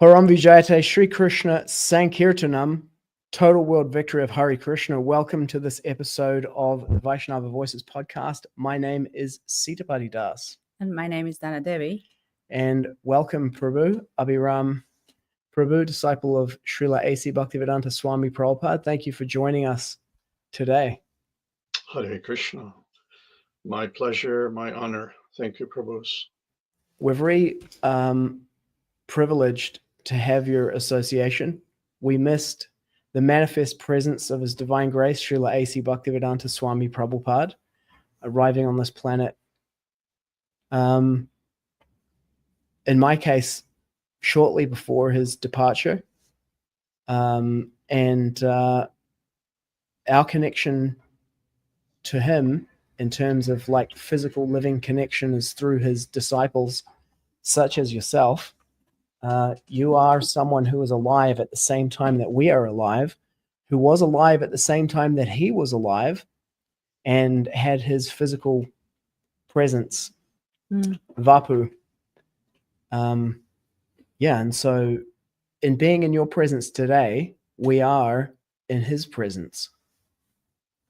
Param Vijayate Sri Kṛṣṇa Sankirtanam, Total World Victory of Hare Krishna. Welcome to this episode of the Vaishnava Voices podcast. My name is Sitapati Das. And my name is Dana Devi. And welcome, Prabhu, Abhirama Prabhu, disciple of Śrīla A.C. Bhaktivedanta Swami Prabhupāda. Thank you for joining us today. Hare Krishna. My pleasure, my honor. Thank you, Prabhus. We're very privileged to have your association. We missed the manifest presence of His Divine Grace, Śrīla A.C. Bhaktivedanta Swami Prabhupāda, arriving on this planet. In my case, shortly before his departure. And our connection to him in terms of like physical living connection is through his disciples, such as yourself. You are someone who is alive at the same time that we are alive, who was alive at the same time that he was alive, and had his physical presence, Vapu. And so in being in your presence today, we are in his presence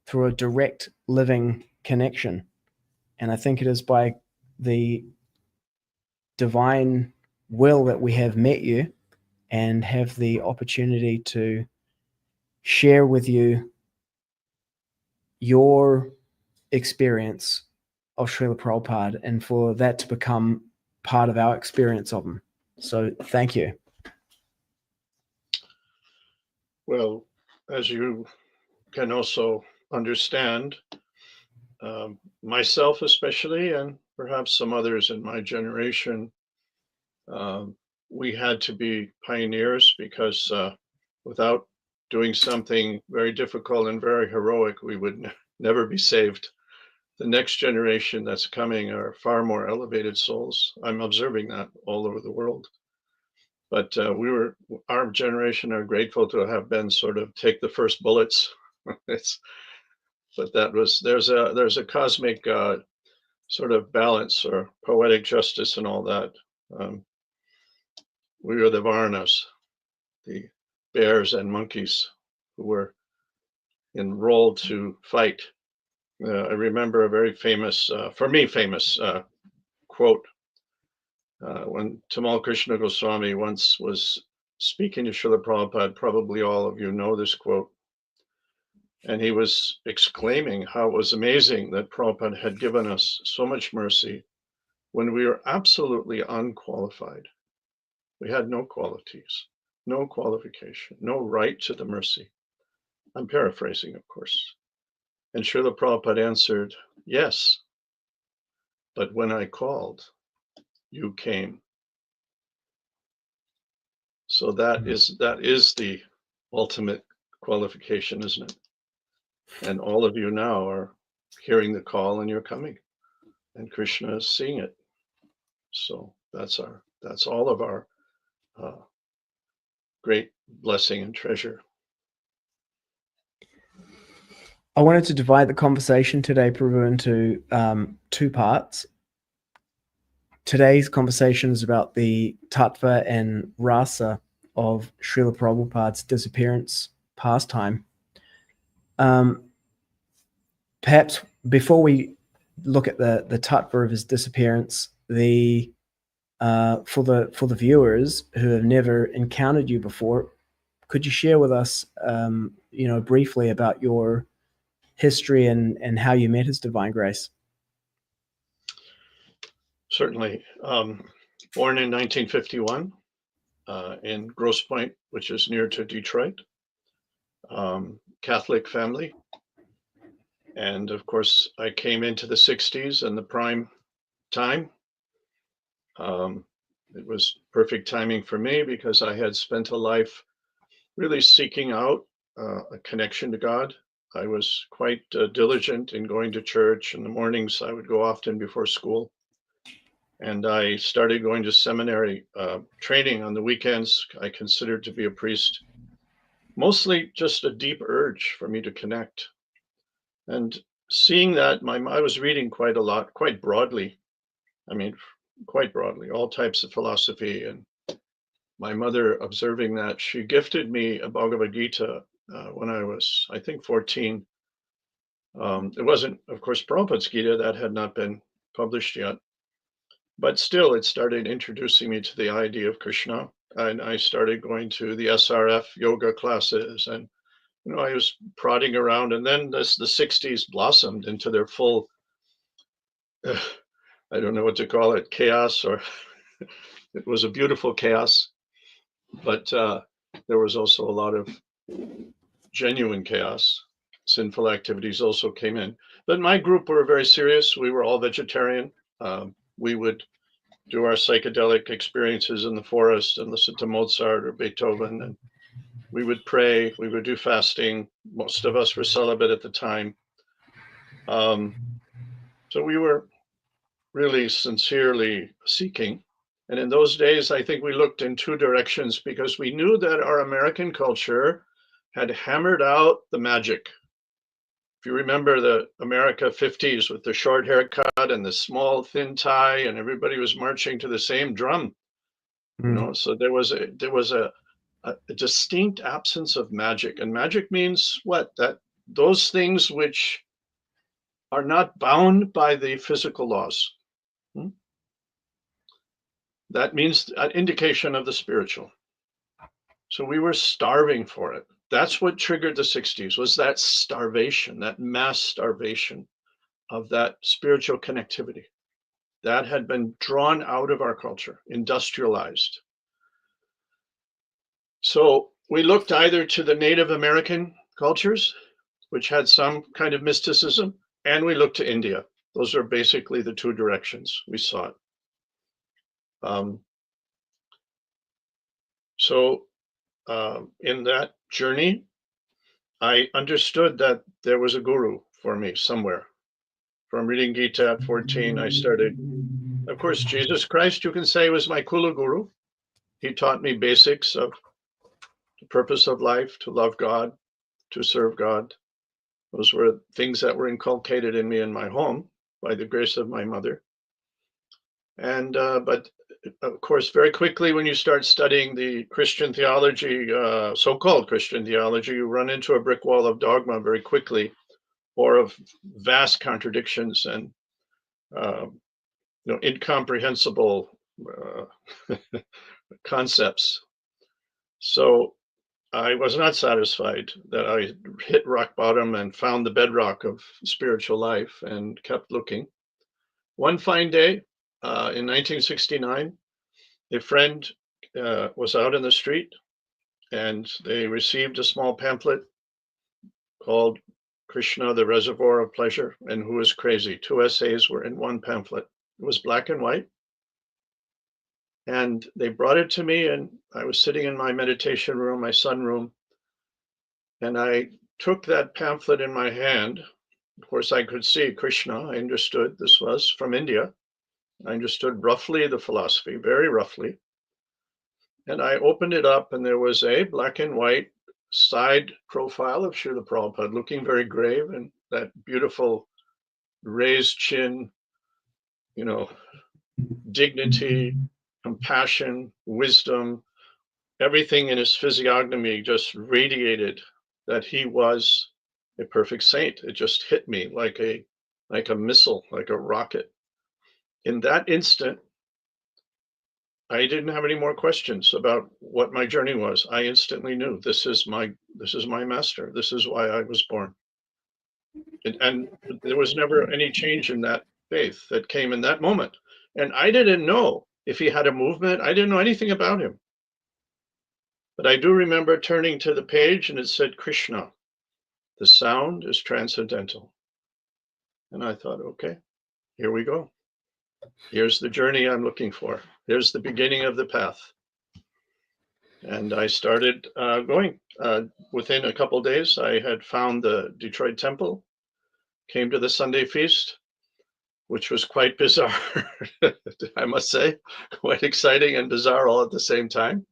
through a direct living connection. And I think it is by the divine will that we have met you and have the opportunity to share with you your experience of Śrīla Prabhupāda and for that to become part of our experience of him. So thank you. Well, as you can also understand, myself especially, and perhaps some others in my generation, we had to be pioneers because without doing something very difficult and very heroic, we would never be saved. The next generation that's coming are far more elevated souls. I'm observing that all over the world. But our generation are grateful to have been sort of take the first bullets. But there's a cosmic sort of balance or poetic justice and all that. We were the Varnas, the bears and monkeys who were enrolled to fight. I remember a very famous, for me, famous quote when Tamal Krishna Goswami once was speaking to Śrīla Prabhupāda. Probably all of you know this quote. And he was exclaiming how it was amazing that Prabhupada had given us so much mercy when we were absolutely unqualified. We had no qualities, no qualification, no right to the mercy. I'm paraphrasing, of course. And Śrīla Prabhupāda answered, yes, but when I called, you came. So that is the ultimate qualification, isn't it? And all of you now are hearing the call and you're coming, and Krishna is seeing it. So that's all of our great blessing and treasure. I wanted to divide the conversation today, Prabhu, into two parts. Today's conversation is about the Tattva and Rasa of Śrīla Prabhupāda's disappearance pastime. Perhaps before we look at the Tattva of his disappearance, for the viewers who have never encountered you before, could you share with us, briefly about your history and how you met His Divine Grace? Certainly. Born in 1951 in Grosse Pointe, which is near to Detroit. Catholic family. And of course, I came into the 60s and the prime time. It was perfect timing for me because I had spent a life really seeking out a connection to God. I was quite diligent in going to church. In the mornings, I would go often before school. And I started going to seminary training on the weekends. I considered to be a priest, mostly just a deep urge for me to connect. And seeing that, I was reading quite a lot, quite broadly. I mean, quite broadly, all types of philosophy and my mother, observing that, she gifted me a Bhagavad Gita when I was, I think, 14. It wasn't, of course, Prabhupāda's Gita, that had not been published yet. But still, it started introducing me to the idea of Kṛṣṇa. And I started going to the SRF yoga classes, and I was prodding around. And then the 60s blossomed into their full, I don't know what to call it, chaos, or it was a beautiful chaos. But there was also a lot of genuine chaos. Sinful activities also came in. But my group were very serious. We were all vegetarian. We would do our psychedelic experiences in the forest and listen to Mozart or Beethoven. And we would pray. We would do fasting. Most of us were celibate at the time. So we were really sincerely seeking. And in those days, I think we looked in two directions, because we knew that our American culture had hammered out the magic. If you remember the America 50s with the short haircut and the small thin tie, and everybody was marching to the same drum, so there was a distinct absence of magic. And magic means what? That those things which are not bound by the physical laws. That means an indication of the spiritual. So we were starving for it. That's what triggered the 60s, was that starvation, that mass starvation of that spiritual connectivity. That had been drawn out of our culture, industrialized. So we looked either to the Native American cultures, which had some kind of mysticism, and we looked to India. Those are basically the two directions we sought. In that journey, I understood that there was a guru for me somewhere. From reading Gita at 14, I started, of course, Jesus Christ, you can say, was my Kula guru. He taught me basics of the purpose of life, to love God, to serve God. Those were things that were inculcated in me in my home by the grace of my mother. And but of course, very quickly, when you start studying the Christian theology, so-called Christian theology, you run into a brick wall of dogma very quickly, or of vast contradictions and incomprehensible concepts. So I was not satisfied that I hit rock bottom and found the bedrock of spiritual life, and kept looking. One fine day, in 1969, a friend was out in the street, and they received a small pamphlet called Kṛṣṇa, the Reservoir of Pleasure, and Who is Crazy. Two essays were in one pamphlet. It was black and white. And they brought it to me, and I was sitting in my meditation room, my sunroom, and I took that pamphlet in my hand. Of course, I could see Kṛṣṇa. I understood this was from India. I understood roughly the philosophy, very roughly. And I opened it up, and there was a black and white side profile of Śrīla Prabhupāda, looking very grave, and that beautiful raised chin, dignity, compassion, wisdom, everything in his physiognomy just radiated that he was a perfect saint. It just hit me like a missile, like a rocket. In that instant, I didn't have any more questions about what my journey was. I instantly knew this is my master. This is why I was born. And there was never any change in that faith that came in that moment. And I didn't know if he had a movement. I didn't know anything about him. But I do remember turning to the page, and it said Kṛṣṇa. The sound is transcendental. And I thought, okay, here we go. Here's the journey I'm looking for. Here's the beginning of the path. And I started going. Within a couple of days, I had found the Detroit temple, came to the Sunday feast, which was quite bizarre, I must say, quite exciting and bizarre all at the same time.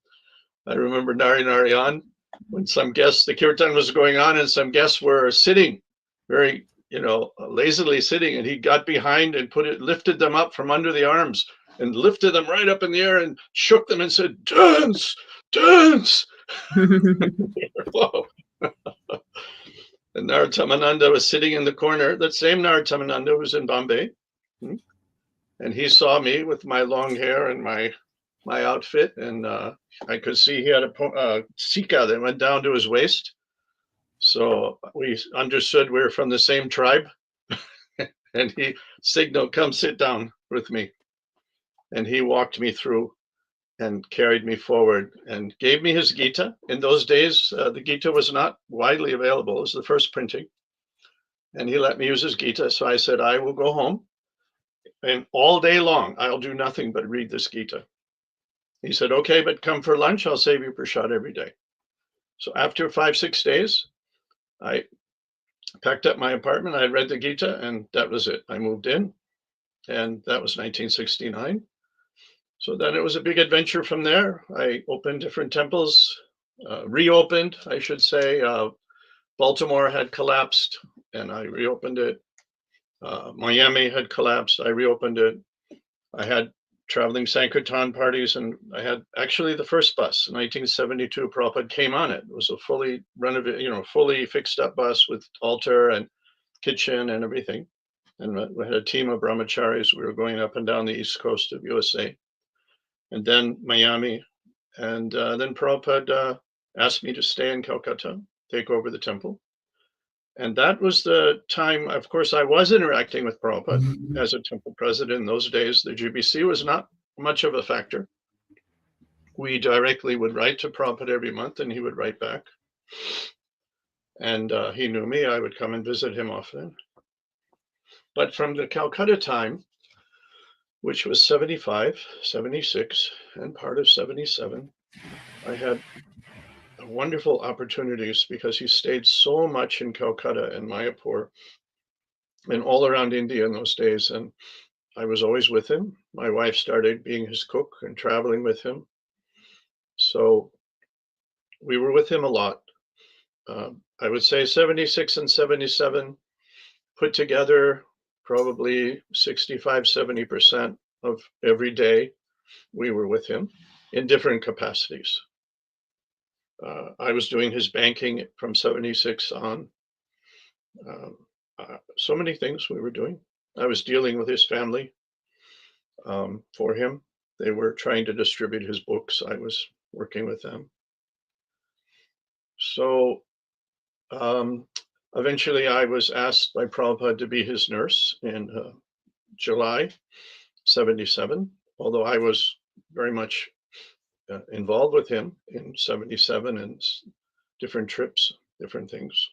I remember Nari Narayan, when some guests, the kirtan was going on, and some guests were sitting very, lazily sitting, and he got behind and lifted them up from under the arms, and lifted them right up in the air and shook them and said, "Dance, dance." Whoa. And Narottam was sitting in the corner. That same Narottam was in Bombay. And he saw me with my long hair and my outfit. And I could see he had a sika that went down to his waist. So we understood we were from the same tribe. And he signaled, "Come sit down with me." And he walked me through and carried me forward and gave me his Gita. In those days, the Gita was not widely available. It was the first printing. And he let me use his Gita. So I said, "I will go home, and all day long, I'll do nothing but read this Gita." He said, "Okay, but come for lunch. I'll save you prasad every day." So after 5-6 days, I packed up my apartment. I read the Gita, and that was it. I moved in, and that was 1969. So then it was a big adventure from there. I opened different temples, reopened, I should say. Baltimore had collapsed, and I reopened it. Miami had collapsed. I reopened it. I had traveling Sankirtan parties, and I had actually the first bus in 1972. Prabhupada came on it. It was a fully renovated, fully fixed up bus with altar and kitchen and everything. And we had a team of brahmacharis. We were going up and down the east coast of USA. And then Miami, and then Prabhupada asked me to stay in Calcutta, take over the temple. And that was the time, of course, I was interacting with Prabhupada as a temple president in those days. The GBC was not much of a factor. We directly would write to Prabhupada every month, and he would write back. And he knew me. I would come and visit him often. But from the Calcutta time, which was 75, 76, and part of 77, I had wonderful opportunities because he stayed so much in Calcutta and Mayapur and all around India in those days. And I was always with him. My wife started being his cook and traveling with him. So we were with him a lot. I would say 76 and 77 put together probably 65, 70% of every day we were with him in different capacities. I was doing his banking from 76 on. So many things we were doing. I was dealing with his family for him. They were trying to distribute his books. I was working with them. So eventually I was asked by Prabhupada to be his nurse in July 77, although I was very much involved with him in 77 and different trips, different things.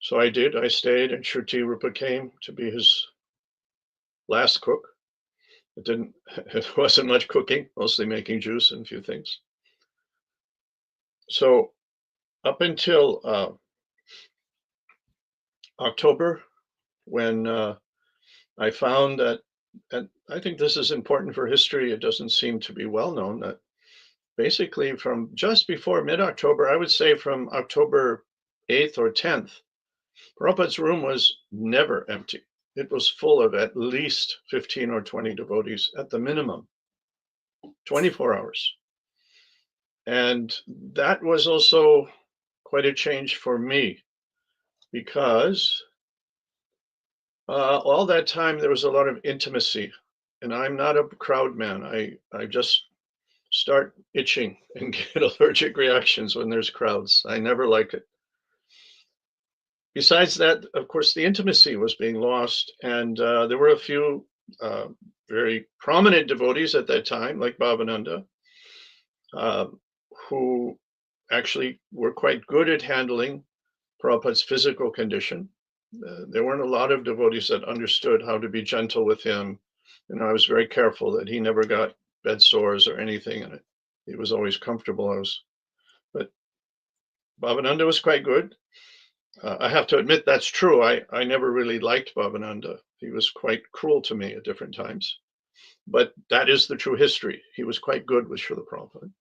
So I did. I stayed, and Shruti Rupa came to be his last cook. It wasn't much cooking, mostly making juice and a few things. So up until October, when I found that, and I think this is important for history, it doesn't seem to be well known, that basically from just before mid-October, I would say from October 8th or 10th, Prabhupada's room was never empty. It was full of at least 15 or 20 devotees at the minimum, 24 hours. And that was also quite a change for me, because all that time there was a lot of intimacy, and I'm not a crowd man. I just start itching and get allergic reactions when there's crowds. I never like it. Besides that, of course, the intimacy was being lost, and there were a few very prominent devotees at that time, like Bhavananda, who actually were quite good at handling Prabhupada's physical condition. There weren't a lot of devotees that understood how to be gentle with him. And I was very careful that he never got bed sores or anything, and he was always comfortable. But Bhavananda was quite good. I have to admit that's true. I never really liked Bhavananda. He was quite cruel to me at different times. But that is the true history. He was quite good with Śrīla Prabhupāda.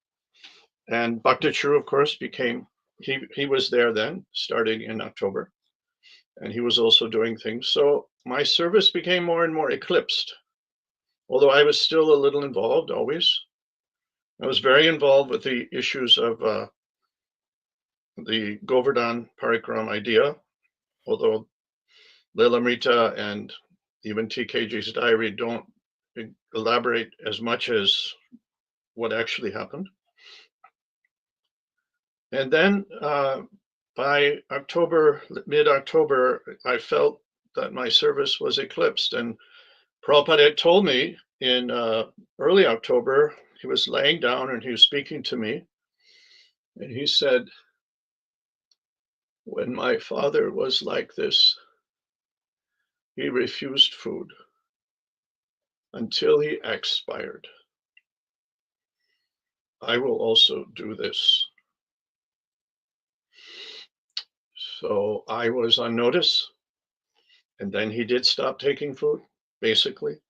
And Bhakta Churu, of course, he was there then, starting in October. And he was also doing things. So my service became more and more eclipsed although I was still a little involved always. I was very involved with the issues of the Govardhan Parikram idea, although Lilamrita and even TKG's diary don't elaborate as much as what actually happened. And then by October, mid-October, I felt that my service was eclipsed. And Prabhupada had told me in early October, he was laying down and he was speaking to me. And he said, when my father was like this, he refused food until he expired. I will also do this. So I was on notice, and then he did stop taking food, basically.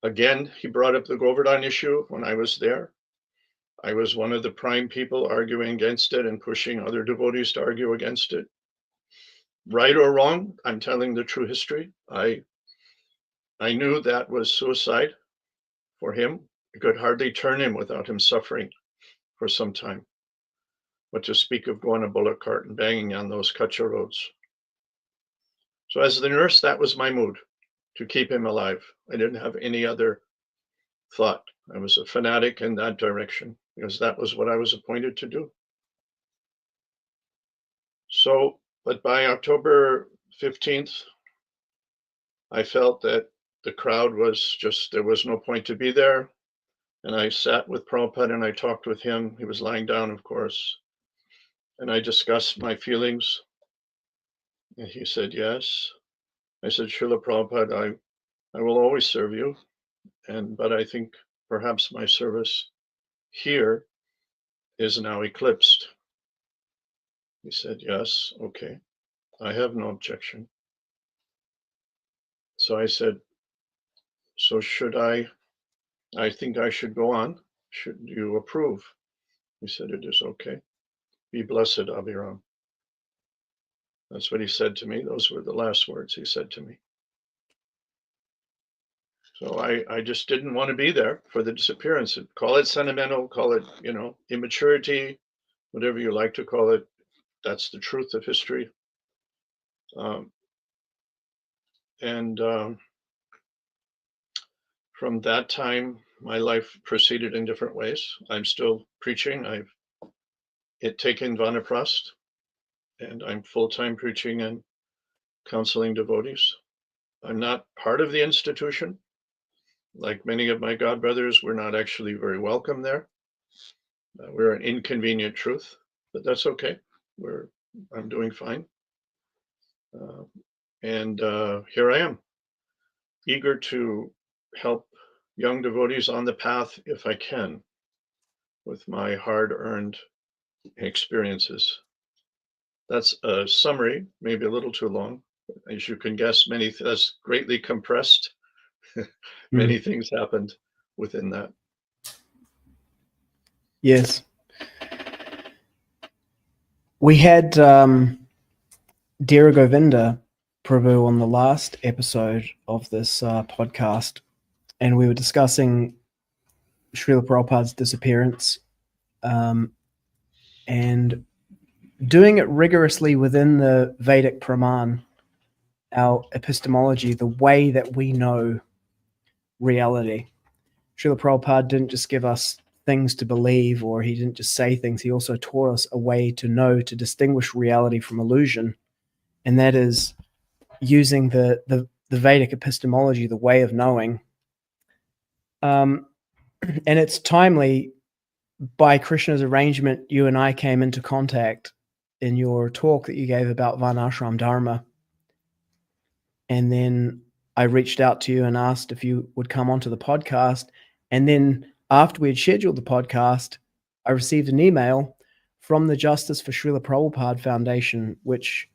Again, he brought up the Govardhan issue when I was there. I was one of the prime people arguing against it and pushing other devotees to argue against it. Right or wrong, I'm telling the true history. I knew that was suicide for him. I could hardly turn him without him suffering for some time. But to speak of going a bullock cart and banging on those Kutcha roads. So as the nurse, that was my mood, to keep him alive. I didn't have any other thought. I was a fanatic in that direction because that was what I was appointed to do. So, but by October 15th, I felt that the crowd was just, there was no point to be there. And I sat with Prabhupada and I talked with him. He was lying down, of course. And I discussed my feelings. And he said, yes. I said, Śrīla Prabhupāda, I will always serve you. But I think perhaps my service here is now eclipsed. He said, yes, okay. I have no objection. So I said, so should I think I should go on. Should you approve? He said, it is okay. Be blessed, Abhirama. That's what he said to me. Those were the last words he said to me. So I just didn't want to be there for the disappearance. Call it sentimental, call it, immaturity, whatever you like to call it. That's the truth of history. From that time, my life proceeded in different ways. I'm still preaching. I've taken Vanaprastha, and I'm full-time preaching and counseling devotees. I'm not part of the institution. Like many of my godbrothers, we're not actually very welcome there. We're an inconvenient truth, but that's okay. I'm doing fine. Here I am, eager to help young devotees on the path if I can, with my hard-earned experiences. That's a summary, maybe a little too long. As you can guess, that's greatly compressed. Many things happened within that. Yes. We had Dhira Govinda Prabhu on the last episode of this podcast, and we were discussing Śrīla Prabhupāda's disappearance and doing it rigorously within the Vedic pramāṇa, our epistemology, the way that we know reality. Śrīla Prabhupada didn't just give us things to believe, or he didn't just say things. He also taught us a way to know, to distinguish reality from illusion. And that is using the Vedic epistemology, the way of knowing. And it's timely. By Kṛṣṇa's arrangement, you and I came into contact in your talk that you gave about Varnashram Dharma. And then I reached out to you and asked if you would come onto the podcast. And then after we had scheduled the podcast, I received an email from the Justice for Śrīla Prabhupāda Foundation, which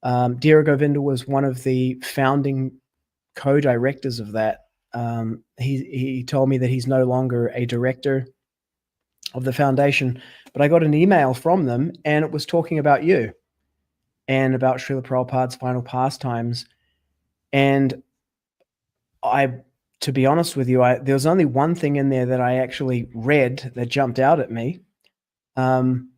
Dhira Govinda was one of the founding co-directors of that. He told me that he's no longer a director of the foundation, but I got an email from them, and it was talking about you and about Śrīla Prabhupāda's final pastimes. And I to be honest with you, there was only one thing in there that I actually read that jumped out at me. I'm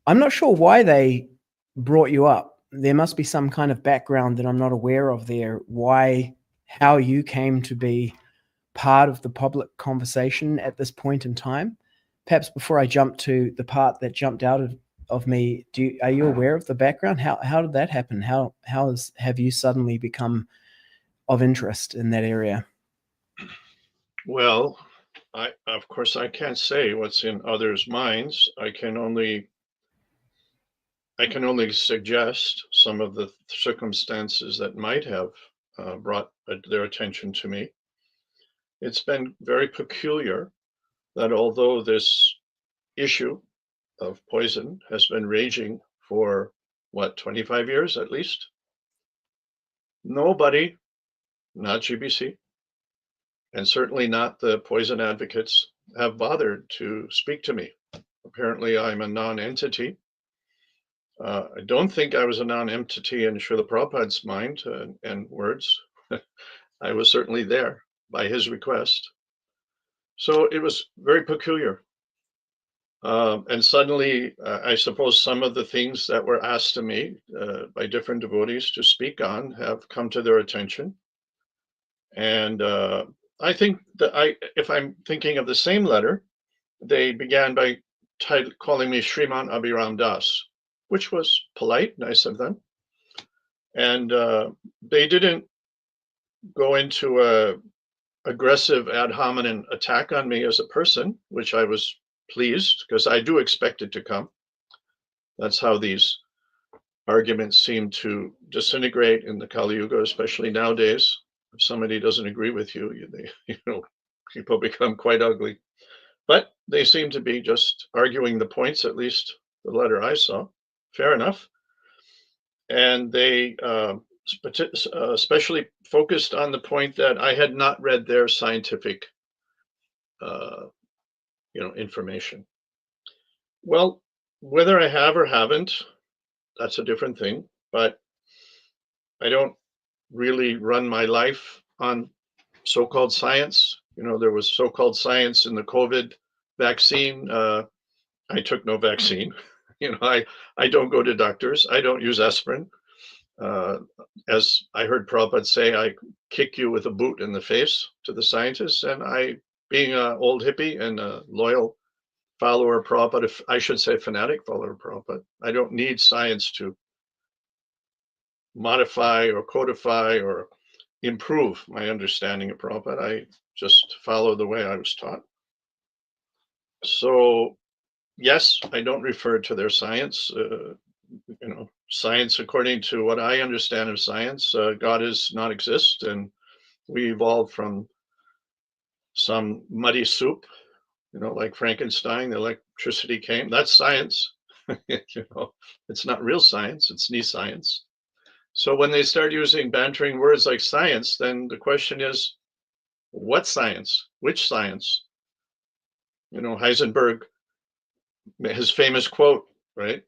not sure why they brought you up. There must be some kind of background that I'm not aware of there. How you came to be part of the public conversation at this point in time. Perhaps before I jump to the part that jumped out of me, are you aware of the background? How did that happen? Have you suddenly become of interest in that area? Well, of course I can't say what's in others' minds. I can only suggest some of the circumstances that might have brought their attention to me. It's been very peculiar that although this issue of poison has been raging for 25 years at least, nobody, not GBC, and certainly not the poison advocates, have bothered to speak to me. Apparently I'm a non-entity. I don't think I was a non-entity in Śrīla Prabhupāda's mind and words. I was certainly there by his request. So it was very peculiar. And suddenly, I suppose some of the things that were asked of me by different devotees to speak on have come to their attention. And I think that if I'm thinking of the same letter, they began by calling me Śrīman Abhirama Dāsa, which was polite, nice of them. And they didn't go into a aggressive ad hominem attack on me as a person, which I was pleased, because I do expect it to come. That's how these arguments seem to disintegrate in the Kali Yuga, especially nowadays. If somebody doesn't agree with you, people become quite ugly. But they seem to be just arguing the points, at least the letter I saw. Fair enough. And they especially focused on the point that I had not read their scientific information. Well, whether I have or haven't, that's a different thing. But I don't really run my life on so-called science. There was so-called science in the COVID vaccine. I took no vaccine. I don't go to doctors. I don't use aspirin. As I heard Prabhupada say, I kick you with a boot in the face to the scientists. And I, being an old hippie and a loyal follower of Prabhupada, I should say fanatic follower of Prabhupada, I don't need science to modify or codify or improve my understanding of Prabhupada. I just follow the way I was taught. So, yes, I don't refer to their science. Science, according to what I understand of science, God does not exist, and we evolved from some muddy soup, like Frankenstein. The electricity came. That's science. It's not real science. It's knee science. So when they start using bantering words like science, then the question is, what science? Which science? Heisenberg, his famous quote, right?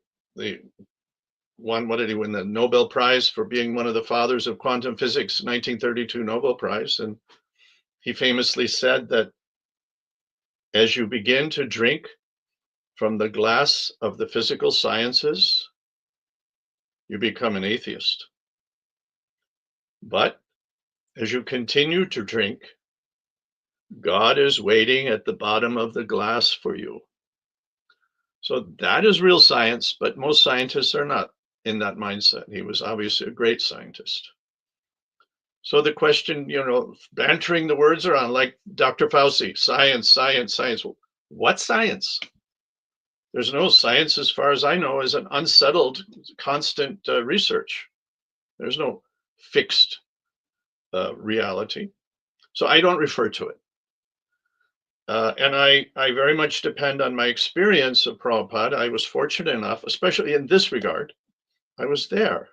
What did he win? The Nobel Prize for being one of the fathers of quantum physics, 1932 Nobel Prize. And he famously said that as you begin to drink from the glass of the physical sciences, you become an atheist. But as you continue to drink, God is waiting at the bottom of the glass for you. So that is real science, but most scientists are not in that mindset. He was obviously a great scientist. So the question, bantering the words around, like Dr. Fauci, science, science, science. What science? There's no science, as far as I know, is an unsettled, constant research. There's no fixed reality. So I don't refer to it. And I very much depend on my experience of Prabhupada. I was fortunate enough, especially in this regard, I was there.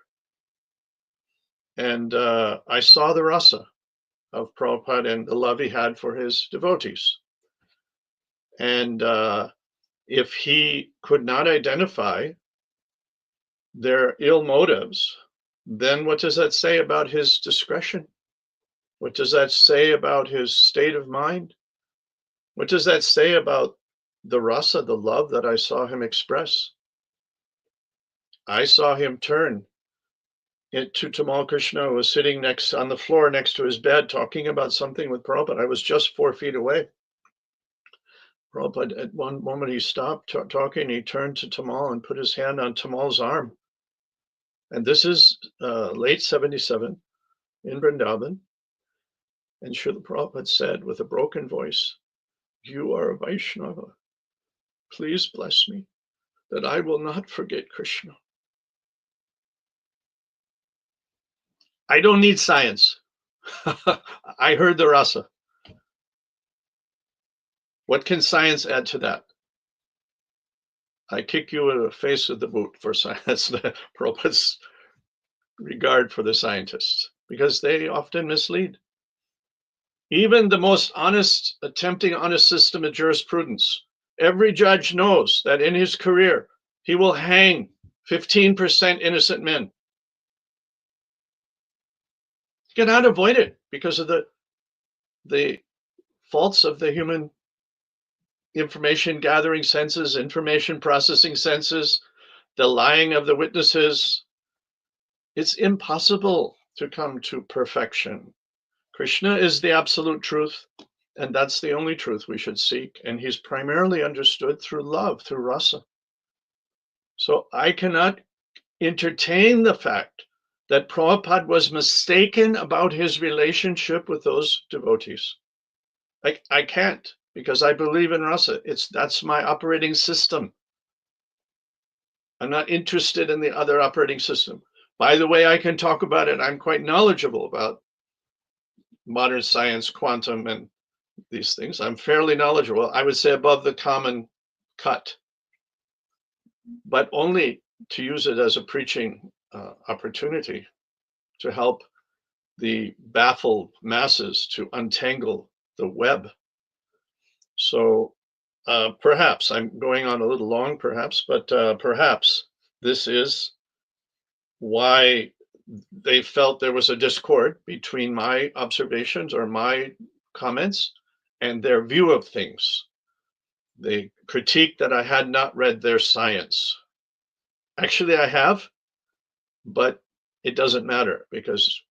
And I saw the Rasa of Prabhupada and the love he had for his devotees. And if he could not identify their ill motives, then what does that say about his discretion? What does that say about his state of mind? What does that say about the rasa, the love that I saw him express? I saw him turn to Tamal Kṛṣṇa, who was sitting on the floor next to his bed, talking about something with Prabhupada. I was just 4 feet away. Prabhupada, at one moment, he stopped talking. He turned to Tamal and put his hand on Tamal's arm. And this is late 77 in Vrindavan. And Śrīla Prabhupāda said with a broken voice, "You are a Vaishnava. Please bless me that I will not forget Kṛṣṇa." I don't need science. I heard the rasa. What can science add to that? I kick you in the face with the boot for science, Prabhupada's regard for the scientists, because they often mislead. Even the most honest, attempting honest system of jurisprudence, every judge knows that in his career, he will hang 15% innocent men. You cannot avoid it because of the faults of the human information gathering senses, information processing senses, the lying of the witnesses. It's impossible to come to perfection. Kṛṣṇa is the absolute truth, and that's the only truth we should seek. And he's primarily understood through love, through rasa. So I cannot entertain the fact that Prabhupada was mistaken about his relationship with those devotees. I can't, because I believe in rasa. That's my operating system. I'm not interested in the other operating system. By the way, I can talk about it. I'm quite knowledgeable about modern science, quantum, and these things. I'm fairly knowledgeable. I would say above the common cut, but only to use it as a preaching opportunity to help the baffled masses to untangle the web. So perhaps I'm going on a little long, perhaps, but perhaps this is why they felt there was a discord between my observations or my comments and their view of things. They critiqued that I had not read their science. Actually, I have, but it doesn't matter because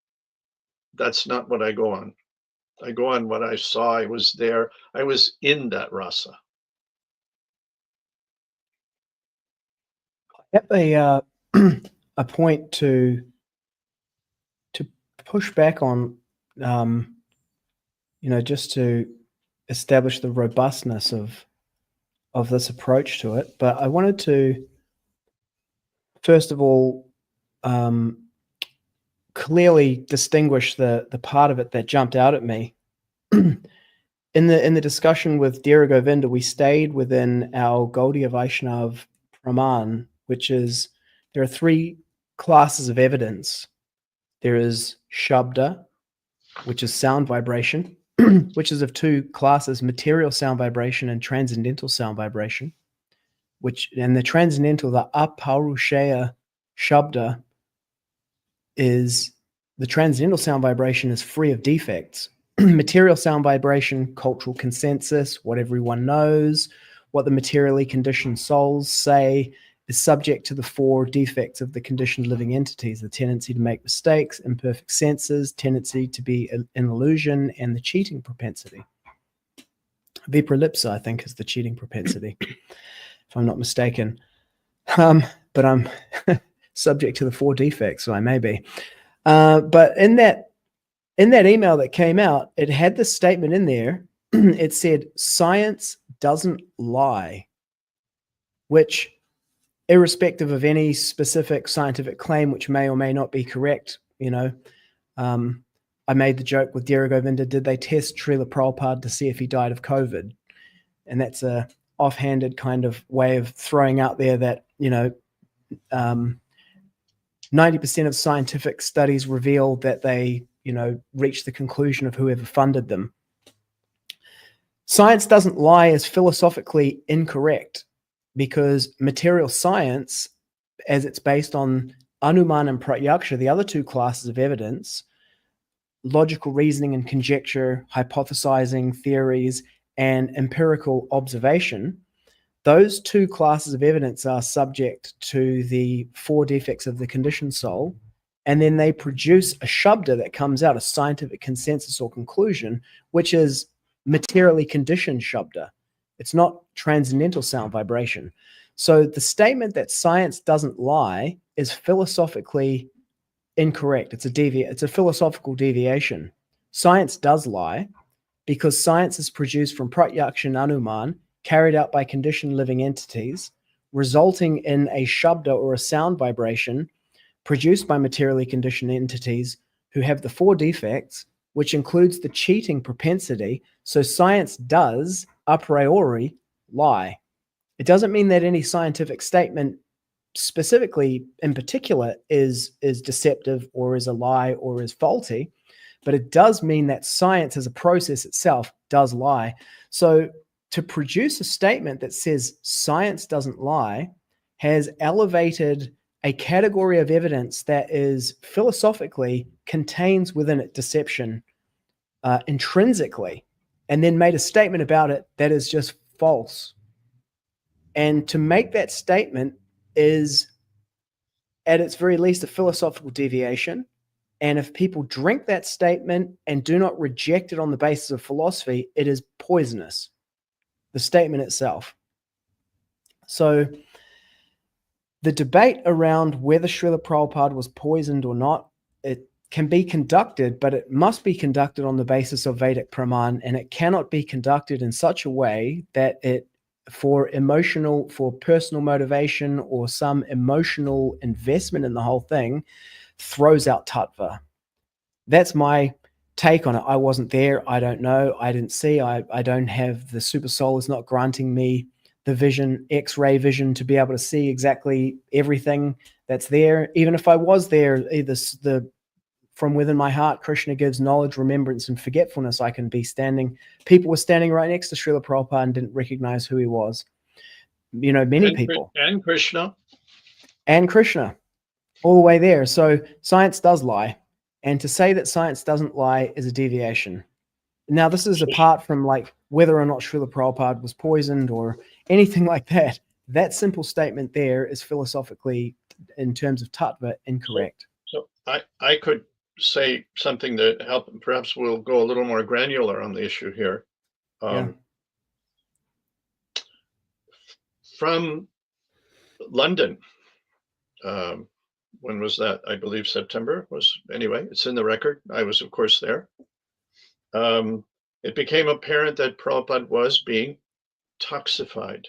that's not what I go on. I go on what I saw. I was there. I was in that rasa. I have a point to push back on, just to establish the robustness of this approach to it. But I wanted to, first of all, clearly distinguish the part of it that jumped out at me. In the discussion with Dhira Govinda, we stayed within our Gaudiya Vaishnav pramāṇa, which is, there are 3 classes of evidence. There is shabda, which is sound vibration, which is of 2 classes, material sound vibration and transcendental sound vibration, and the transcendental, the aparushaya shabda, is the transcendental sound vibration is free of defects. Material sound vibration, cultural consensus, what everyone knows, what the materially conditioned souls say, is subject to the 4 defects of the conditioned living entities: the tendency to make mistakes, imperfect senses, tendency to be an illusion, and the cheating propensity. Vipralipsa, I think, is the cheating propensity, if I'm not mistaken. But I'm subject to the 4 defects, so I may be. But in that email that came out, it had this statement in there. It said, "Science doesn't lie," which, irrespective of any specific scientific claim, which may or may not be correct, I made the joke with Dhira Govinda, did they test Śrīla Prabhupāda to see if he died of COVID? And that's a offhanded kind of way of throwing out there that, 90% of scientific studies reveal that they, reach the conclusion of whoever funded them. Science doesn't lie is philosophically incorrect, because material science, as it's based on Anuman and Pratyaksha, the other 2 classes of evidence, logical reasoning and conjecture, hypothesizing, theories, and empirical observation, those two classes of evidence are subject to the four defects of the conditioned soul, and then they produce a shabda that comes out, a scientific consensus or conclusion, which is materially conditioned shabda. It's not transcendental sound vibration. So the statement that science doesn't lie is philosophically incorrect. It's a philosophical deviation. Science does lie because science is produced from pratyaksha and anuman, carried out by conditioned living entities, resulting in a shabda or a sound vibration produced by materially conditioned entities who have the four defects, which includes the cheating propensity. So science does, a priori, lie. It doesn't mean that any scientific statement specifically in particular is deceptive or is a lie or is faulty, but it does mean that science as a process itself does lie. So to produce a statement that says science doesn't lie has elevated a category of evidence that is philosophically contains within it deception intrinsically, and then made a statement about it that is just false. And to make that statement is, at its very least, a philosophical deviation. And if people drink that statement and do not reject it on the basis of philosophy, it is poisonous, the statement itself. So the debate around whether Śrīla Prabhupāda was poisoned or not, it can be conducted, but it must be conducted on the basis of Vedic pramāṇa, and it cannot be conducted in such a way that it, for personal motivation or some emotional investment in the whole thing, throws out Tattva. That's my take on it. I wasn't there. I don't know. I didn't see. I don't have, the super soul is not granting me the vision, X-ray vision, to be able to see exactly everything that's there. Even if I was there, either from within my heart, Kṛṣṇa gives knowledge, remembrance, and forgetfulness. I can be standing. People were standing right next to Śrīla Prabhupāda and didn't recognize who he was. Many people. And Kṛṣṇa. And Kṛṣṇa, all the way there. So science does lie. And to say that science doesn't lie is a deviation. Now, this is apart from like whether or not Śrīla Prabhupāda was poisoned or anything like that. That simple statement there is philosophically, in terms of Tattva, incorrect. So I could say something to help. Perhaps we'll go a little more granular on the issue here. From London, when was that? I believe September was, anyway, it's in the record. I was, of course, there. It became apparent that Prabhupada was being toxified.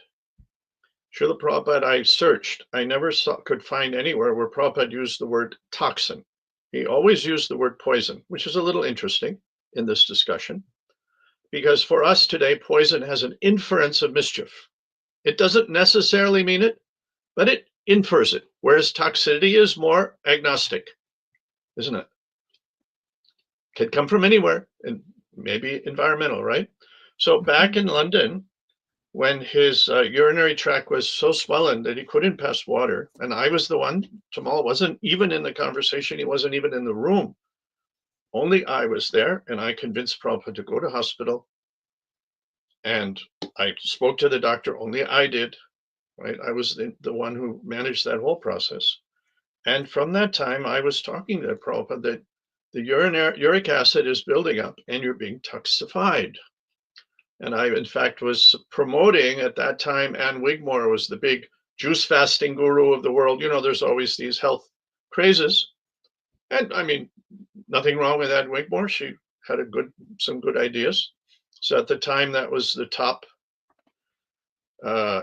Śrīla Prabhupada, I searched. I never could find anywhere where Prabhupada used the word toxin. He always used the word poison, which is a little interesting in this discussion, because for us today, poison has an inference of mischief. It doesn't necessarily mean it, but it infers it, whereas toxicity is more agnostic, isn't it? Could come from anywhere, and maybe environmental, right? So back in London, when his urinary tract was so swollen that he couldn't pass water, and I was the one, Tamal wasn't even in the conversation, he wasn't even in the room. Only I was there, and I convinced Prabhupada to go to hospital. And I spoke to the doctor, only I did, right? I was the one who managed that whole process. And from that time, I was talking to Prabhupada that the uric acid is building up and you're being toxified. And I, in fact, was promoting at that time, Ann Wigmore was the big juice fasting guru of the world. You know, there's always these health crazes. And I mean, nothing wrong with Ann Wigmore. She had some good ideas. So at the time, that was the top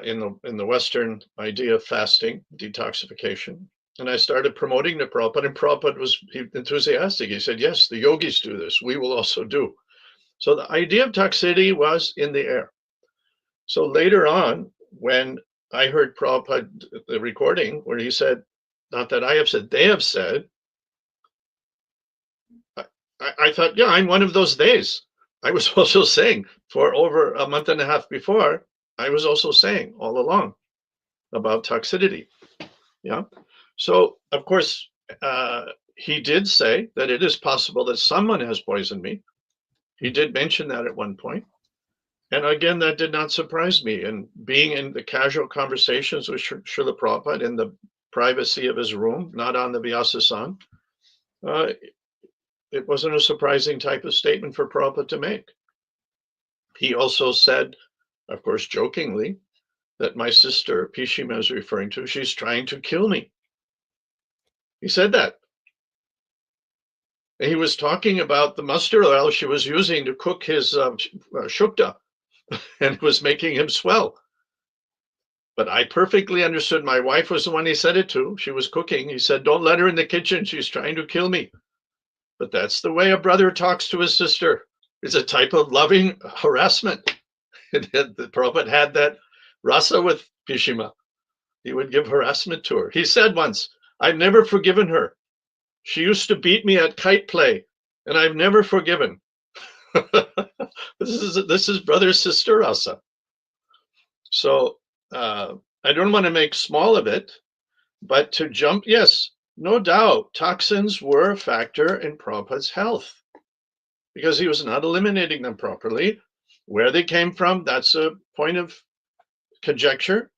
in the Western idea of fasting, detoxification. And I started promoting to Prabhupada, and Prabhupada was enthusiastic. He said, yes, the yogis do this. We will also do. So the idea of toxicity was in the air. So later on, when I heard Prabhupada, the recording where he said, not that I have said, they have said, I thought, yeah, I'm one of those days. I was also saying for over a month and a half before, I was also saying all along about toxicity. Yeah. So, of course, he did say that it is possible that someone has poisoned me. He did mention that at one point. And again, that did not surprise me. And being in the casual conversations with Śrīla Prabhupāda in the privacy of his room, not on the Vyasa-san, it wasn't a surprising type of statement for Prabhupada to make. He also said, of course, jokingly, that my sister, Pishima, is referring to, she's trying to kill me. He said that. And he was talking about the mustard oil she was using to cook his shukta, and it was making him swell. But I perfectly understood. My wife was the one he said it to. She was cooking. He said, don't let her in the kitchen. She's trying to kill me. But that's the way a brother talks to his sister. It's a type of loving harassment. The Prabhupada had that Rasa with Pishima. He would give harassment to her. He said once, I've never forgiven her. She used to beat me at kite play, and I've never forgiven. This is brother-sister Rasa. So I don't want to make small of it, but to jump, yes, no doubt, toxins were a factor in Prabhupada's health because he was not eliminating them properly. Where they came from, that's a point of conjecture.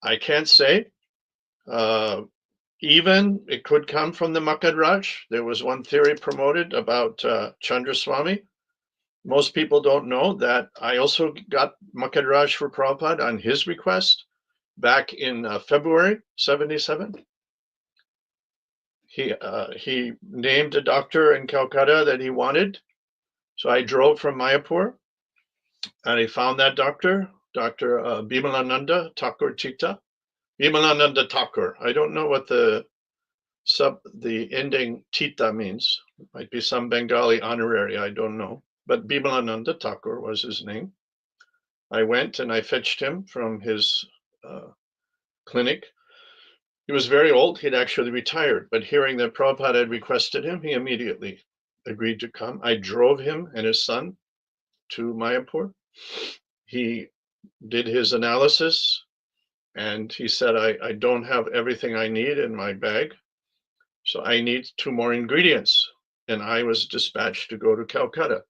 I can't say. Even it could come from the Makadraj. There was one theory promoted about Chandraswami. Most people don't know that I also got Makadraj for Prabhupada on his request back in February 77. He named a doctor in Calcutta that he wanted. So I drove from Mayapur and I found that doctor, Dr. Bimalananda Thakur Chitta. Bimalananda Thakur. I don't know what the ending Chitta means. It might be some Bengali honorary, I don't know. But Bimalananda Thakur was his name. I went and I fetched him from his clinic. He was very old. He'd actually retired, but hearing that Prabhupada had requested him, he immediately agreed to come. I drove him and his son to Mayapur. He did his analysis and he said, I don't have everything I need in my bag, so I need 2 more ingredients. And I was dispatched to go to Calcutta.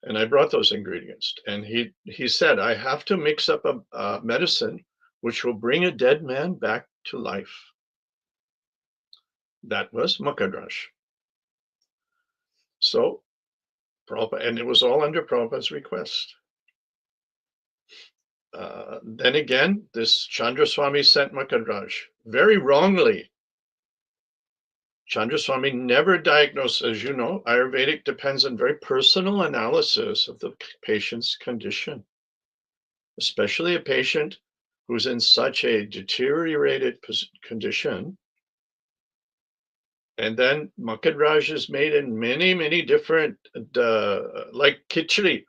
And I brought those ingredients. And he said, I have to mix up a medicine which will bring a dead man back to life. That was Makadraj. So, Prabhupada, and it was all under Prabhupada's request. Then again, this Chandraswami sent Makadraj very wrongly. Chandraswami never diagnosed, as you know, Ayurvedic depends on very personal analysis of the patient's condition, especially a patient who's in such a deteriorated condition. And then Makadraj is made in many, many different, like khichdi.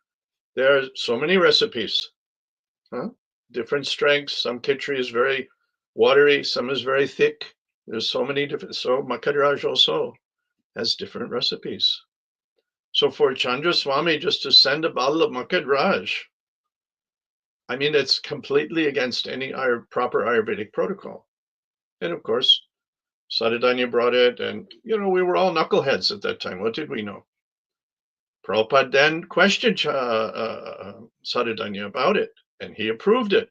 There are so many recipes, different strengths. Some khichdi is very watery, some is very thick. There's so many different, so Makadraj also has different recipes. So for Chandraswami just to send a bottle of Makadraj, I mean, it's completely against any proper Ayurvedic protocol. And of course, Sadadanya brought it, and we were all knuckleheads at that time. What did we know? Prabhupada then questioned Sadadanya about it, and he approved it.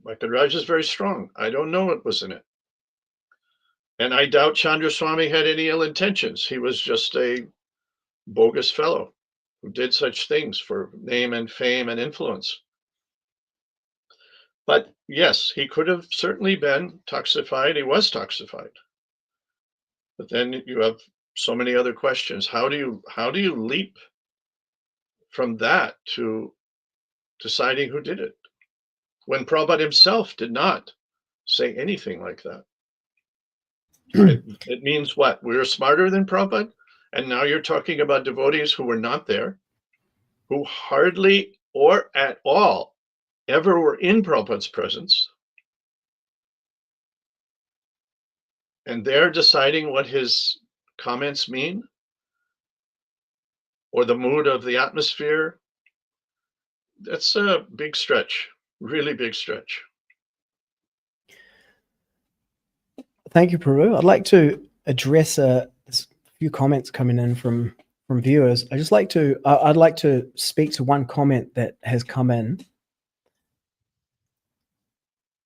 Makadraj is very strong. I don't know what was in it. And I doubt Chandraswami had any ill intentions. He was just a bogus fellow who did such things for name and fame and influence. But yes, he could have certainly been toxified. He was toxified. But then you have so many other questions. How do you leap from that to deciding who did it? When Prabhupada himself did not say anything like that. It means what? We were smarter than Prabhupada? And now you're talking about devotees who were not there, who hardly or at all ever were in Prabhupada's presence. And they're deciding what his comments mean, or the mood of the atmosphere. That's a big stretch, really big stretch. Thank you, Prabhu. I'd like to address a few comments coming in from viewers. I'd like to speak to one comment that has come in.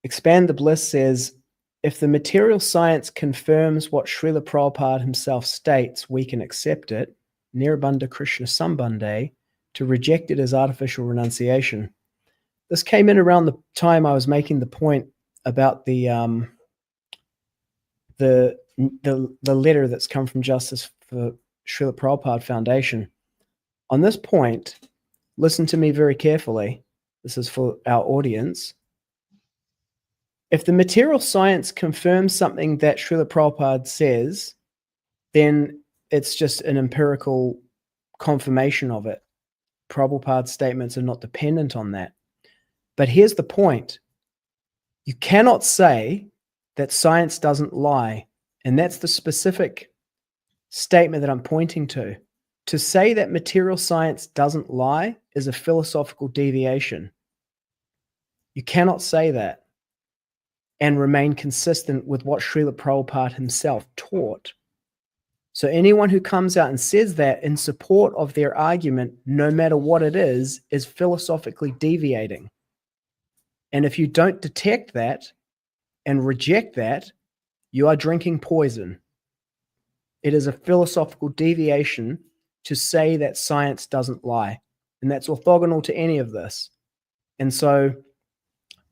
Expand the Bliss says, if the material science confirms what Śrīla Prabhupāda himself states, we can accept it, Nirabandha Krishna Sambandhe, to reject it as artificial renunciation. This came in around the time I was making the point about the letter that's come from Justice for Śrīla Prabhupāda Foundation. On this point, listen to me very carefully. This is for our audience. If the material science confirms something that Śrīla Prabhupāda says, then it's just an empirical confirmation of it. Prabhupāda's statements are not dependent on that. But here's the point. You cannot say that science doesn't lie. And that's the specific statement that I'm pointing to. To say that material science doesn't lie is a philosophical deviation. You cannot say that and remain consistent with what Śrīla Prabhupāda himself taught. So anyone who comes out and says that in support of their argument, no matter what it is philosophically deviating. And if you don't detect that and reject that, you are drinking poison. It is a philosophical deviation to say that science doesn't lie. And that's orthogonal to any of this. And so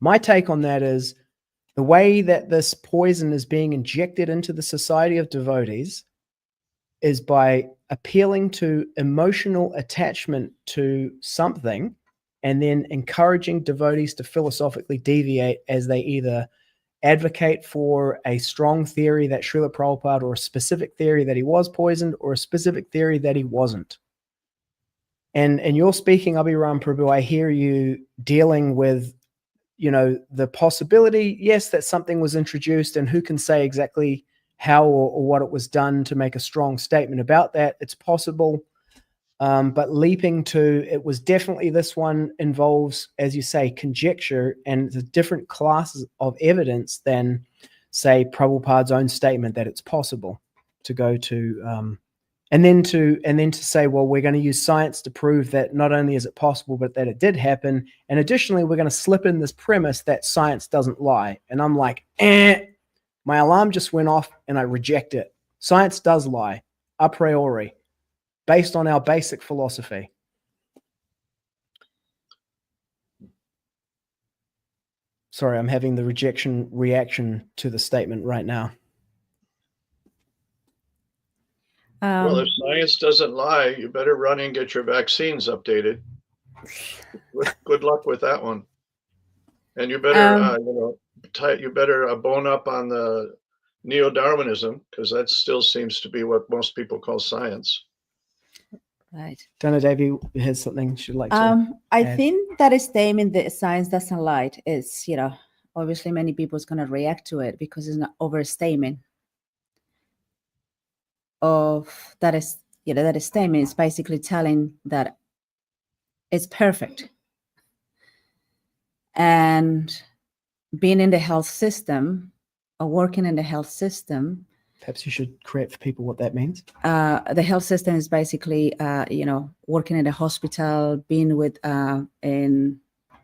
my take on that is the way that this poison is being injected into the society of devotees is by appealing to emotional attachment to something and then encouraging devotees to philosophically deviate as they either advocate for a strong theory that Śrīla Prabhupāda, or a specific theory that he was poisoned, or a specific theory that he wasn't. And you're speaking, Abhirama Prabhu, I hear you dealing with, the possibility, yes, that something was introduced, and who can say exactly how or what it was done to make a strong statement about that. It's possible. But leaping to it was definitely this one involves, as you say, conjecture, and it's a different class of evidence than, say, Prabhupada's own statement that it's possible to go to, and then to say, well, we're going to use science to prove that not only is it possible, but that it did happen, and additionally, we're going to slip in this premise that science doesn't lie. And I'm like, my alarm just went off, and I reject it. Science does lie, a priori, based on our basic philosophy. Sorry, I'm having the rejection reaction to the statement right now. Well, if science doesn't lie, you better run and get your vaccines updated. Good luck with that one. And you better, you better bone up on the neo-Darwinism, because that still seems to be what most people call science. Right. Dana Devi has something she'd like to I add. think that statement that science doesn't lie is, obviously many people's going to react to it because it's an overstatement of that is, that statement is basically telling that it's perfect. And being in the health system or working in the health system, perhaps you should create for people what that means. The health system is basically, working in a hospital, being with,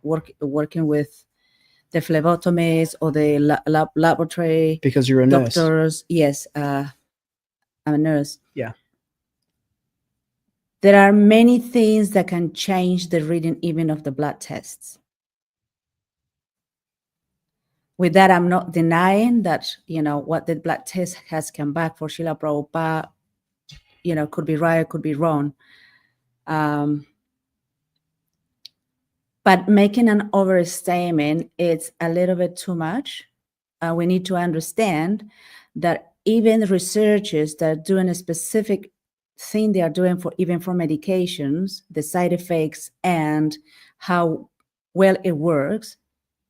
working with the phlebotomists or the laboratory. Because you're a nurse. Doctors, yes, I'm a nurse. Yeah. There are many things that can change the reading even of the blood tests. With that, I'm not denying that, what the blood test has come back for Śrīla Prabhupāda, could be right, could be wrong. But making an overstatement, it's a little bit too much. We need to understand that even researchers that are doing a specific thing they are doing for even for medications, the side effects and how well it works,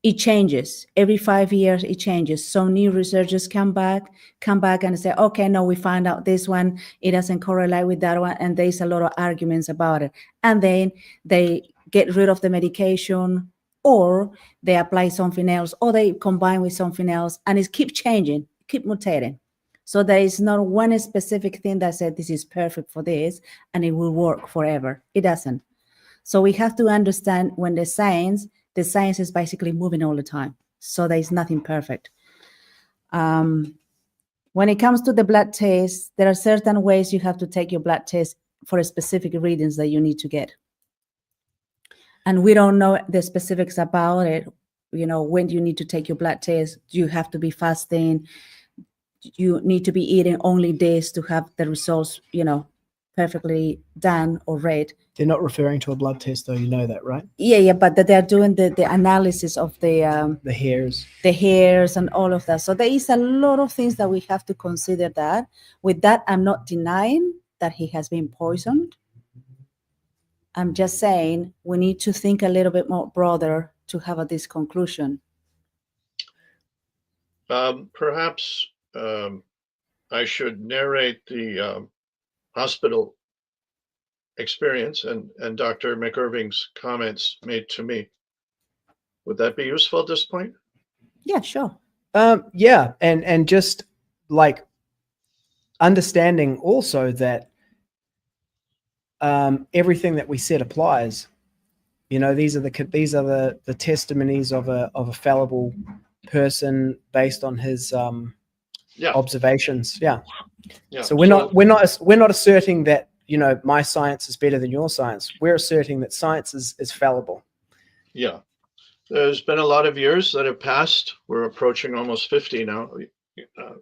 it changes. Every 5 years, it changes. Some new researchers come back and say, okay, no, we found out this one, it doesn't correlate with that one. And there's a lot of arguments about it. And then they get rid of the medication, or they apply something else, or they combine with something else, and it keeps changing. keep mutating. So there is not one specific thing that said this is perfect for this and it will work forever. It doesn't. So we have to understand when the science is basically moving all the time. So there is nothing perfect. When it comes to the blood test, there are certain ways you have to take your blood test for specific readings that you need to get. And we don't know the specifics about it. You know, when you need to take your blood test, you have to be fasting. You need to be eating only this to have the results, you know, perfectly done or read. They're not referring to a blood test, though. You know that, right? Yeah, but that they're doing the analysis of the hairs and all of that. So there is a lot of things that we have to consider that. With that, I'm not denying that he has been poisoned. I'm just saying we need to think a little bit more broader to have this conclusion. Perhaps I should narrate the hospital experience and Dr. McIrving's comments made to me. Would that be useful at this point? Yeah, sure. Yeah, and just like understanding also that everything that we said applies. You know, these are the testimonies of a fallible person based on his observations. Yeah. So we're not asserting that, you know, my science is better than your science. We're asserting that science is fallible. Yeah. There's been a lot of years that have passed. We're approaching almost 50 now,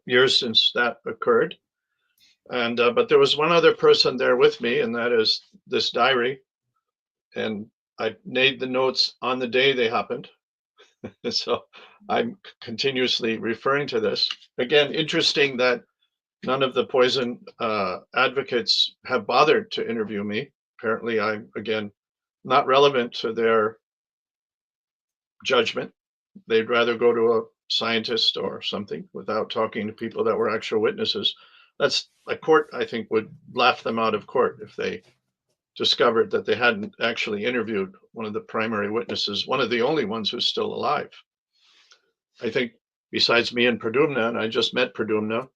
years since that occurred. And but there was one other person there with me, and that is this diary. And I made the notes on the day they happened. So I'm continuously referring to this. Again, interesting that none of the poison advocates have bothered to interview me. Apparently, I'm, again, not relevant to their judgment. They'd rather go to a scientist or something without talking to people that were actual witnesses. That's a court, I think, would laugh them out of court if they discovered that they hadn't actually interviewed one of the primary witnesses, one of the only ones who's still alive. I think besides me and Pradyumna, and I just met Pradyumna,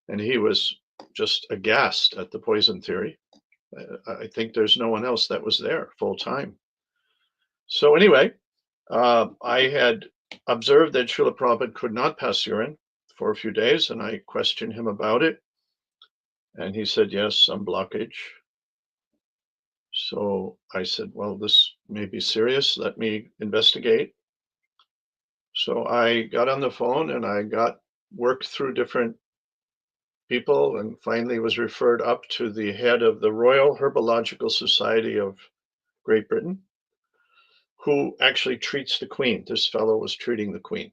and he was just aghast at the poison theory. I think there's no one else that was there full time. So anyway, I had observed that Śrīla Prabhupāda could not pass urine for a few days, and I questioned him about it. And he said, yes, some blockage. So I said, well, this may be serious. Let me investigate. So I got on the phone and I worked through different people and finally was referred up to the head of the Royal Herbological Society of Great Britain, who actually treats the Queen. This fellow was treating the Queen.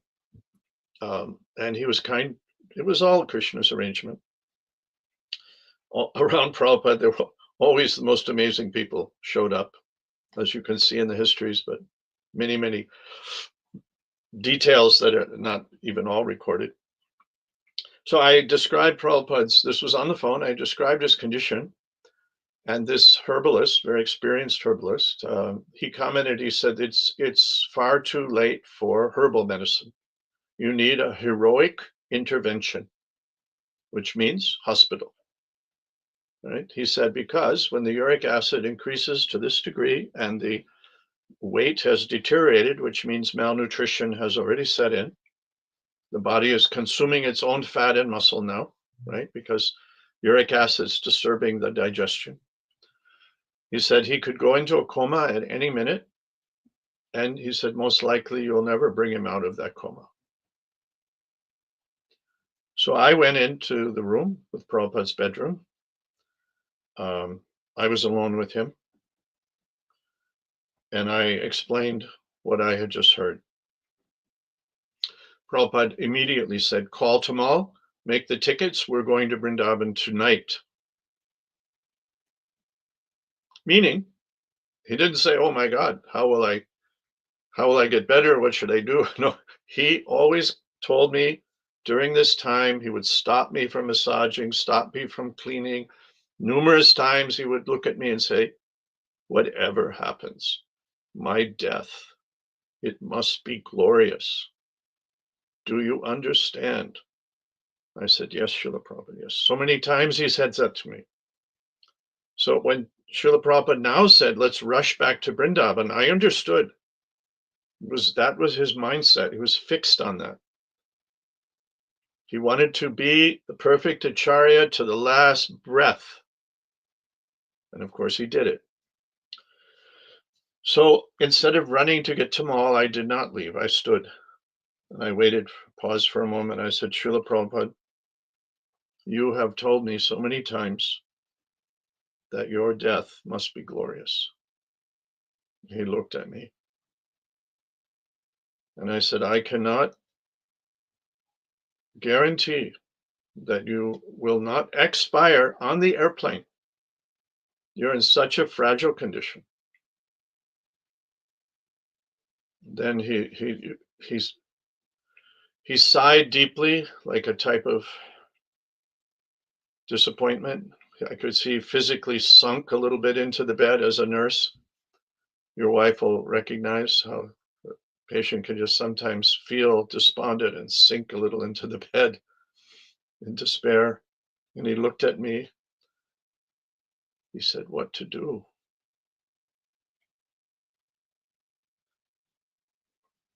And he was kind. It was all Krishna's arrangement. Around Prabhupada, there were always the most amazing people showed up, as you can see in the histories, but many, many details that are not even all recorded. So I described Prabhupada's, this was on the phone, I described his condition. And this herbalist, very experienced herbalist, he commented, he said, it's far too late for herbal medicine. You need a heroic intervention, which means hospital. Right? He said, because when the uric acid increases to this degree and the weight has deteriorated, which means malnutrition has already set in, the body is consuming its own fat and muscle now, right? Because uric acid is disturbing the digestion. He said he could go into a coma at any minute. And he said, most likely you'll never bring him out of that coma. So I went into the room with Prabhupada's bedroom. I was alone with him. And I explained what I had just heard. Prabhupada immediately said, call Tamal, make the tickets, we're going to Vrindavan tonight. Meaning, he didn't say, oh my God, how will I get better? What should I do? No, he always told me during this time, he would stop me from massaging, stop me from cleaning. Numerous times he would look at me and say, whatever happens, my death, it must be glorious. Do you understand? I said, yes, Śrīla Prabhupada, yes. So many times he said that to me. So when Śrīla Prabhupada now said, let's rush back to Vrindavan, I understood. That was his mindset. He was fixed on that. He wanted to be the perfect acharya to the last breath. And of course he did it. So instead of running to get Tamal, I did not leave. I stood and I waited, paused for a moment. I said, Śrīla Prabhupada, you have told me so many times that your death must be glorious. He looked at me. And I said, I cannot guarantee that you will not expire on the airplane. You're in such a fragile condition. Then he sighed deeply, like a type of disappointment. I could see physically sunk a little bit into the bed. As a nurse, your wife will recognize how a patient can just sometimes feel despondent and sink a little into the bed in despair. And he looked at me. He said, what to do?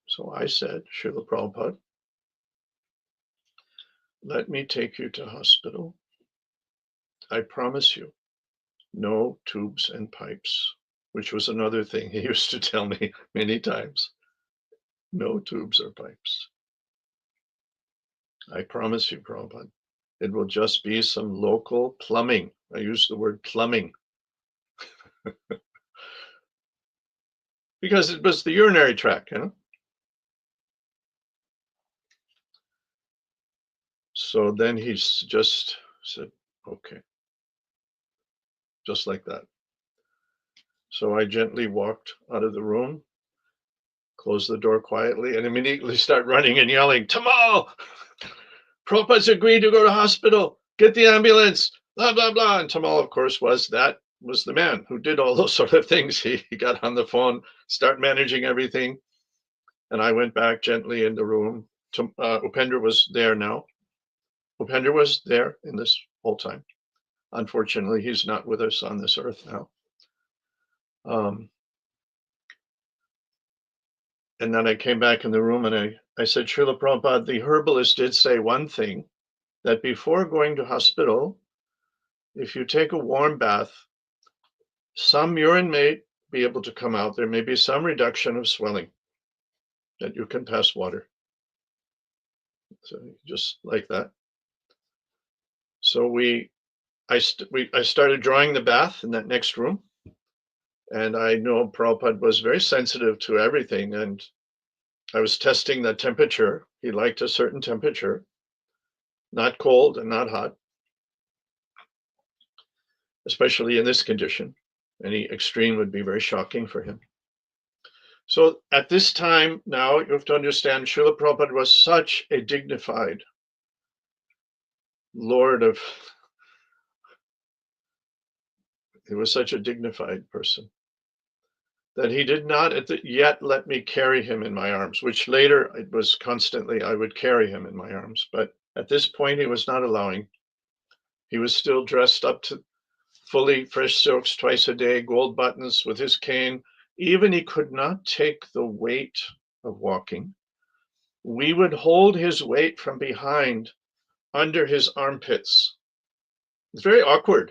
So I said, Śrīla Prabhupada, let me take you to hospital. I promise you, no tubes and pipes, which was another thing he used to tell me many times. No tubes or pipes. I promise you, Prabhupada, it will just be some local plumbing. I use the word plumbing. Because it was the urinary tract, you know? So then he just said, okay. Just like that. So I gently walked out of the room, closed the door quietly, and immediately start running and yelling, Tamal! Prabhupada's agreed to go to hospital. Get the ambulance, blah, blah, blah. And Tamal, of course, was the man who did all those sort of things. He got on the phone, start managing everything. And I went back gently in the room. Upendra was there now. Upendra was there in this whole time. Unfortunately, he's not with us on this earth now. And then I came back in the room and I said, Śrīla Prabhupada, the herbalist did say one thing, that before going to hospital, if you take a warm bath, some urine may be able to come out. There may be some reduction of swelling, that you can pass water. So just like that. So I started drawing the bath in that next room. And I know Prabhupada was very sensitive to everything. And I was testing the temperature. He liked a certain temperature, not cold and not hot, especially in this condition. Any extreme would be very shocking for him. So at this time now, you have to understand, Śrīla Prabhupada was such a dignified Lord of, he was such a dignified person that he did not yet let me carry him in my arms, which later it was constantly, I would carry him in my arms. But at this point, he was not allowing. He was still dressed up to fully fresh silks twice a day, gold buttons with his cane. Even he could not take the weight of walking. We would hold his weight from behind under his armpits. It's very awkward.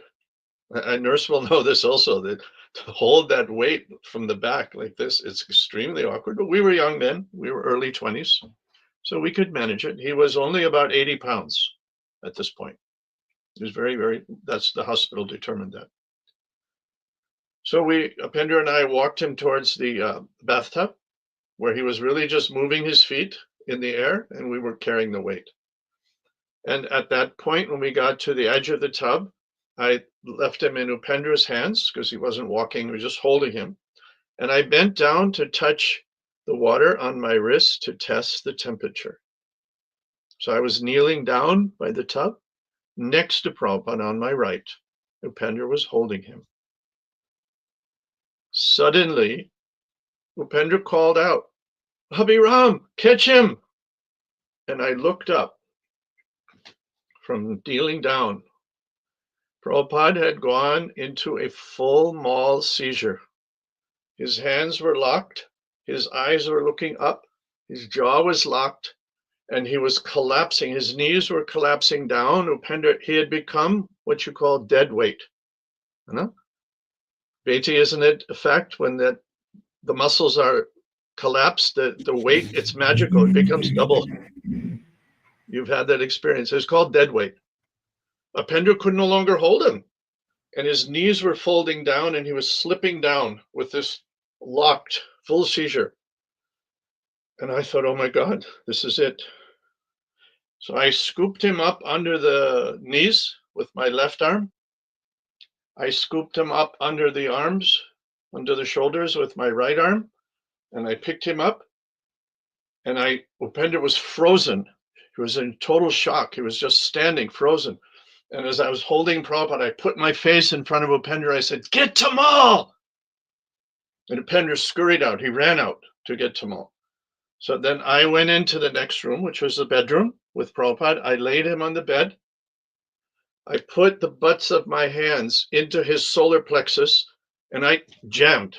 A nurse will know this also, that to hold that weight from the back like this, it's extremely awkward. But we were young then, we were early 20s, so we could manage it. He was only about 80 pounds at this point. He was very, that's the hospital determined that. So Upendra and I walked him towards the bathtub, where he was really just moving his feet in the air, and we were carrying the weight. And at that point, when we got to the edge of the tub, I left him in Upendra's hands because he wasn't walking, we were just holding him. And I bent down to touch the water on my wrist to test the temperature. So I was kneeling down by the tub next to Prabhupada on my right. Upendra was holding him. Suddenly, Upendra called out, Abhiram, catch him. And I looked up. from kneeling down. Prabhupada had gone into a full mal seizure. His hands were locked, his eyes were looking up, his jaw was locked, and he was collapsing. His knees were collapsing down. Upendra, he had become what you call dead weight. You know? Beti, isn't it a fact when the muscles are collapsed, the weight, it's magical, it becomes double. You've had that experience. It's called dead weight. Upendra could no longer hold him, and his knees were folding down, and he was slipping down with this locked, full seizure. And I thought, oh my God, this is it. So I scooped him up under the knees with my left arm. I scooped him up under the arms, under the shoulders with my right arm, and I picked him up. And Upendra was frozen. He was in total shock. He was just standing frozen. And as I was holding Prabhupada, I put my face in front of Upendra. I said, "Get Tamal!" And Upendra scurried out. He ran out to get Tamal. So then I went into the next room, which was the bedroom with Prabhupada. I laid him on the bed. I put the butts of my hands into his solar plexus, and I jammed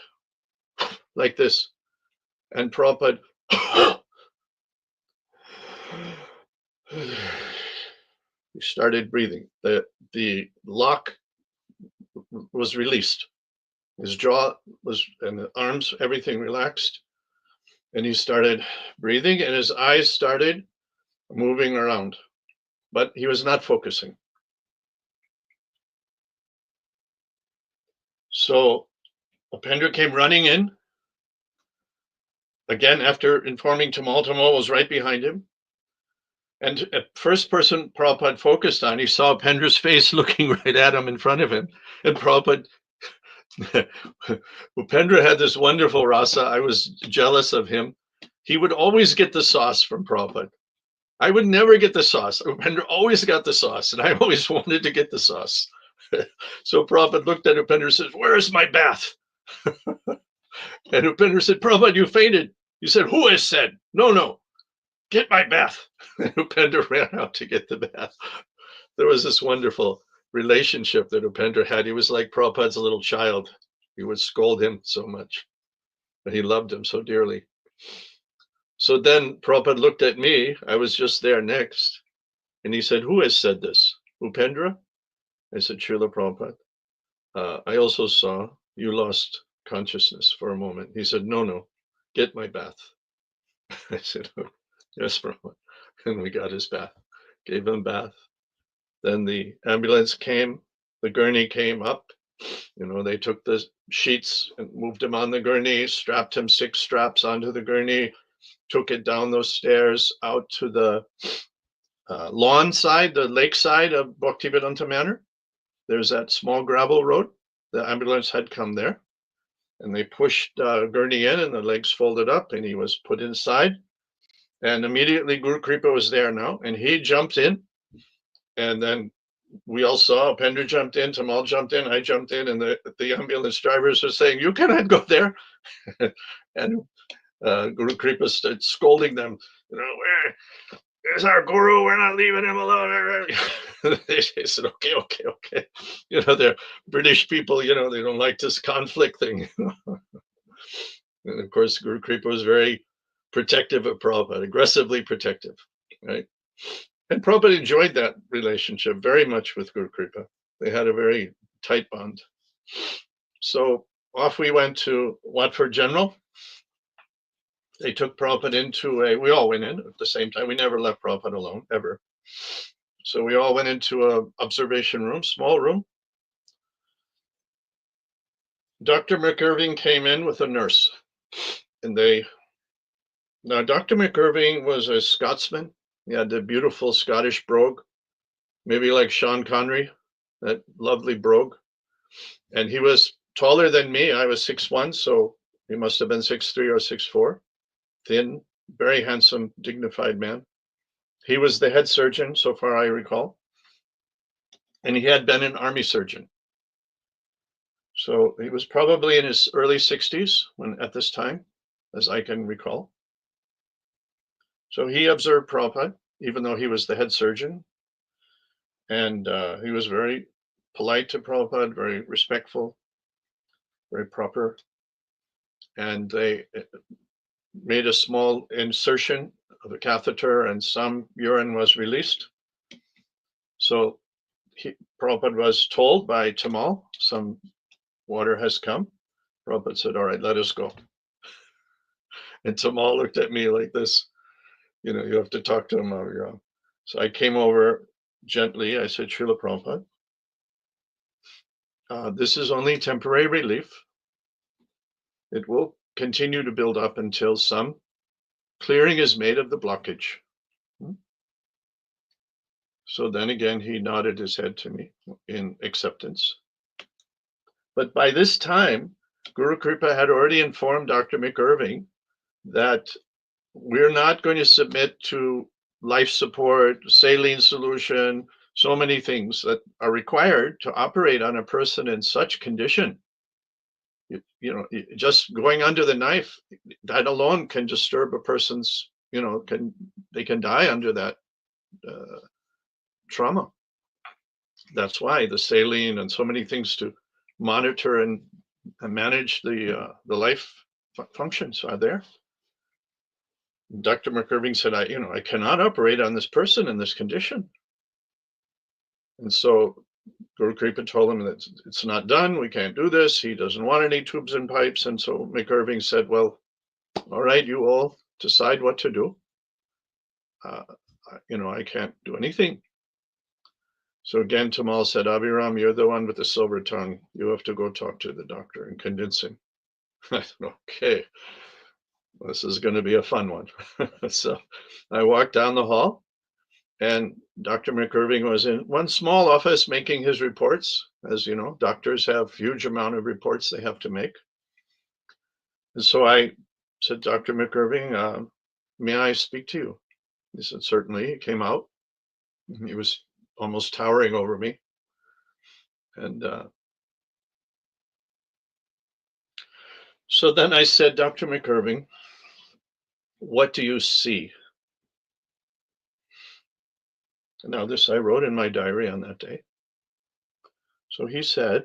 like this. And Prabhupada, he started breathing. The lock was released. His jaw was, and the arms, everything relaxed. And he started breathing, and his eyes started moving around, but he was not focusing. So Upendra came running in. Again, after informing Tamal, Tamal was right behind him. And at first person Prabhupada focused on, he saw Upendra's face looking right at him in front of him. And Prabhupada, Upendra had this wonderful rasa. I was jealous of him. He would always get the sauce from Prabhupada. I would never get the sauce. Upendra always got the sauce, and I always wanted to get the sauce. So Prabhupada looked at Upendra and said, "Where is my bath?" And Upendra said, "Prabhupada, you fainted." You said, "Who has said?" No, get my bath. And Upendra ran out to get the bath. There was this wonderful relationship that Upendra had. He was like Prabhupada's little child. He would scold him so much, but he loved him so dearly. So then Prabhupada looked at me. I was just there next. And he said, "Who has said this? Upendra?" I said, "Śrīla Prabhupāda. I also saw you lost consciousness for a moment." He said, No, get my bath." I said, "Oh, yes, Prabhupada." And we got his bath, gave him bath. Then the ambulance came, the gurney came up. You know, they took the sheets and moved him on the gurney, strapped him 6 straps onto the gurney, took it down those stairs out to the lawn side, the lake side of Bhaktivedanta Manor. There's that small gravel road. The ambulance had come there, and they pushed Gurney in, and the legs folded up, and he was put inside. And immediately Guru Kripa was there now, and he jumped in. And then we all saw Upendra jumped in, Tamal jumped in, I jumped in, and the ambulance drivers were saying, "You cannot go there." And Guru Kripa started scolding them. You know, "Where's our guru? We're not leaving him alone." They said, okay. You know, they're British people, you know, they don't like this conflict thing. And of course, Guru Kripa was very protective of Prabhupada, aggressively protective, right? And Prabhupada enjoyed that relationship very much with Guru Kripa. They had a very tight bond. So off we went to Watford General. They took Prabhupada into we all went in at the same time. We never left Prabhupada alone, ever. So we all went into an observation room, small room. Dr. McIrving came in with a nurse. And now Dr. McIrving was a Scotsman. He had the beautiful Scottish brogue, maybe like Sean Connery, that lovely brogue. And he was taller than me. I was 6'1", so he must have been 6'3" or 6'4". Thin, very handsome, dignified man. He was the head surgeon, so far I recall. And he had been an army surgeon. So he was probably in his early 60s at this time, as I can recall. So he observed Prabhupada, even though he was the head surgeon. And he was very polite to Prabhupada, very respectful, very proper. And they made a small insertion of a catheter, and some urine was released. So Prabhupada was told by Tamal, some water has come. Prabhupada said, all right, let us go. And Tamal looked at me like this, you know, you have to talk to him, Abhirama. So I came over gently. I said, Śrīla Prabhupāda, this is only temporary relief. It will continue to build up until some clearing is made of the blockage. So then again, he nodded his head to me in acceptance. But by this time, Guru Kripa had already informed Dr. McIrving that we're not going to submit to life support, saline solution, so many things that are required to operate on a person in such condition. You know, just going under the knife, that alone can disturb a person's, you know, they can die under that trauma. That's why the saline and so many things to monitor and manage the life functions are there. Dr. McIrving said, I cannot operate on this person in this condition. And so Guru Kripa told him that it's not done, we can't do this, he doesn't want any tubes and pipes. And so McIrving said, well, all right, you all decide what to do. I can't do anything. So again, Tamal said, Abhiram, you're the one with the silver tongue. You have to go talk to the doctor and convince him. I said, okay, this is going to be a fun one. So I walked down the hall, and Dr. McIrving was in one small office making his reports. As you know, doctors have huge amount of reports they have to make. And so I said, Dr. McIrving, may I speak to you? He said, certainly. He came out. He was almost towering over me. And so then I said, Dr. McIrving, what do you see? Now this I wrote in my diary on that day. So he said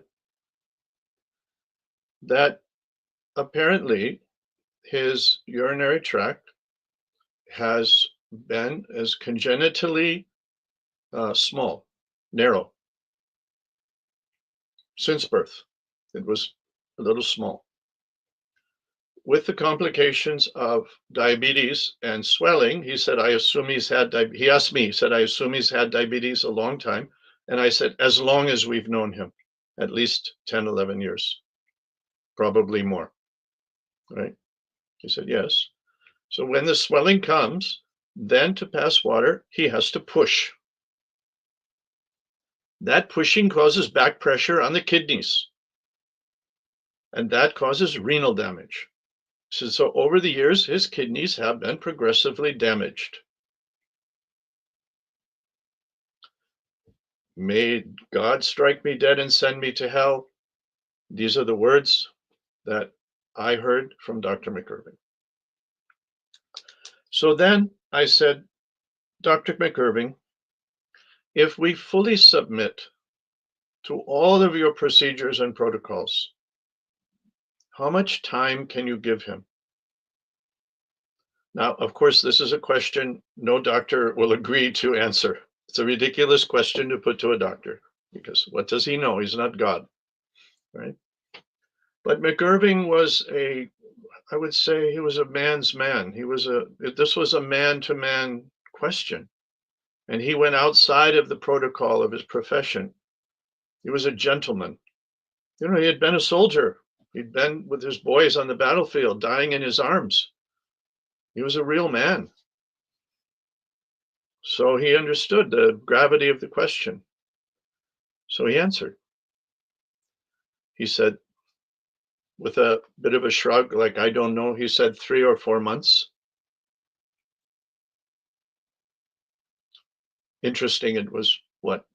that apparently his urinary tract has been as congenitally small, narrow. Since birth, it was a little small. With the complications of diabetes and swelling, he said, I assume he's had, he asked me, he said, I assume he's had diabetes a long time. And I said, as long as we've known him, at least 10, 11 years, probably more, right? He said, yes. So when the swelling comes, then to pass water, he has to push. That pushing causes back pressure on the kidneys, and that causes renal damage. So over the years, his kidneys have been progressively damaged. May God strike me dead and send me to hell. These are the words that I heard from Dr. McIrving. So then I said, Dr. McIrving, if we fully submit to all of your procedures and protocols, how much time can you give him? Now, of course, this is a question no doctor will agree to answer. It's a ridiculous question to put to a doctor, because what does he know? He's not God, right? But McIrving was I would say he was a man's man. This was a man-to-man question. And he went outside of the protocol of his profession. He was a gentleman. You know, he had been a soldier. He'd been with his boys on the battlefield, dying in his arms. He was a real man. So he understood the gravity of the question. So he answered. He said, with a bit of a shrug, like, I don't know, he said 3 or 4 months. Interesting, it was, what,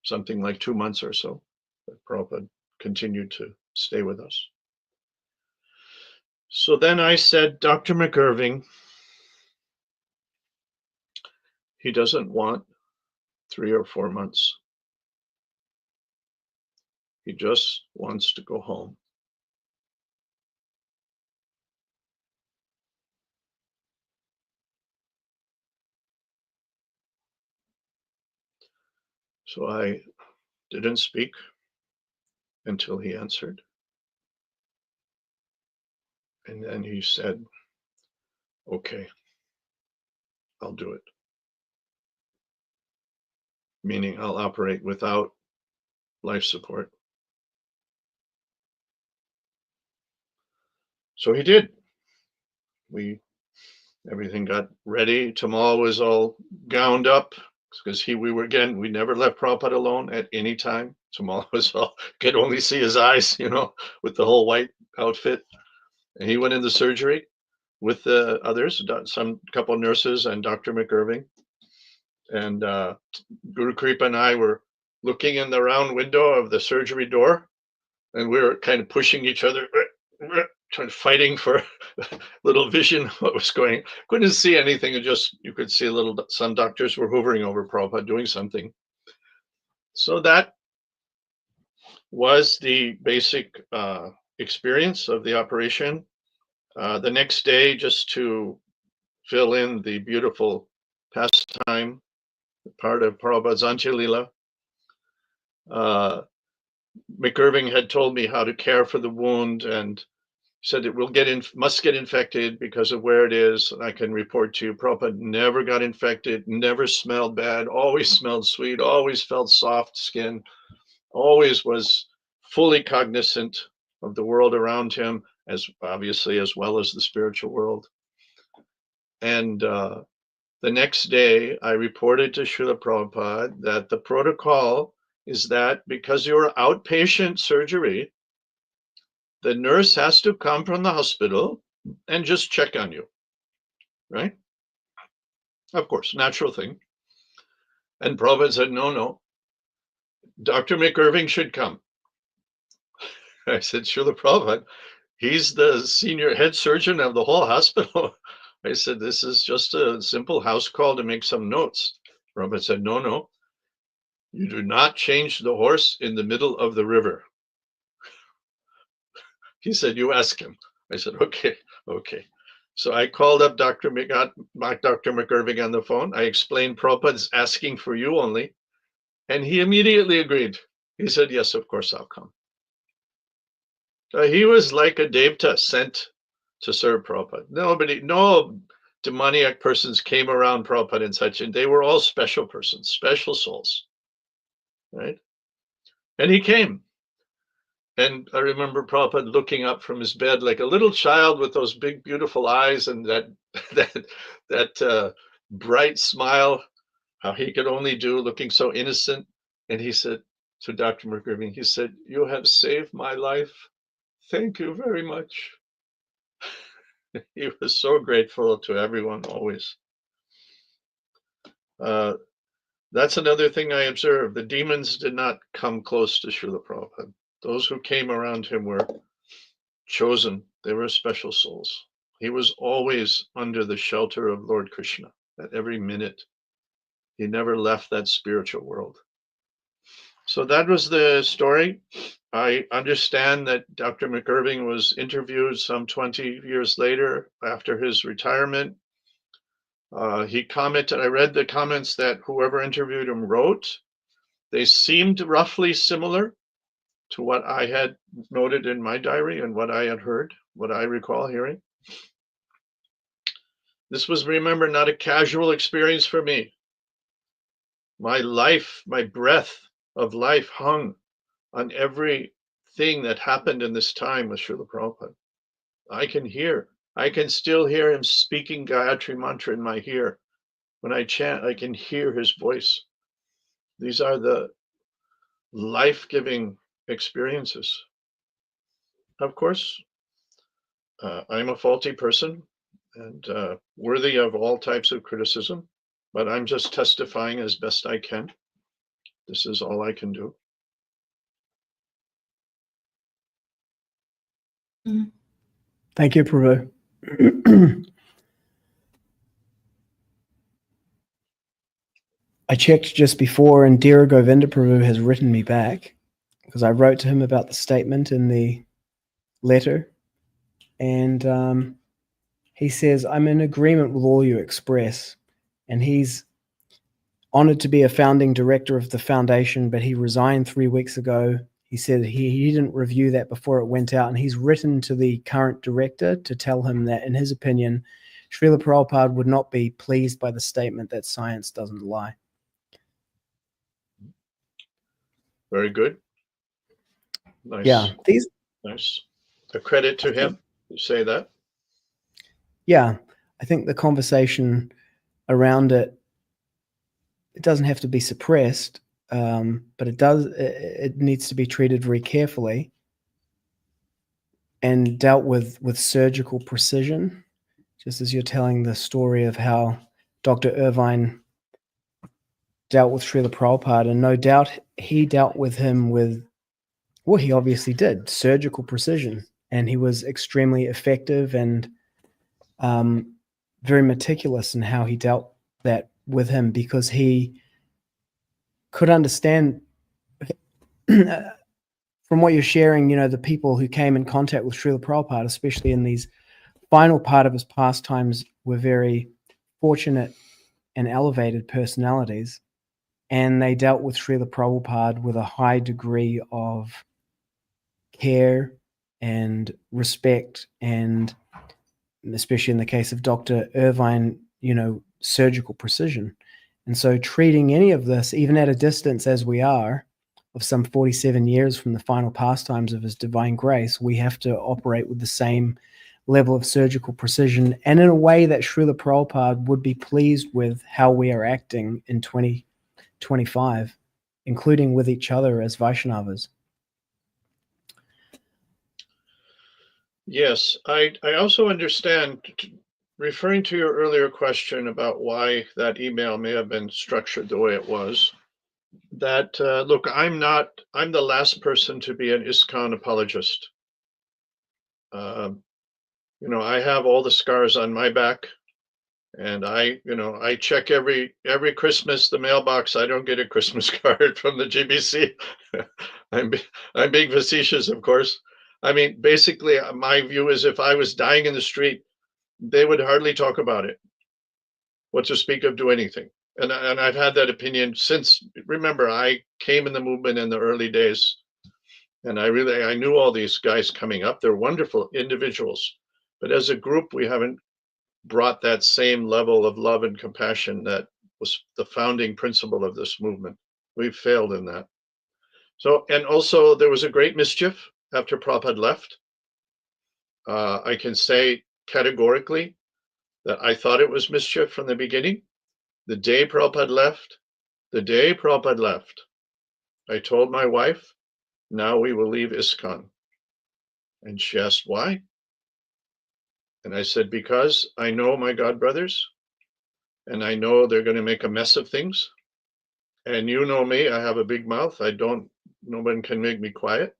something like 2 months or so that Prabhupada continued to stay with us. So then I said, Dr. McIrving, he doesn't want 3 or 4 months. He just wants to go home. So I didn't speak until he answered. And then he said, okay, I'll do it. Meaning I'll operate without life support. So he did. Everything got ready. Tamal was all gowned up because we never left Prabhupada alone at any time. Tamal was could only see his eyes, with the whole white outfit. And he went in the surgery with the others, some couple of nurses and Dr. McIrving. And Guru Kripa and I were looking in the round window of the surgery door, and we were kind of pushing each other, fighting for little vision what was going. Couldn't see anything, you could see some doctors were hovering over Prabhupada doing something. So that was the basic experience of the operation. The next day, just to fill in the beautiful pastime, part of Prabhupada's Antya Lila, McIrving had told me how to care for the wound, and said it must get infected because of where it is. And I can report to you, Prabhupada never got infected, never smelled bad, always smelled sweet, always felt soft skin, always was fully cognizant of the world around him, as obviously as well as the spiritual world. And the next day, I reported to Śrīla Prabhupāda that the protocol is that because you're outpatient surgery, the nurse has to come from the hospital and just check on you, right? Of course, natural thing. And Prabhupada said, no, Dr. McIrving should come. I said, Śrīla Prabhupada, he's the senior head surgeon of the whole hospital. I said, this is just a simple house call to make some notes. Prabhupada said, no, you do not change the horse in the middle of the river. He said, you ask him. I said, okay. So I called up Dr. McIrving on the phone. I explained Prabhupada's asking for you only. And he immediately agreed. He said, yes, of course, I'll come. He was like a devta sent to serve Prabhupada. No demoniac persons came around Prabhupada and such, and they were all special persons, special souls, right? And he came. And I remember Prabhupada looking up from his bed like a little child with those big, beautiful eyes and that bright smile, how he could only do, looking so innocent. And he said to Dr. McIrving, he said, you have saved my life. Thank you very much. He was so grateful to everyone always. That's another thing I observed. The demons did not come close to Śrīla Prabhupada. Those who came around him were chosen. They were special souls. He was always under the shelter of Lord Kṛṣṇa at every minute. He never left that spiritual world. So that was the story. I understand that Dr. McIrving was interviewed some 20 years later after his retirement. He commented, I read the comments that whoever interviewed him wrote. They seemed roughly similar to what I had noted in my diary and what I had heard, what I recall hearing. This was, remember, not a casual experience for me. My life, my breath of life hung on everything that happened in this time with Śrīla Prabhupada. I can still hear him speaking Gayatri mantra in my ear. When I chant, I can hear his voice. These are the life-giving experiences. Of course, I'm a faulty person and worthy of all types of criticism, but I'm just testifying as best I can. This is all I can do. Thank you, Prabhu. I checked just before, and Dira Govinda Prabhu has written me back because I wrote to him about the statement in the letter, and he says, I'm in agreement with all you express. And he's honored to be a founding director of the foundation, but he resigned 3 weeks ago. He said he didn't review that before it went out, and he's written to the current director to tell him that, in his opinion, Śrīla Prabhupāda would not be pleased by the statement that science doesn't lie. Very good. Nice. Yeah, Nice. A credit to him. You say that. Yeah, I think the conversation around it doesn't have to be suppressed, but it needs to be treated very carefully and dealt with surgical precision, just as you're telling the story of how Dr. Irvine dealt with Śrīla Prabhupāda, and no doubt he dealt with him with, well, he obviously did, surgical precision, and he was extremely effective and very meticulous in how he dealt that with him, because he could understand from what you're sharing, the people who came in contact with Śrīla Prabhupāda, especially in these final part of his pastimes, were very fortunate and elevated personalities, and they dealt with Śrīla Prabhupāda with a high degree of care and respect, and especially in the case of Dr. Irvine, surgical precision. And so treating any of this, even at a distance as we are, of some 47 years from the final pastimes of His Divine Grace, we have to operate with the same level of surgical precision, and in a way that Śrīla Prabhupāda would be pleased with how we are acting in 2025, including with each other as Vaishnavas. Yes, I also understand, referring to your earlier question about why that email may have been structured the way it was, that, look, I'm the last person to be an ISKCON apologist. I have all the scars on my back, and I check every Christmas the mailbox. I don't get a Christmas card from the GBC. I'm being facetious, of course. I mean, basically, my view is if I was dying in the street, they would hardly talk about it. What to speak of do anything. And I've had that opinion since, remember, I came in the movement in the early days, and I knew all these guys coming up. They're wonderful individuals. But as a group, we haven't brought that same level of love and compassion that was the founding principle of this movement. We've failed in that. So, and also there was a great mischief after Prabhupada left. I can say categorically that I thought it was mischief from the beginning. The day Prabhupada left, I told my wife, now we will leave ISKCON. And she asked why? And I said, because I know my God brothers, and I know they're going to make a mess of things. And you know me, I have a big mouth. No one can make me quiet.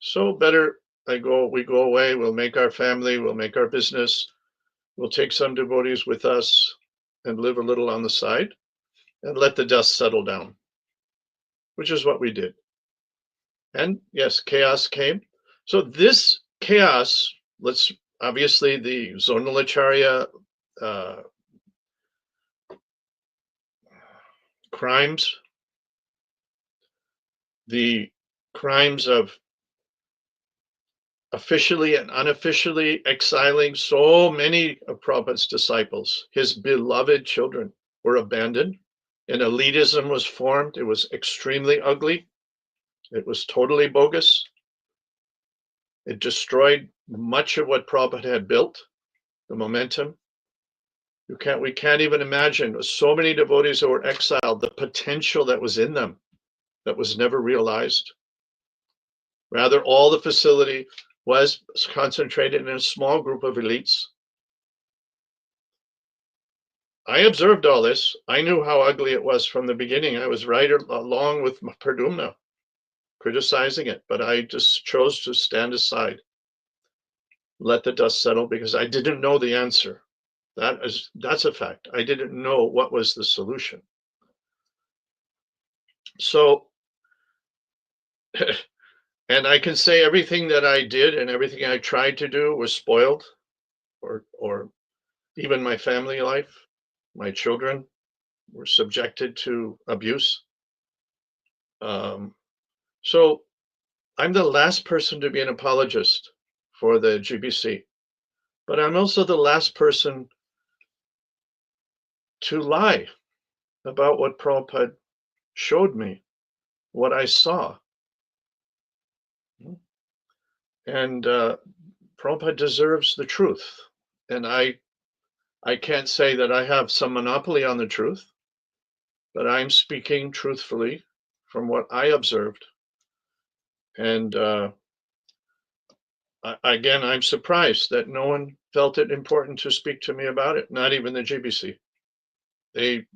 So better we go away, we'll make our family, we'll make our business, we'll take some devotees with us and live a little on the side and let the dust settle down, which is what we did. And yes, chaos came. So this chaos, obviously the zonal acharya crimes, the crimes of officially and unofficially exiling so many of Prabhupada's disciples. His beloved children were abandoned, and elitism was formed. It was extremely ugly. It was totally bogus. It destroyed much of what Prabhupada had built, the momentum. We can't even imagine, so many devotees that were exiled, the potential that was in them that was never realized. Rather, all the facility was concentrated in a small group of elites. I observed all this. I knew how ugly it was from the beginning. I was right along with Pardumna, criticizing it, but I just chose to stand aside, let the dust settle, because I didn't know the answer. That's a fact. I didn't know what was the solution. So and I can say everything that I did and everything I tried to do was spoiled, or even my family life, my children were subjected to abuse. So I'm the last person to be an apologist for the GBC, but I'm also the last person to lie about what Prabhupada showed me, what I saw. And Prabhupada deserves the truth. And I can't say that I have some monopoly on the truth, but I'm speaking truthfully from what I observed. And again, I'm surprised that no one felt it important to speak to me about it, not even the GBC. They,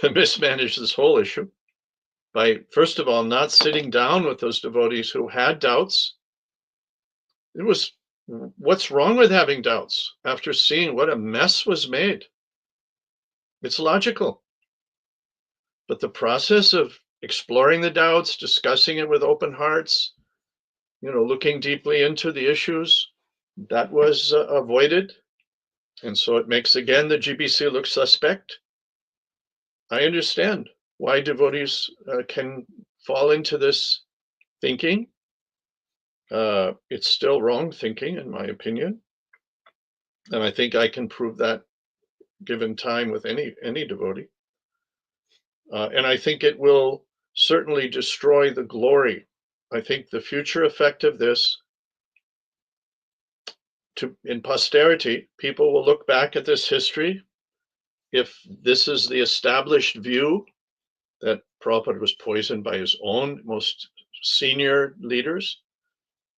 mismanaged this whole issue by, first of all, not sitting down with those devotees who had doubts. It was, what's wrong with having doubts after seeing what a mess was made? It's logical. But the process of exploring the doubts, discussing it with open hearts, looking deeply into the issues, that was avoided. And so it makes, again, the GBC look suspect. I understand why devotees can fall into this thinking. It's still wrong thinking, in my opinion. And I think I can prove that given time with any devotee. And I think it will certainly destroy the glory. I think the future effect of this, in posterity, people will look back at this history. If this is the established view that Prabhupada was poisoned by his own most senior leaders,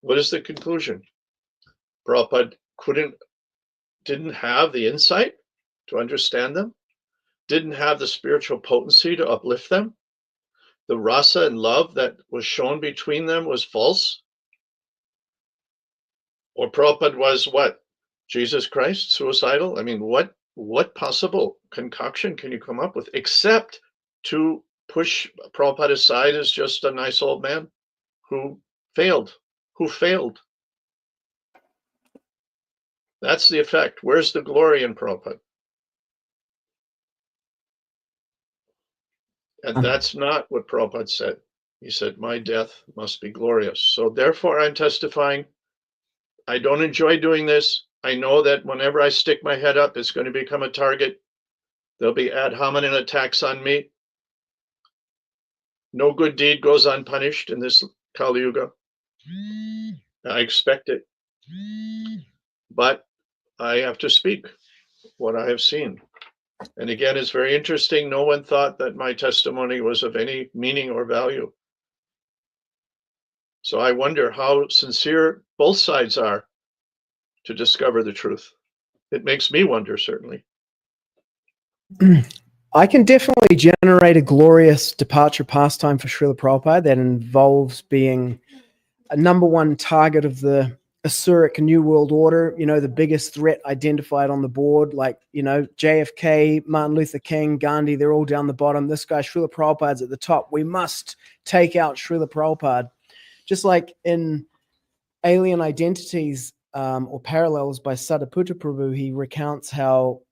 what is the conclusion? Prabhupada didn't have the insight to understand them, didn't have the spiritual potency to uplift them. The rasa and love that was shown between them was false. Or Prabhupada was what? Jesus Christ, suicidal? I mean, what possible concoction can you come up with except to push Prabhupada aside as just a nice old man who failed? That's the effect. Where's the glory in Prabhupada? And that's not what Prabhupada said. He said, my death must be glorious. So therefore, I'm testifying. I don't enjoy doing this. I know that whenever I stick my head up, it's going to become a target. There'll be ad hominem attacks on me. No good deed goes unpunished in this Kali Yuga. I expect it. But I have to speak what I have seen. And again, it's very interesting. No one thought that my testimony was of any meaning or value. So I wonder how sincere both sides are to discover the truth. It makes me wonder, certainly. I can definitely generate a glorious departure pastime for Śrīla Prabhupāda that involves being a number one target of the Asuric New World Order, the biggest threat identified on the board, like, JFK, Martin Luther King, Gandhi, they're all down the bottom. This guy, Śrīla Prabhupāda's at the top. We must take out Śrīla Prabhupāda. Just like in Alien Identities or Parallels by Sadaputa Prabhu, he recounts how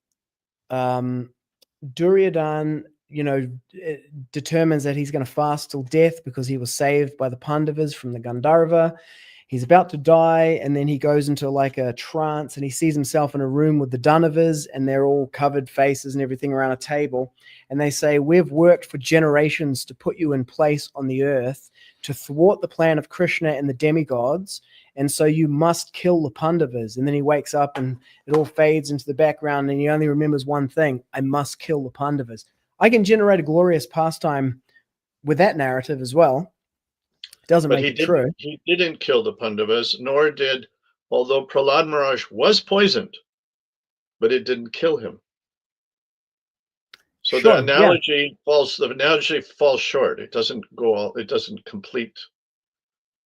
Duryodhan, determines that he's going to fast till death because he was saved by the Pandavas from the Gandharva. He's about to die, and then he goes into like a trance, and he sees himself in a room with the Danavas, and they're all covered faces and everything around a table. And they say, we've worked for generations to put you in place on the earth to thwart the plan of Kṛṣṇa and the demigods, and so you must kill the Pandavas. And then he wakes up, and it all fades into the background, and he only remembers one thing: I must kill the Pandavas. I can generate a glorious pastime with that narrative as well. It doesn't make it true. He didn't kill the Pandavas, nor did, although Prahlad Maharaj was poisoned, but it didn't kill him. So sure, the analogy falls short. It doesn't it doesn't complete,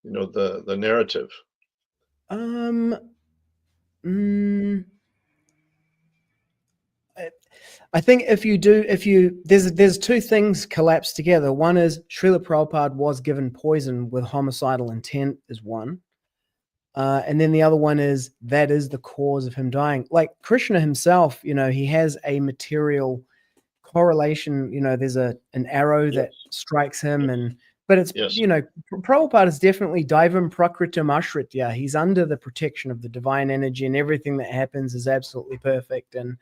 the narrative. I think there's two things collapsed together. One is Śrīla Prabhupāda was given poison with homicidal intent is one. And then the other one is that is the cause of him dying. Like Kṛṣṇa himself, he has a material correlation. There's an arrow that strikes him, but it's Prabhupada is definitely Daivam Prakritam Ashritya. He's under the protection of the divine energy, and everything that happens is absolutely perfect, and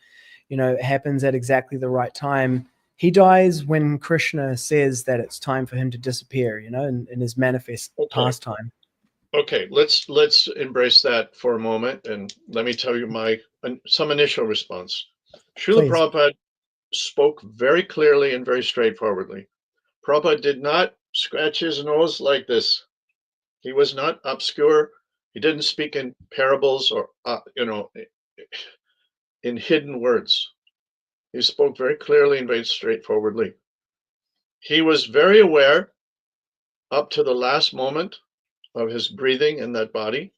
it happens at exactly the right time. He dies when Kṛṣṇa says that it's time for him to disappear, in his manifest pastime. Okay, let's embrace that for a moment, and let me tell you some initial response. Śrīla Prabhupāda spoke very clearly and very straightforwardly. Prabhupada did not scratch his nose like this. He was not obscure. He didn't speak in parables or in hidden words. He spoke very clearly and very straightforwardly. He was very aware up to the last moment of his breathing in that body.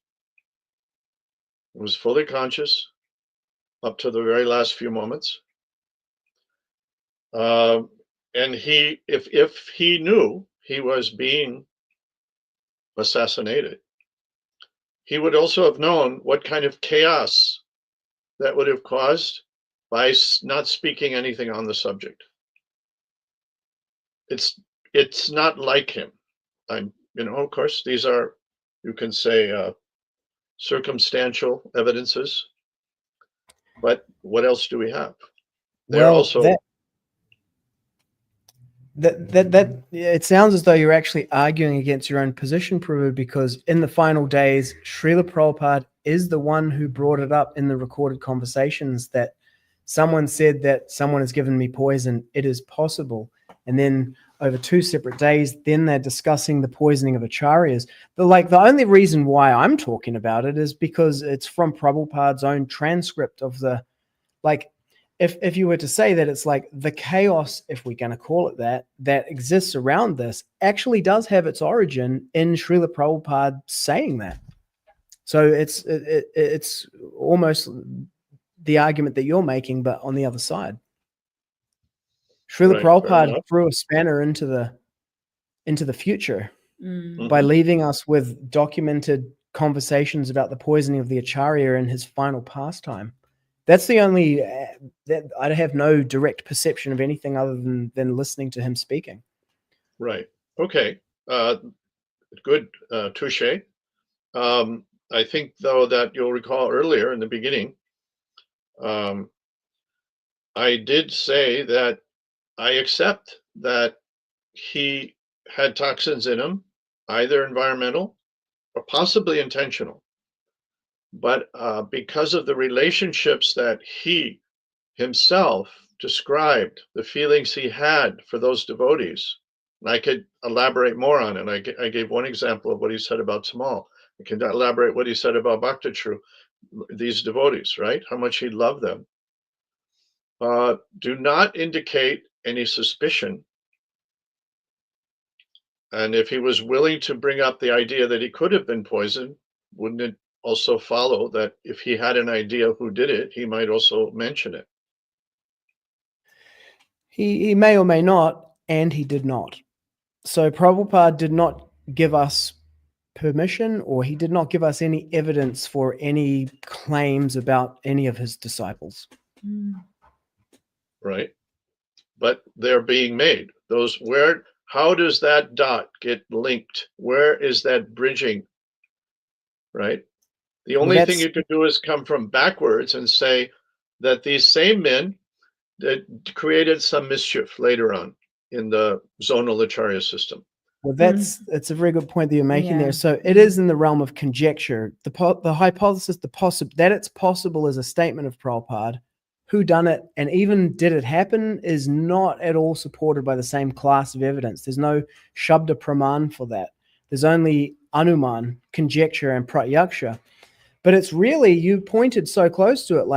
He was fully conscious up to the very last few moments. And if he knew he was being assassinated, he would also have known what kind of chaos that would have caused by not speaking anything on the subject. It's not like him. Of course, these are, you can say, circumstantial evidences. But what else do we have? It sounds as though you're actually arguing against your own position, Prabhu, because in the final days, Śrīla Prabhupāda is the one who brought it up in the recorded conversations that someone said that someone has given me poison. It is possible. And then over 2 separate days, then they're discussing the poisoning of acharyas. But the only reason why I'm talking about it is because it's from Prabhupada's own transcript of the, if you were to say that it's like the chaos, if we're going to call it that exists around this actually does have its origin in Śrīla Prabhupāda saying that. So it's almost the argument that you're making, but on the other side. Śrīla Prabhupāda threw a spanner into the future by leaving us with documented conversations about the poisoning of the acharya in his final pastime. That's the only that I have no direct perception of anything other than listening to him speaking. Right. Okay. Good. Touché. I think, though, that you'll recall earlier in the beginning, I did say that I accept that he had toxins in him, either environmental or possibly intentional. But because of the relationships that he himself described, the feelings he had for those devotees, and I could elaborate more on it. I gave one example of what he said about Tamal. I can elaborate what he said about Bhaktatru, these devotees, right? How much he loved them. Do not indicate any suspicion. And if he was willing to bring up the idea that he could have been poisoned, wouldn't it also follow that if he had an idea who did it, he might also mention it? He may or may not, and he did not. So Prabhupada did not give us permission, or he did not give us any evidence for any claims about any of his disciples. Right. But they're being made. How does that dot get linked? Where is that bridging? Right. The only thing you can do is come from backwards and say that these same men that created some mischief later on in the zonal acharya system. Well, that's a very good point that you're making there. So it is in the realm of conjecture. The hypothesis, that it's possible is a statement of Prabhupada. Who done it and even did it happen is not at all supported by the same class of evidence. There's no shabda pramāṇa for that. There's only anuman, conjecture, and pratyaksha. But it's really, you pointed so close to it,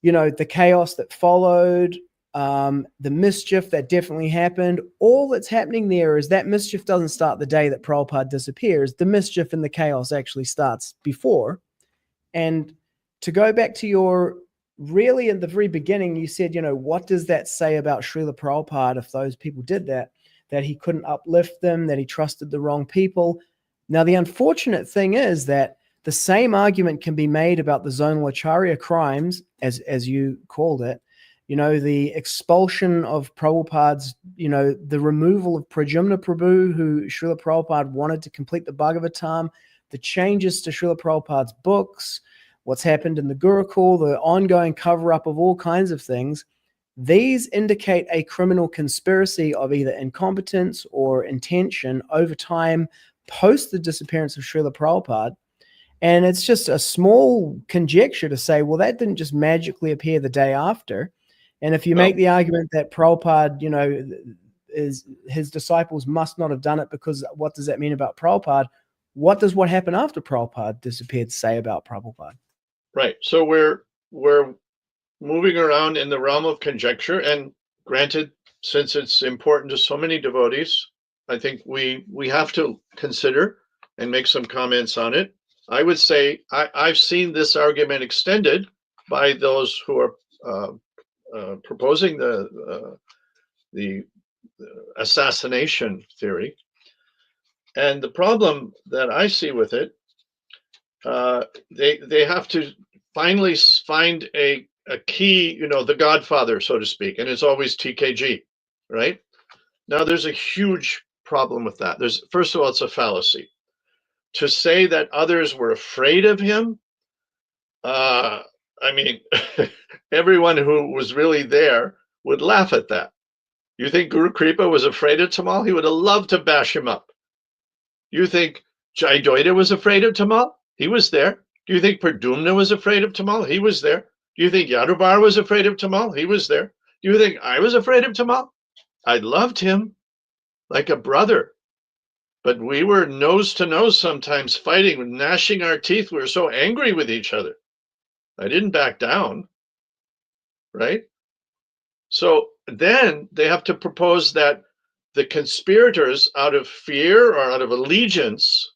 the chaos that followed, the mischief that definitely happened. All that's happening there is that mischief doesn't start the day that Prabhupada disappears. The mischief and the chaos actually starts before. And to go back to your really in the very beginning, you said, what does that say about Śrīla Prabhupāda if those people did that? That he couldn't uplift them, that he trusted the wrong people. Now, the unfortunate thing is that the same argument can be made about the zonal acharya crimes, as you called it, the expulsion of Prabhupada's, the removal of Pradyumna Prabhu, who Śrīla Prabhupada wanted to complete the Bhagavatam, the changes to Śrīla Prabhupada's books, what's happened in the Gurukul, the ongoing cover-up of all kinds of things. These indicate a criminal conspiracy of either incompetence or intention over time post the disappearance of Śrīla Prabhupada. And it's just a small conjecture to say, well, that didn't just magically appear the day after. And if you make the argument that Prabhupada, his disciples must not have done it because what does that mean about Prabhupada? What does what happened after Prabhupada disappeared say about Prabhupada? Right. So we're moving around in the realm of conjecture, and granted, since it's important to so many devotees, I think we have to consider and make some comments on it. I would say I've seen this argument extended by those who are proposing the assassination theory. And the problem that I see with it, they have to finally find a key, the godfather, so to speak, and it's always TKG, right? Now, there's a huge problem with that. First of all, it's a fallacy. To say that others were afraid of him, everyone who was really there would laugh at that. You think Guru Kripa was afraid of Tamal? He would have loved to bash him up. You think Jayadvaita was afraid of Tamal? He was there. Do you think Pradyumna was afraid of Tamal? He was there. Do you think Yadubar was afraid of Tamal? He was there. Do you think I was afraid of Tamal? I loved him like a brother. But we were nose to nose sometimes fighting, gnashing our teeth. We were so angry with each other. I didn't back down, right? So then they have to propose that the conspirators, out of fear or out of allegiance,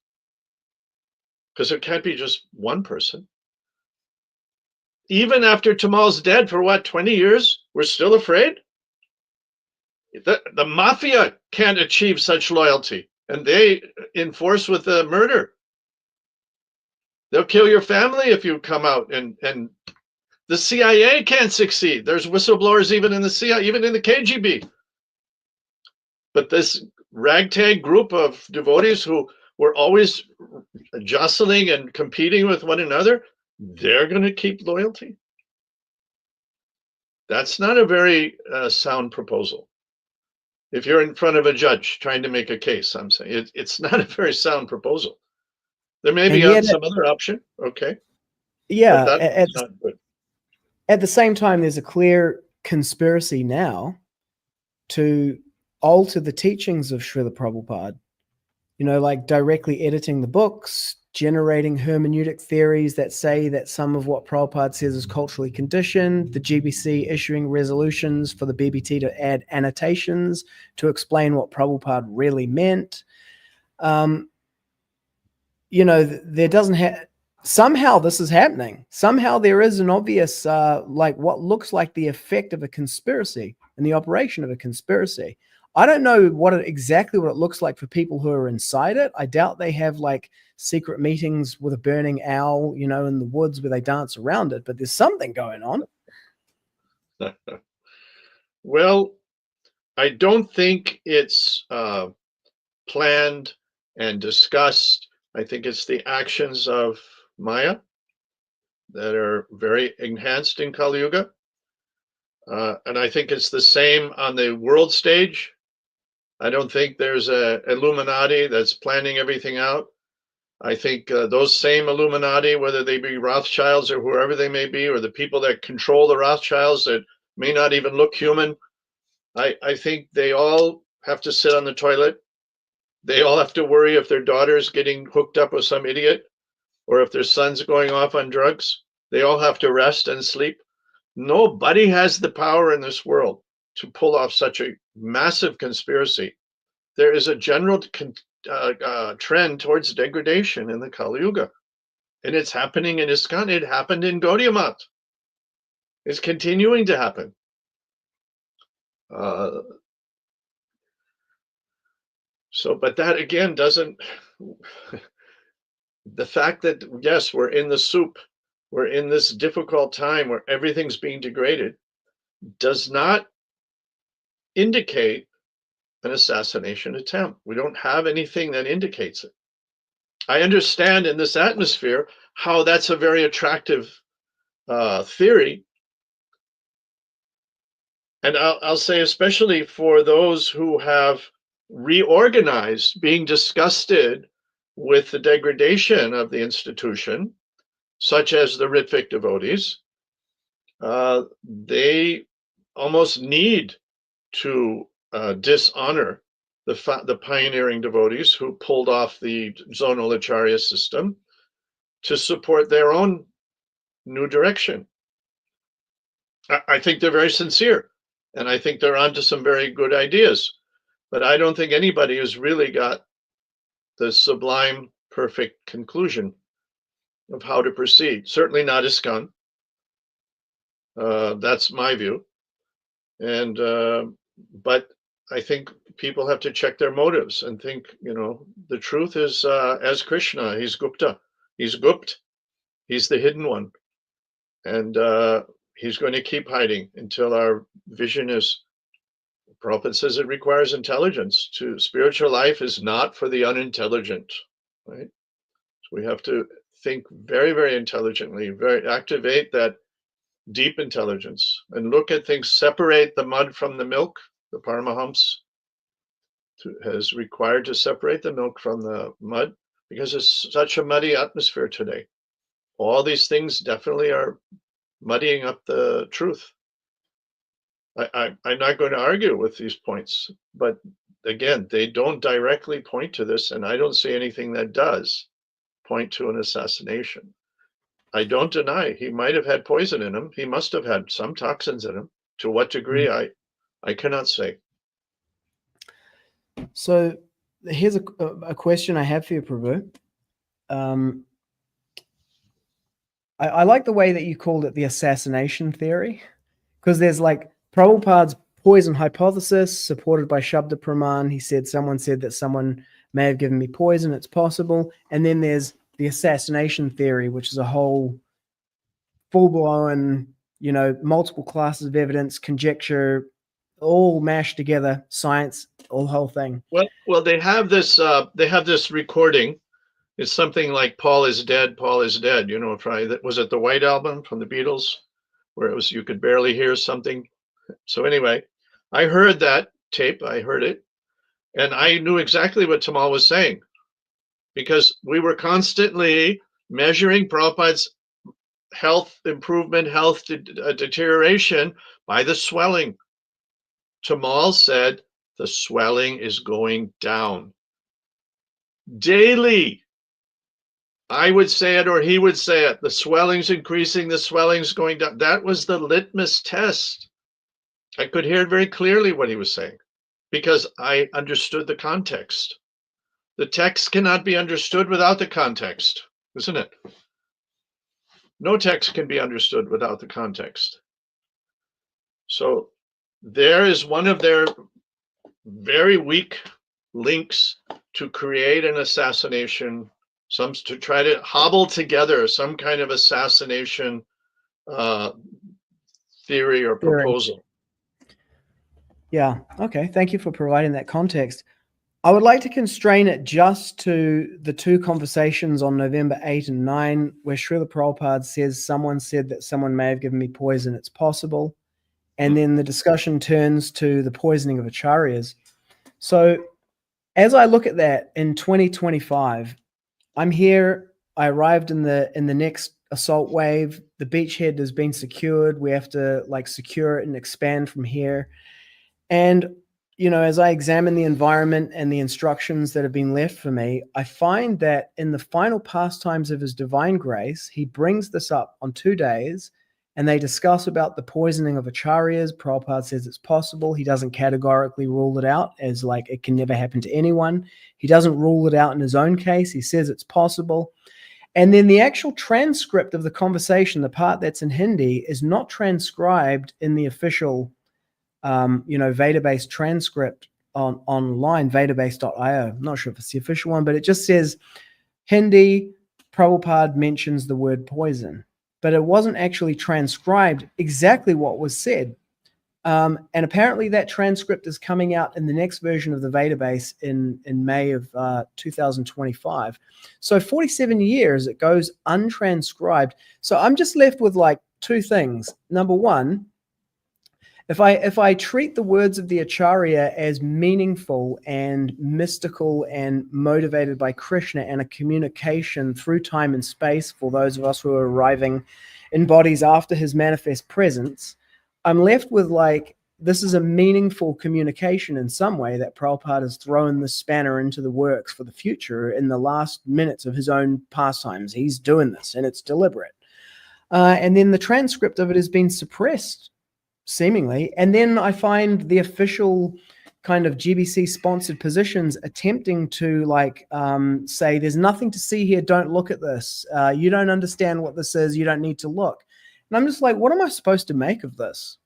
because it can't be just one person, even after Tamal's dead for 20 years, we're still afraid? The mafia can't achieve such loyalty, and they enforce with the murder. They'll kill your family if you come out, and the CIA can't succeed. There's whistleblowers even in the CIA, even in the KGB. But this ragtag group of devotees who were always jostling and competing with one another, they're going to keep loyalty. That's not a very sound proposal. If you're in front of a judge trying to make a case, I'm saying it's not a very sound proposal. There may be some other option, okay? Yeah, but that's not good. At the same time, there's a clear conspiracy now to alter the teachings of Śrīla Prabhupāda, like directly editing the books, generating hermeneutic theories that say that some of what Prabhupada says is culturally conditioned, the GBC issuing resolutions for the BBT to add annotations to explain what Prabhupada really meant. There doesn't have, somehow this is happening. Somehow there is an obvious, what looks like the effect of a conspiracy and the operation of a conspiracy. I don't know exactly what it looks like for people who are inside it. I doubt they have secret meetings with a burning owl, in the woods where they dance around it, but there's something going on. Well, I don't think it's planned and discussed. I think it's the actions of Maya that are very enhanced in Kali Yuga. And I think it's the same on the world stage. I don't think there's a Illuminati that's planning everything out. I think those same Illuminati, whether they be Rothschilds or whoever they may be, or the people that control the Rothschilds that may not even look human, I think they all have to sit on the toilet. They all have to worry if their daughter's getting hooked up with some idiot or if their son's going off on drugs. They all have to rest and sleep. Nobody has the power in this world to pull off such a massive conspiracy. There is a general trend towards degradation in the Kali Yuga. And it's happening in ISKCON. It happened in Gaudiya Math. It's continuing to happen. But that again doesn't, the fact that, yes, we're in the soup, we're in this difficult time where everything's being degraded, does not indicate an assassination attempt. We don't have anything that indicates it. I understand in this atmosphere how that's a very attractive theory. And I'll say, especially for those who have reorganized, being disgusted with the degradation of the institution, such as the Ritvik devotees, they almost need to dishonor the pioneering devotees who pulled off the zonal acharya system to support their own new direction. I think they're very sincere, and I think they're onto some very good ideas, but I don't think anybody has really got the sublime, perfect conclusion of how to proceed. Certainly not ISKCON. That's my view. And but I think people have to check their motives and think, the truth is, as Kṛṣṇa, he's Gupta. He's Gupt. He's the hidden one. And he's going to keep hiding until our vision is, Prabhupada says it requires intelligence. Spiritual life is not for the unintelligent, right? So we have to think very, very intelligently, activate that deep intelligence and look at things, separate the mud from the milk. The Paramahamsa has required to separate the milk from the mud because it's such a muddy atmosphere today. All these things definitely are muddying up the truth. I'm not going to argue with these points, but again, they don't directly point to this, and I don't see anything that does point to an assassination. I don't deny he might have had poison in him. He must have had some toxins in him. To what degree, I cannot say. So here's a question I have for you, Prabhu. I like the way that you called it the assassination theory, because there's like Prabhupada's poison hypothesis supported by Shabda Praman. He said someone said that someone may have given me poison. It's possible. And then there's the assassination theory, which is a whole full-blown, multiple classes of evidence, conjecture, all mashed together, science, all the whole thing. Well, they have this recording. It's something like Paul is dead, Paul is dead. Was it the White Album from the Beatles, where it was you could barely hear something? So anyway, I heard that tape. I heard it, and I knew exactly what Tamal was saying, because we were constantly measuring Prabhupada's health improvement, health deterioration by the swelling. Tamal said the swelling is going down daily. I would say it, or he would say it. The swelling's increasing, the swelling's going down. That was the litmus test. I could hear very clearly what he was saying because I understood the context. The text cannot be understood without the context, isn't it? No text can be understood without the context. So there is one of their very weak links to create an assassination, to try to hobble together some kind of assassination theory or proposal. Yeah. Okay. Thank you for providing that context. I would like to constrain it just to the two conversations on November 8 and 9, where Śrīla Prabhupāda says someone said that someone may have given me poison. It's possible. And then the discussion turns to the poisoning of acharyas. So as I look at that in 2025, I'm here. I arrived in the next assault wave. The beachhead has been secured. We have to secure it and expand from here. And, as I examine the environment and the instructions that have been left for me, I find that in the final pastimes of His Divine Grace, He brings this up on 2 days, and they discuss about the poisoning of acharyas. Prabhupada says it's possible. He doesn't categorically rule it out as it can never happen to anyone. He doesn't rule it out in his own case. He says it's possible. And then the actual transcript of the conversation, the part that's in Hindi, is not transcribed in the official, Veda-based transcript online, vedabase.io. I'm not sure if it's the official one, but it just says Hindi, Prabhupada mentions the word poison, but it wasn't actually transcribed exactly what was said. And apparently that transcript is coming out in the next version of the Vedabase in May of 2025. So 47 years it goes untranscribed. So I'm just left with like two things. Number one, if I treat the words of the Acharya as meaningful and mystical and motivated by Kṛṣṇa and a communication through time and space for those of us who are arriving in bodies after his manifest presence, I'm left with like, this is a meaningful communication in some way that Prabhupada has thrown the spanner into the works for the future in the last minutes of his own pastimes. He's doing this and it's deliberate. And then the transcript of it has been suppressed, seemingly. And then I find the official kind of GBC sponsored positions attempting to like say, there's nothing to see here. Don't look at this. You don't understand what this is. You don't need to look. And I'm just like, what am I supposed to make of this?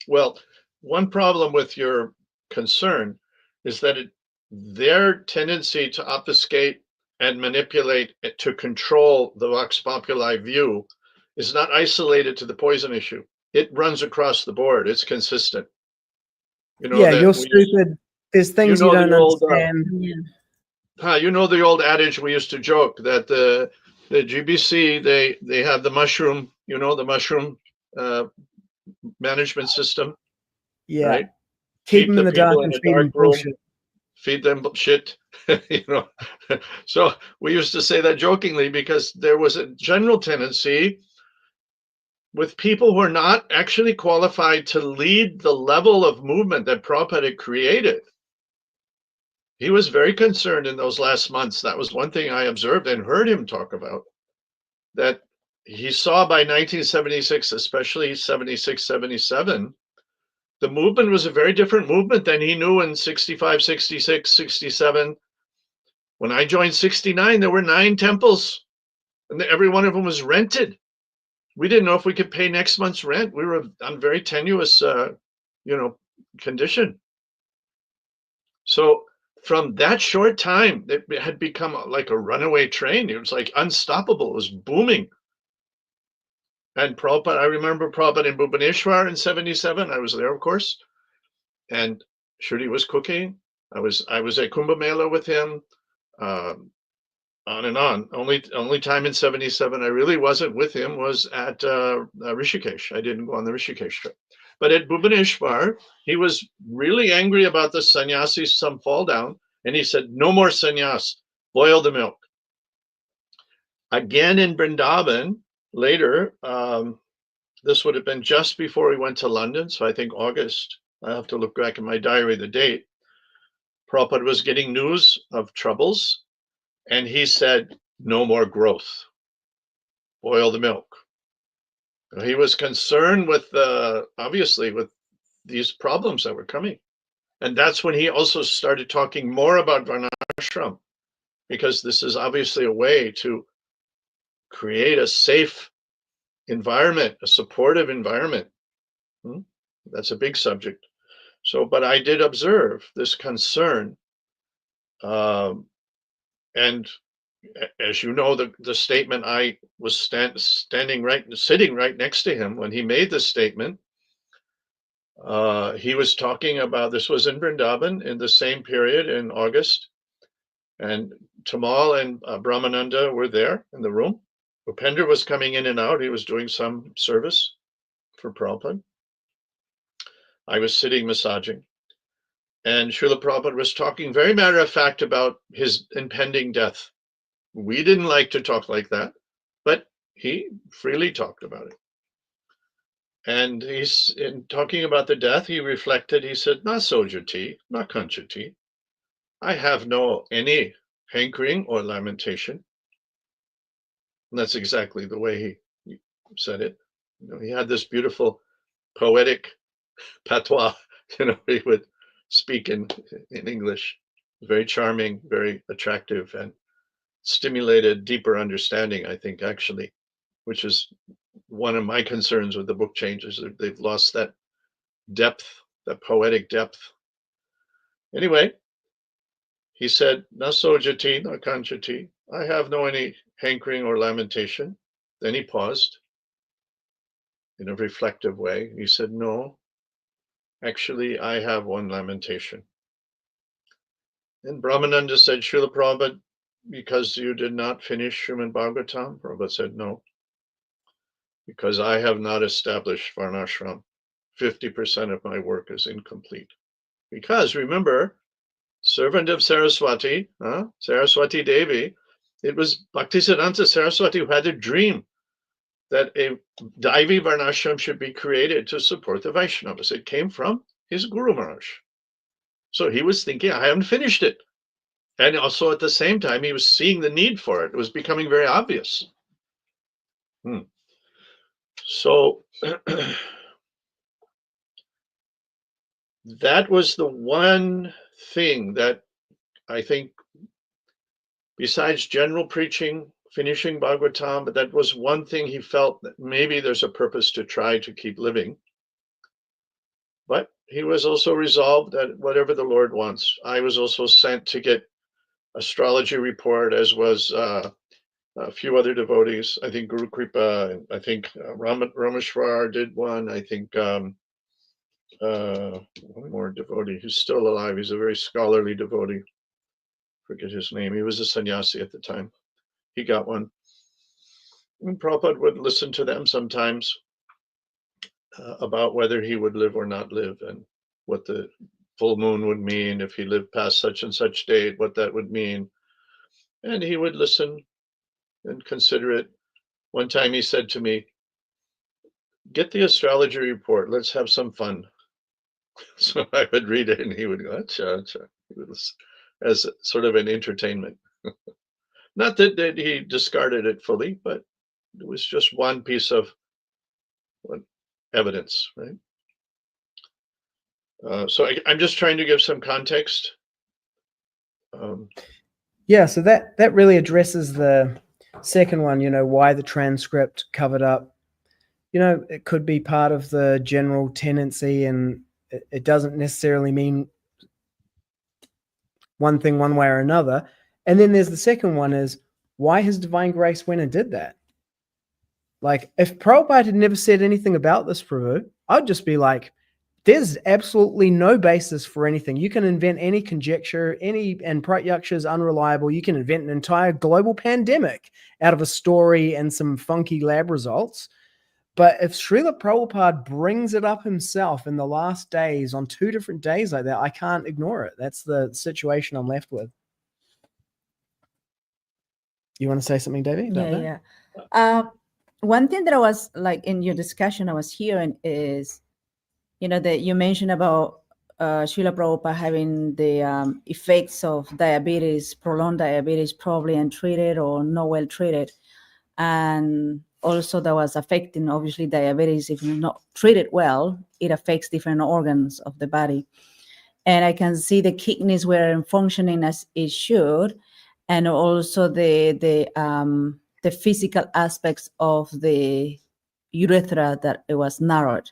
Well, one problem with your concern is that their tendency to obfuscate and manipulate to control the Vox Populi view is not isolated to the poison issue. It runs across the board. It's consistent. Yeah, you're stupid. There's things you don't understand. You know the old adage we used to joke that the GBC, they have the mushroom, the mushroom management system. Yeah. Right? Keep them in the dark and feed them bullshit. Feed them shit. So we used to say that jokingly because there was a general tendency with people who are not actually qualified to lead the level of movement that Prabhupada had created. He was very concerned in those last months. That was one thing I observed and heard him talk about, that he saw by 1976, especially 76, 77, the movement was a very different movement than he knew in 65, 66, 67. When I joined 69, there were 9 temples, and every one of them was rented. We didn't know if we could pay next month's rent. We were on very tenuous, condition. So from that short time, it had become like a runaway train. It was like unstoppable. It was booming. And Prabhupada, I remember Prabhupada in Bhubaneswar in 77. I was there, of course. And Shruti was cooking. I was at Kumbh Mela with him. On and on. Only time in 77 I really wasn't with him was at Rishikesh. I didn't go on the Rishikesh trip. But at Bhubaneswar, he was really angry about the sannyasis, some fall down, and he said, no more sannyas, boil the milk. Again in Vrindavan, later, this would have been just before we went to London, so I think August. I have to look back in my diary, the date. Prabhupada was getting news of troubles, and he said, no more growth, boil the milk. He was concerned with, obviously, with these problems that were coming. And that's when he also started talking more about varnashram, because this is obviously a way to create a safe environment, a supportive environment. That's a big subject. So, but I did observe this concern. And as you know, the statement, I was sitting right next to him when he made this statement. He was talking about, this was in Vrindavan in the same period in August, and Tamal and Brahmananda were there in the room. Upendra was coming in and out. He was doing some service for Prabhupada. I was sitting massaging, and Śrīla Prabhupāda was talking very matter of fact about his impending death. We didn't like to talk like that, but he freely talked about it. And he's in talking about the death, he reflected, he said, "Na sojati, na kanchati. I have no any hankering or lamentation." And that's exactly the way he said it. He had this beautiful poetic patois, he would speak in English. Very charming, very attractive, and stimulated deeper understanding, I think, actually, which is one of my concerns with the book changes. They've lost that depth, that poetic depth. Anyway, he said, Naso jati, na kanchati. I have no any hankering or lamentation. Then he paused in a reflective way. He said, no, actually, I have one lamentation. And Brahmananda said, Śrīla Prabhupāda, because you did not finish Srimad Bhagavatam? Prabhupada said, no, because I have not established Varnashram. 50% of my work is incomplete. Because remember, servant of Saraswati, Saraswati Devi, it was Bhaktisiddhanta Saraswati who had a dream that a Daivi Varnashram should be created to support the Vaishnavas. It came from his Guru Maharaj. So he was thinking, I haven't finished it. And also at the same time, he was seeing the need for it. It was becoming very obvious. So that was the one thing that I think, besides general preaching, finishing Bhagavatam, but that was one thing he felt that maybe there's a purpose to try to keep living. But he was also resolved that whatever the Lord wants. I was also sent to get astrology report, as was a few other devotees. I think Guru Kripa, I think Rameshwar did one. I think one more devotee who's still alive. He's a very scholarly devotee. Forget his name. He was a sannyasi at the time. He got one. And Prabhupada would listen to them sometimes about whether he would live or not live, and what the full moon would mean if he lived past such and such date, what that would mean. And he would listen and consider it. One time he said to me, get the astrology report, let's have some fun. So I would read it and he would go, acha, acha. It was as sort of an entertainment. Not that he discarded it fully, but it was just one piece of evidence, right? So I'm just trying to give some context. Yeah, so that really addresses the second one, why the transcript covered up. It could be part of the general tendency, and it doesn't necessarily mean one thing one way or another. And then there's the second one is, why His Divine Grace went and did that? Like, if Prabhupada had never said anything about this, Prabhu, I'd just be like, there's absolutely no basis for anything. You can invent any conjecture, and Pratyaksha is unreliable. You can invent an entire global pandemic out of a story and some funky lab results. But if Śrīla Prabhupāda brings it up himself in the last days on 2 different days like that, I can't ignore it. That's the situation I'm left with. You want to say something, Devi? Yeah. One thing that I was like in your discussion I was hearing is, that you mentioned about Śrīla Prabhupāda having the effects of diabetes, prolonged diabetes, probably untreated or not well treated. And also that was affecting, obviously, diabetes. If you're not treated well, it affects different organs of the body. And I can see the kidneys weren't functioning as it should. And also the physical aspects of the urethra, that it was narrowed.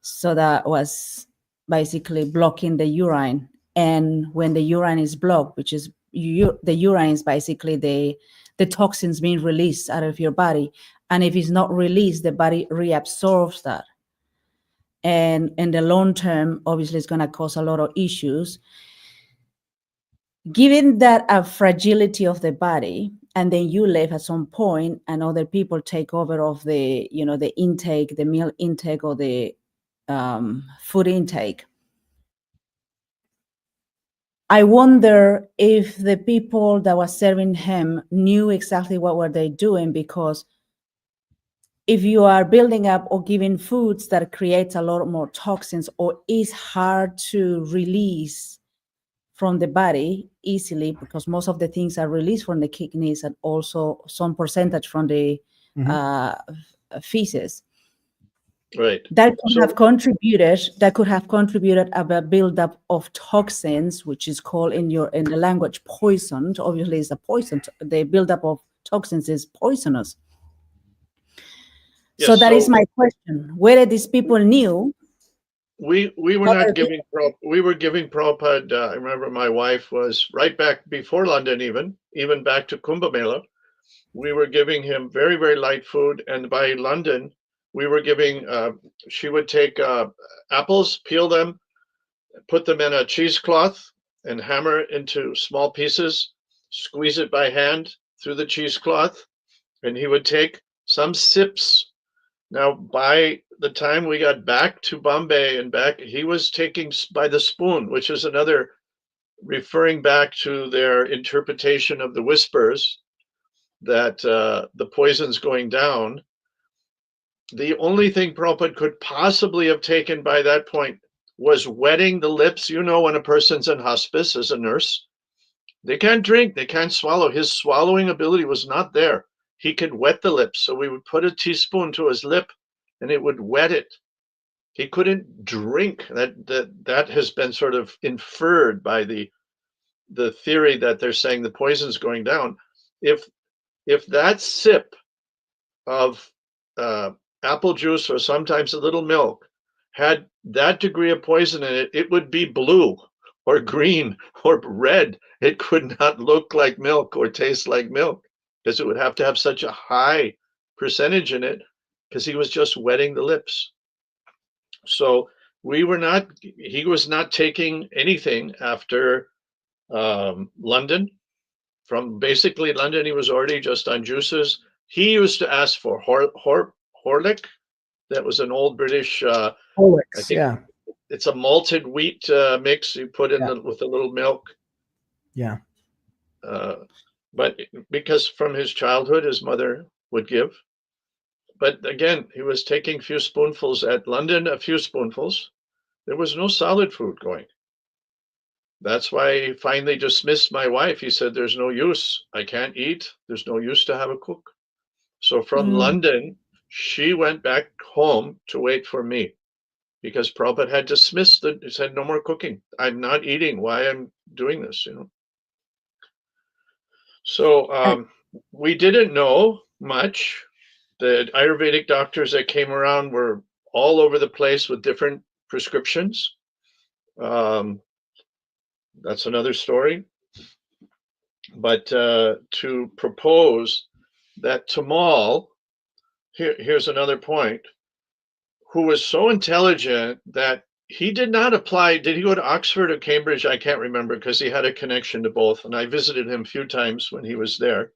So that was basically blocking the urine. And when the urine is blocked, which is the urine is basically the toxins being released out of your body. And if it's not released, the body reabsorbs that. And in the long term, obviously, it's going to cause a lot of issues. Given that a fragility of the body, and then you leave at some point and other people take over of the, the intake, the meal intake or the food intake. I wonder if the people that were serving him knew exactly what were they doing, because if you are building up or giving foods that creates a lot more toxins or is hard to release from the body easily, because most of the things are released from the kidneys and also some percentage from the feces. Right. That could So- have contributed. That could have contributed a buildup of toxins, which is called in the language poisoned. Obviously, it's a poison. The buildup of toxins is poisonous. So Yes, that is so- my question: whether these people knew. We were What are not giving we were giving Prabhupada. I remember my wife was right back before London, even back to Kumbh Mela. We were giving him very, very light food, and by London, we were giving. She would take apples, peel them, put them in a cheesecloth, and hammer it into small pieces. Squeeze it by hand through the cheesecloth, and he would take some sips. Now, by the time we got back to Bombay and back, he was taking by the spoon, which is another referring back to their interpretation of the whispers that the poison's going down. The only thing Prabhupada could possibly have taken by that point was wetting the lips. You know, when a person's in hospice as a nurse, they can't drink, they can't swallow. His swallowing ability was not there. He could wet the lips. So we would put a teaspoon to his lip and it would wet it. He couldn't drink. That has been sort of inferred by the theory that they're saying the poison's going down. If that sip of apple juice or sometimes a little milk had that degree of poison in it, it would be blue or green or red. It could not look like milk or taste like milk, because it would have to have such a high percentage in it, because he was just wetting the lips. So he was not taking anything after London. From basically London, he was already just on juices. He used to ask for Horlick. That was an old British, Horlicks, yeah. It's a malted wheat mix you put in with a little milk. Yeah. But because from his childhood, his mother would give. But again, he was taking a few spoonfuls at London, a few spoonfuls. There was no solid food going. That's why he finally dismissed my wife. He said, there's no use. I can't eat. There's no use to have a cook. So from London, she went back home to wait for me, because Prabhupada had dismissed it. He said, no more cooking. I'm not eating. Why I'm doing this, So we didn't know much. The Ayurvedic doctors that came around were all over the place with different prescriptions. That's another story. But to propose that Tamal, here's another point, who was so intelligent that he did not apply. Did he go to Oxford or Cambridge? I can't remember, because he had a connection to both. And I visited him a few times when he was there.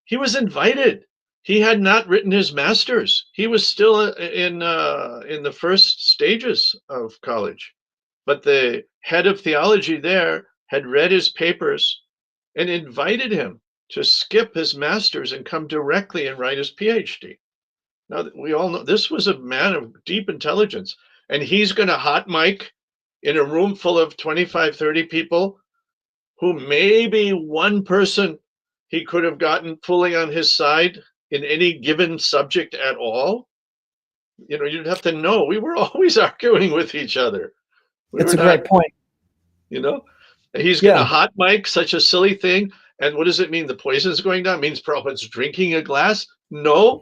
He was invited. He had not written his master's. He was still in the first stages of college. But the head of theology there had read his papers and invited him to skip his master's and come directly and write his PhD. Now, we all know this was a man of deep intelligence, and he's going to hot mic in a room full of 25, 30 people who maybe one person he could have gotten fully on his side in any given subject at all. You'd have to know we were always arguing with each other. It's a great point. He's going to hot mic such a silly thing. And what does it mean? The poison's going down? It means Prabhupada's drinking a glass? No,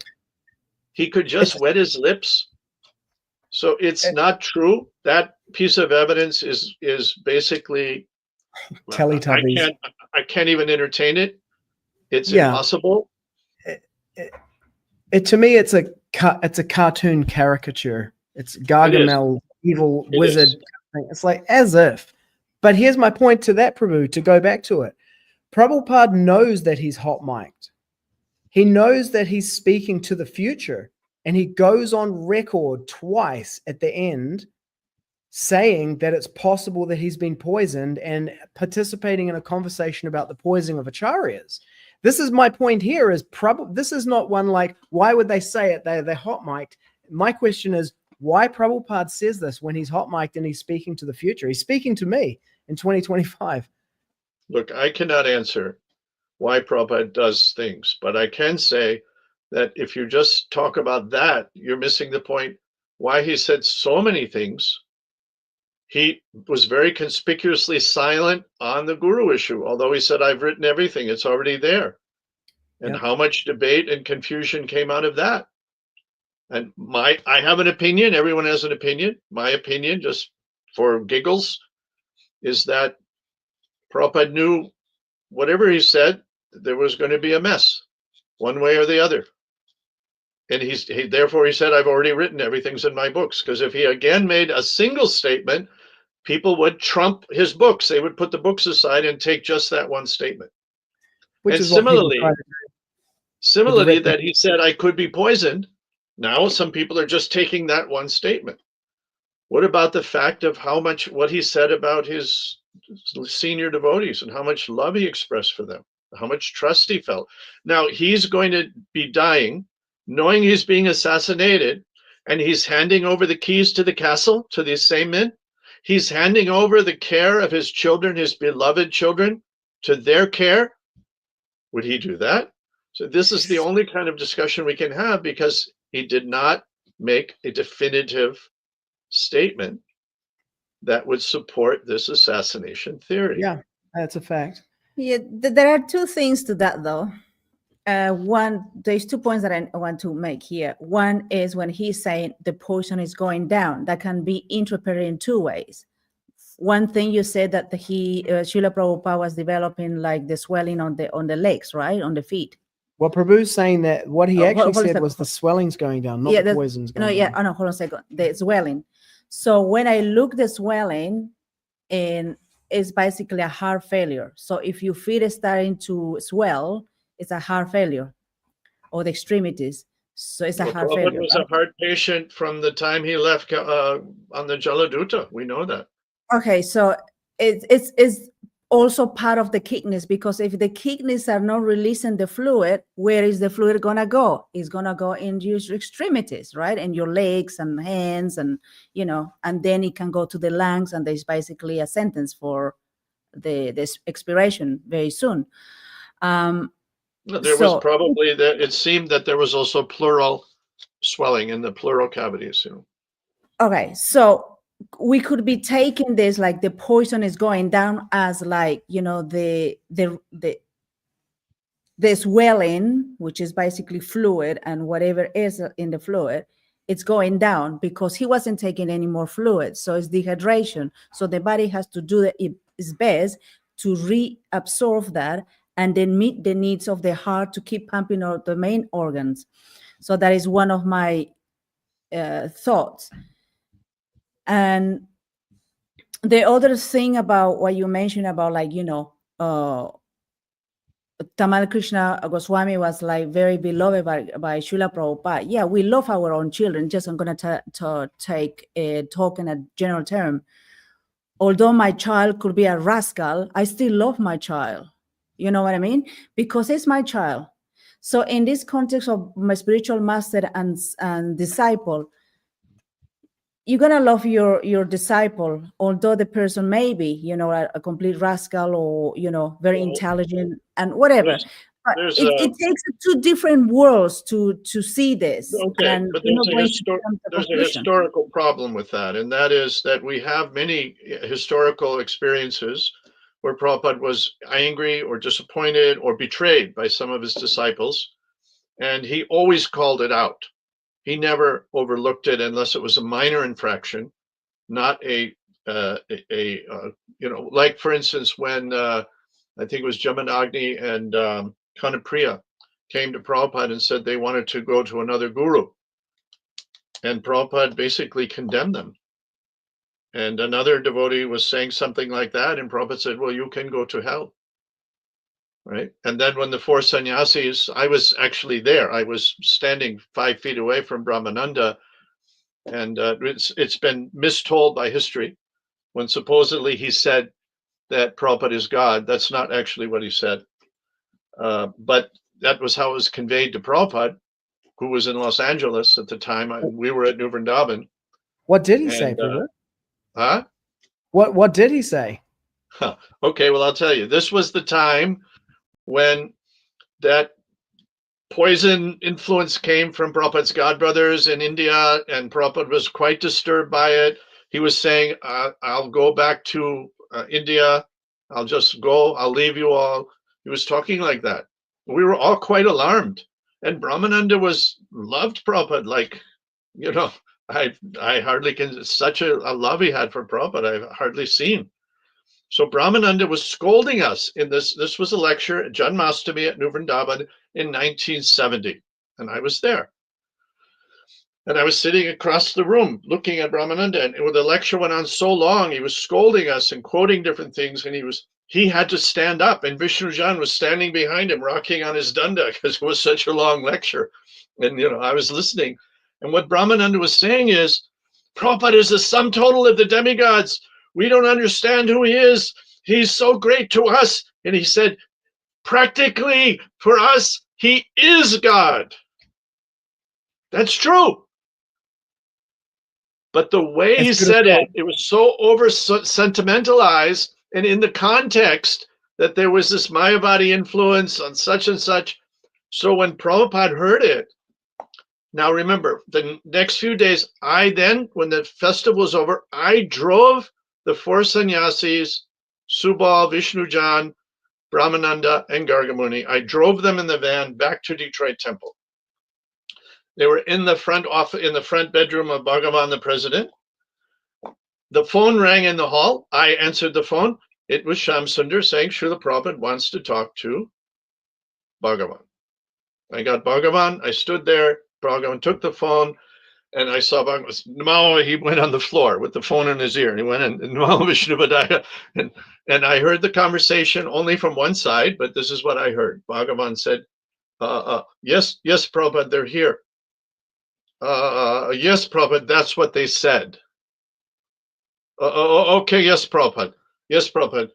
he could just wet his lips. So it's not true. That piece of evidence is basically Teletubbies. I can't even entertain it. It's impossible. To me, it's a cartoon caricature. It's Gargamel, evil wizard. It's like, as if. But here's my point to that, Prabhu, to go back to it. Prabhupada knows that he's hot mic'd. He knows that he's speaking to the future. And he goes on record twice at the end saying that it's possible that he's been poisoned and participating in a conversation about the poisoning of acharyas. This is my point here, is this is not one like, why would they say it? They're hot mic'd. My question is, why Prabhupada says this when he's hot mic'd and he's speaking to the future? He's speaking to me in 2025. Look, I cannot answer why Prabhupada does things, but I can say that if you just talk about that, you're missing the point why he said so many things. He was very conspicuously silent on the guru issue, although he said, I've written everything, it's already there. And Yep. how much debate and confusion came out of that. And I have an opinion, everyone has an opinion. My opinion, just for giggles, is that Prabhupada knew whatever he said, there was going to be a mess, one way or the other. And therefore he said, I've already written everything's in my books. Because if he again made a single statement, people would trump his books. They would put the books aside and take just that one statement. Which And is what people try to do. similarly, that he said, I could be poisoned. Now some people are just taking that one statement. What about the fact of what he said about his senior devotees and how much love he expressed for them, how much trust he felt? Now he's going to be dying, knowing he's being assassinated, and he's handing over the keys to the castle to these same men. He's handing over the care of his children, his beloved children, to their care. Would he do that? So this is the only kind of discussion we can have, because he did not make a definitive statement that would support this assassination theory. Yeah, that's a fact. Yeah, there are two things to that, though. One, there's 2 points that I want to make here. One is when he's saying the poison is going down, that can be interpreted in 2 ways. One thing you said that Śrīla Prabhupāda was developing like the swelling on the legs, right, on the feet. Well, Prabhu's saying that what he actually hold on a said second. was the swelling's going down, not the poison's going down. Oh no, hold on a second. The swelling. So when I look the swelling, and it's basically a heart failure. So if your feet is starting to swell, it's a heart failure, or the extremities. So it's a heart Prabhupada failure. was a heart patient from the time he left on the Jaladuta. We know that. Okay, so it's also part of the kidneys, because if the kidneys are not releasing the fluid, where is the fluid gonna go? It's gonna go in your extremities, right? And your legs and hands, and and then it can go to the lungs, and there's basically a sentence for this expiration very soon. There was probably that. It seemed that there was also pleural swelling in the pleural cavities. Okay, so we could be taking this like the poison is going down as like the swelling, which is basically fluid, and whatever is in the fluid, it's going down because he wasn't taking any more fluid, so it's dehydration. So the body has to do its best to reabsorb that and then meet the needs of the heart to keep pumping out the main organs. So that is one of my thoughts. And the other thing about what you mentioned about Tamal Krishna Goswami was like very beloved by Śrīla Prabhupāda. Yeah, we love our own children. Just I'm going to take a talk in a general term. Although my child could be a rascal, I still love my child. You know what I mean? Because it's my child. So in this context of my spiritual master and disciple, you're gonna love your disciple, although the person may be, a complete rascal or very intelligent and whatever. But it takes 2 different worlds to see this. Okay, and but there's a historical problem with that, and that is that we have many historical experiences where Prabhupada was angry or disappointed or betrayed by some of his disciples, and he always called it out. He never overlooked it unless it was a minor infraction, not like for instance, when I think it was Jamanagni and Kanapriya came to Prabhupada and said they wanted to go to another guru. And Prabhupada basically condemned them. And another devotee was saying something like that, and Prabhupada said, well, you can go to hell. Right. And then when the 4 sannyasis, I was actually there. I was standing 5 feet away from Brahmananda, and it's been mistold by history when supposedly he said that Prabhupada is God. That's not actually what he said. But that was how it was conveyed to Prabhupada, who was in Los Angeles at the time. We were at New Vrindavan. What did he say, Prabhu? Huh? What did he say? Okay, well, I'll tell you. This was the time when that poison influence came from Prabhupada's godbrothers in India, and Prabhupada was quite disturbed by it. He was saying, I'll go back to India. I'll just go. I'll leave you all. He was talking like that. We were all quite alarmed. And Brahmananda loved Prabhupada. Like, you know, I hardly can, such a love he had for Prabhupada, I've hardly seen. So Brahmananda was scolding us in this was a lecture at Janmashtami at New Vrindavan in 1970. And I was there. And I was sitting across the room looking at Brahmananda, and the lecture went on so long, he was scolding us and quoting different things, and he had to stand up, and Vishnujan was standing behind him, rocking on his danda, because it was such a long lecture. And, you know, I was listening. And what Brahmananda was saying is, Prabhupada is the sum total of the demigods. We don't understand who he is. He's so great to us. And he said, practically, for us, he is God. That's true. But the way he said it, it was so over sentimentalized, and in the context that there was this Mayavadi influence on such and such. So when Prabhupada heard it, now remember, the next few days, when the festival was over, I drove the 4 sannyasis, Subal, Vishnujan, Brahmananda, and Gargamuni. I drove them in the van back to Detroit Temple. They were in the front bedroom of Bhagavan, the president. The phone rang in the hall. I answered the phone. It was Shyam Sundar saying Śrīla Prabhupāda wants to talk to Bhagavan. I got Bhagavan. I stood there. Bhagavan took the phone, and I saw Bhagavan. He went on the floor with the phone in his ear, and he went in Namo Vishnu Padaya. And I heard the conversation only from one side, but this is what I heard. Bhagavan said, yes, Prabhupada, they're here. Yes, Prabhupada, that's what they said. Okay, yes, Prabhupada. Yes, Prabhupada.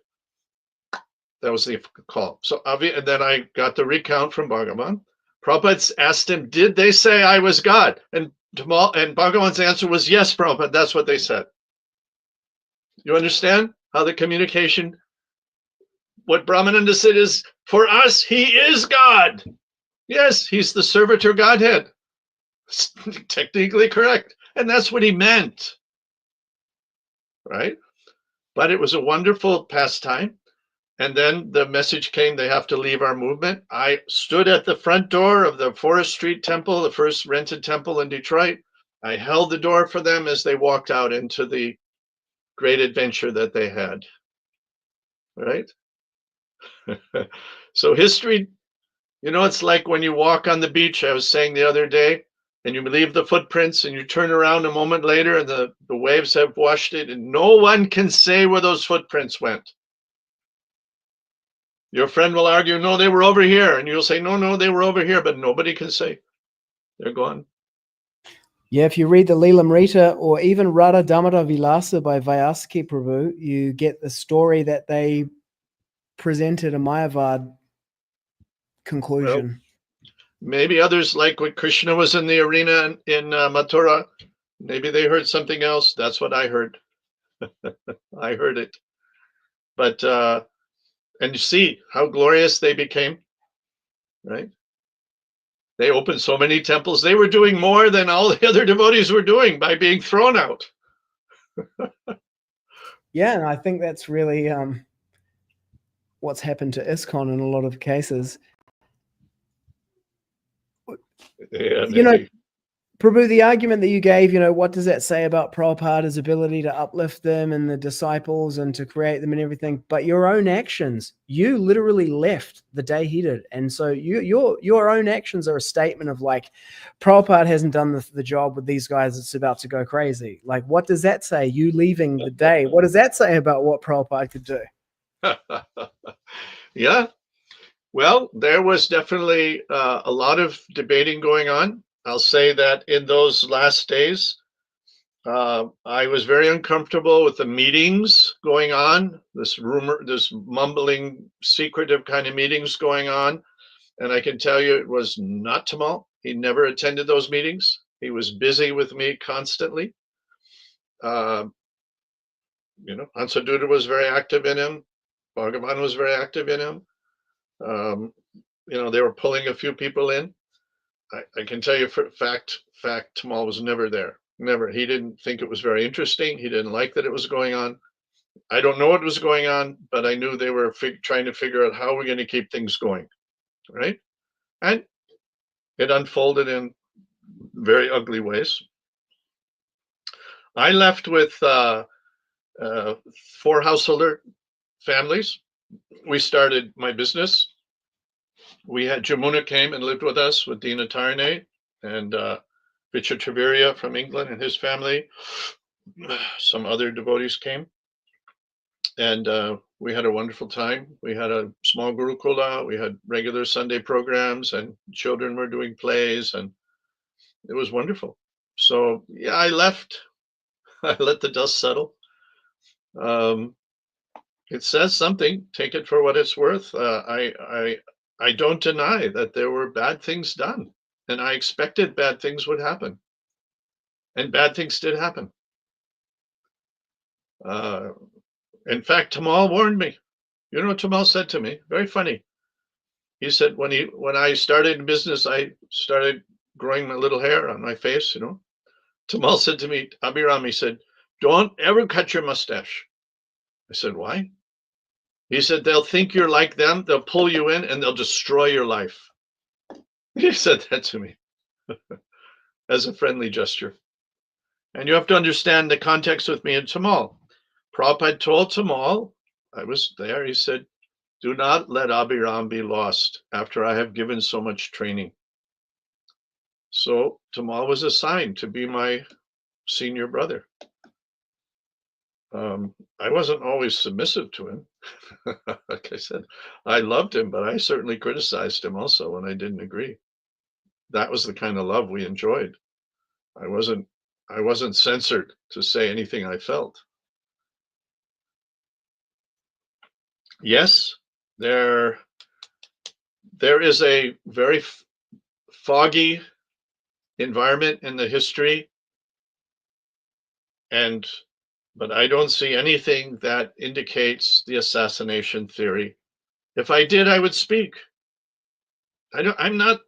That was the call. So, and then I got the recount from Bhagavan. Prabhupada asked him, did they say I was God? And Bhagavan's answer was, yes, Prabhupada, that's what they said. You understand how the communication, what Brahmananda said is, for us, he is God. Yes, he's the servitor Godhead. Technically correct. And that's what he meant. Right? But it was a wonderful pastime. And then the message came, they have to leave our movement. I stood at the front door of the Forest Street Temple, the first rented temple in Detroit. I held the door for them as they walked out into the great adventure that they had. Right? So history, you know, it's like when you walk on the beach, I was saying the other day, and you leave the footprints and you turn around a moment later and the waves have washed it, and no one can say where those footprints went. Your friend will argue, no, they were over here. And you'll say, no, they were over here, but nobody can say. They're gone. Yeah, if you read the Leelamrita or even Radha Damodar Vilasa by Vyasaki Prabhu, you get the story that they presented a Mayavad conclusion. Well, maybe others, like when Kṛṣṇa was in the arena in Mathura, maybe they heard something else. That's what I heard. I heard it. But, and you see how glorious they became, right? They opened so many temples. They were doing more than all the other devotees were doing by being thrown out. Yeah, and I think that's really what's happened to ISKCON in a lot of cases. Yeah, you know, Prabhu, the argument that you gave, what does that say about Prabhupada's ability to uplift them and the disciples and to create them and everything? But your own actions, you literally left the day he did. And so your own actions are a statement of like, Prabhupada hasn't done the job with these guys. It's about to go crazy. Like, what does that say? You leaving the day. What does that say about what Prabhupada could do? Yeah. Well, there was definitely a lot of debating going on. I'll say that in those last days, I was very uncomfortable with the meetings going on, this mumbling, secretive kind of meetings going on. And I can tell you it was not Tamal. He never attended those meetings. He was busy with me constantly. Hansaduta was very active in him. Bhagavan was very active in him. They were pulling a few people in. I can tell you for fact, Tamal was never there. Never. He didn't think it was very interesting. He didn't like that it was going on. I don't know what was going on, but I knew they were trying to figure out how we're going to keep things going, right? And it unfolded in very ugly ways. I left with 4 householder families. We started my business. We had Jamuna came and lived with us with Dina Tarne and Richard Treveria from England and his family. Some other devotees came. And we had a wonderful time. We had a small gurukula. We had regular Sunday programs, and children were doing plays, and it was wonderful. So yeah, I left. I let the dust settle. It says something. Take it for what it's worth. I don't deny that there were bad things done, and I expected bad things would happen, and bad things did happen. In fact, Tamal warned me. You know what Tamal said to me? Very funny. He said when I started in business, I started growing my little hair on my face, you know. Tamal said to me, Abhirama, he said, don't ever cut your mustache. I said, why? He said, they'll think you're like them, they'll pull you in, and they'll destroy your life. He said that to me as a friendly gesture. And you have to understand the context with me and Tamal. Prabhupada told Tamal, I was there, he said, do not let Abhiram be lost after I have given so much training. So Tamal was assigned to be my senior brother. I wasn't always submissive to him. Like I said, I loved him, but I certainly criticized him also when I didn't agree. That was the kind of love we enjoyed. I wasn't censored to say anything I felt. Yes, there is a very foggy environment in the history, but I don't see anything that indicates the assassination theory. If I did, I would speak. I'm not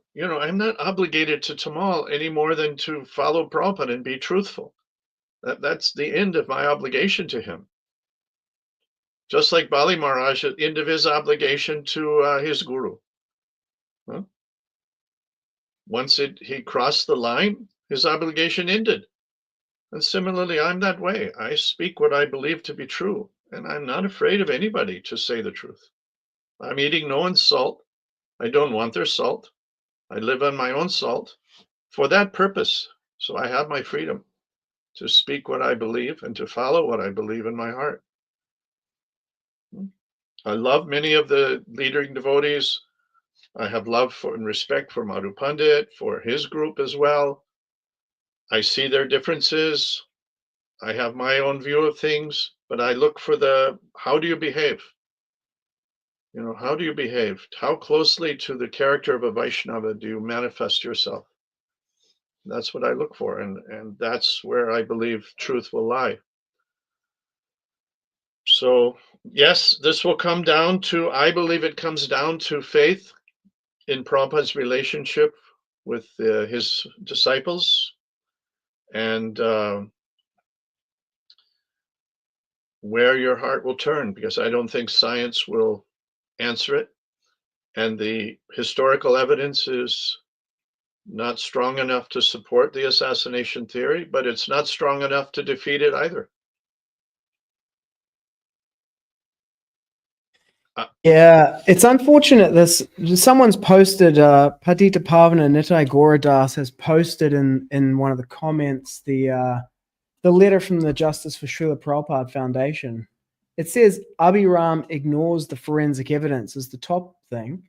obligated to Tamal any more than to follow Prabhupada and be truthful. That's the end of my obligation to him. Just like Bali Maharaj at the end of his obligation to his guru. Huh? Once he crossed the line, his obligation ended. And similarly, I'm that way. I speak what I believe to be true, and I'm not afraid of anybody to say the truth. I'm eating no one's salt. I don't want their salt. I live on my own salt for that purpose. So I have my freedom to speak what I believe and to follow what I believe in my heart. I love many of the leading devotees. I have love for and respect for Madhu Pandit, for his group as well. I see their differences. I have my own view of things, but I look for how do you behave? You know, how do you behave? How closely to the character of a Vaishnava do you manifest yourself? That's what I look for, and that's where I believe truth will lie. So, yes, this will come down to, I believe it comes down to faith in Prabhupada's relationship with his disciples, and where your heart will turn, because I don't think science will answer it. And the historical evidence is not strong enough to support the assassination theory, but it's not strong enough to defeat it either. Yeah, it's unfortunate. Someone's posted, Patita Pavana Nitai Gauradas has posted in one of the comments the letter from the Justice for Śrīla Prabhupāda Foundation. It says Abhiram ignores the forensic evidence as the top thing,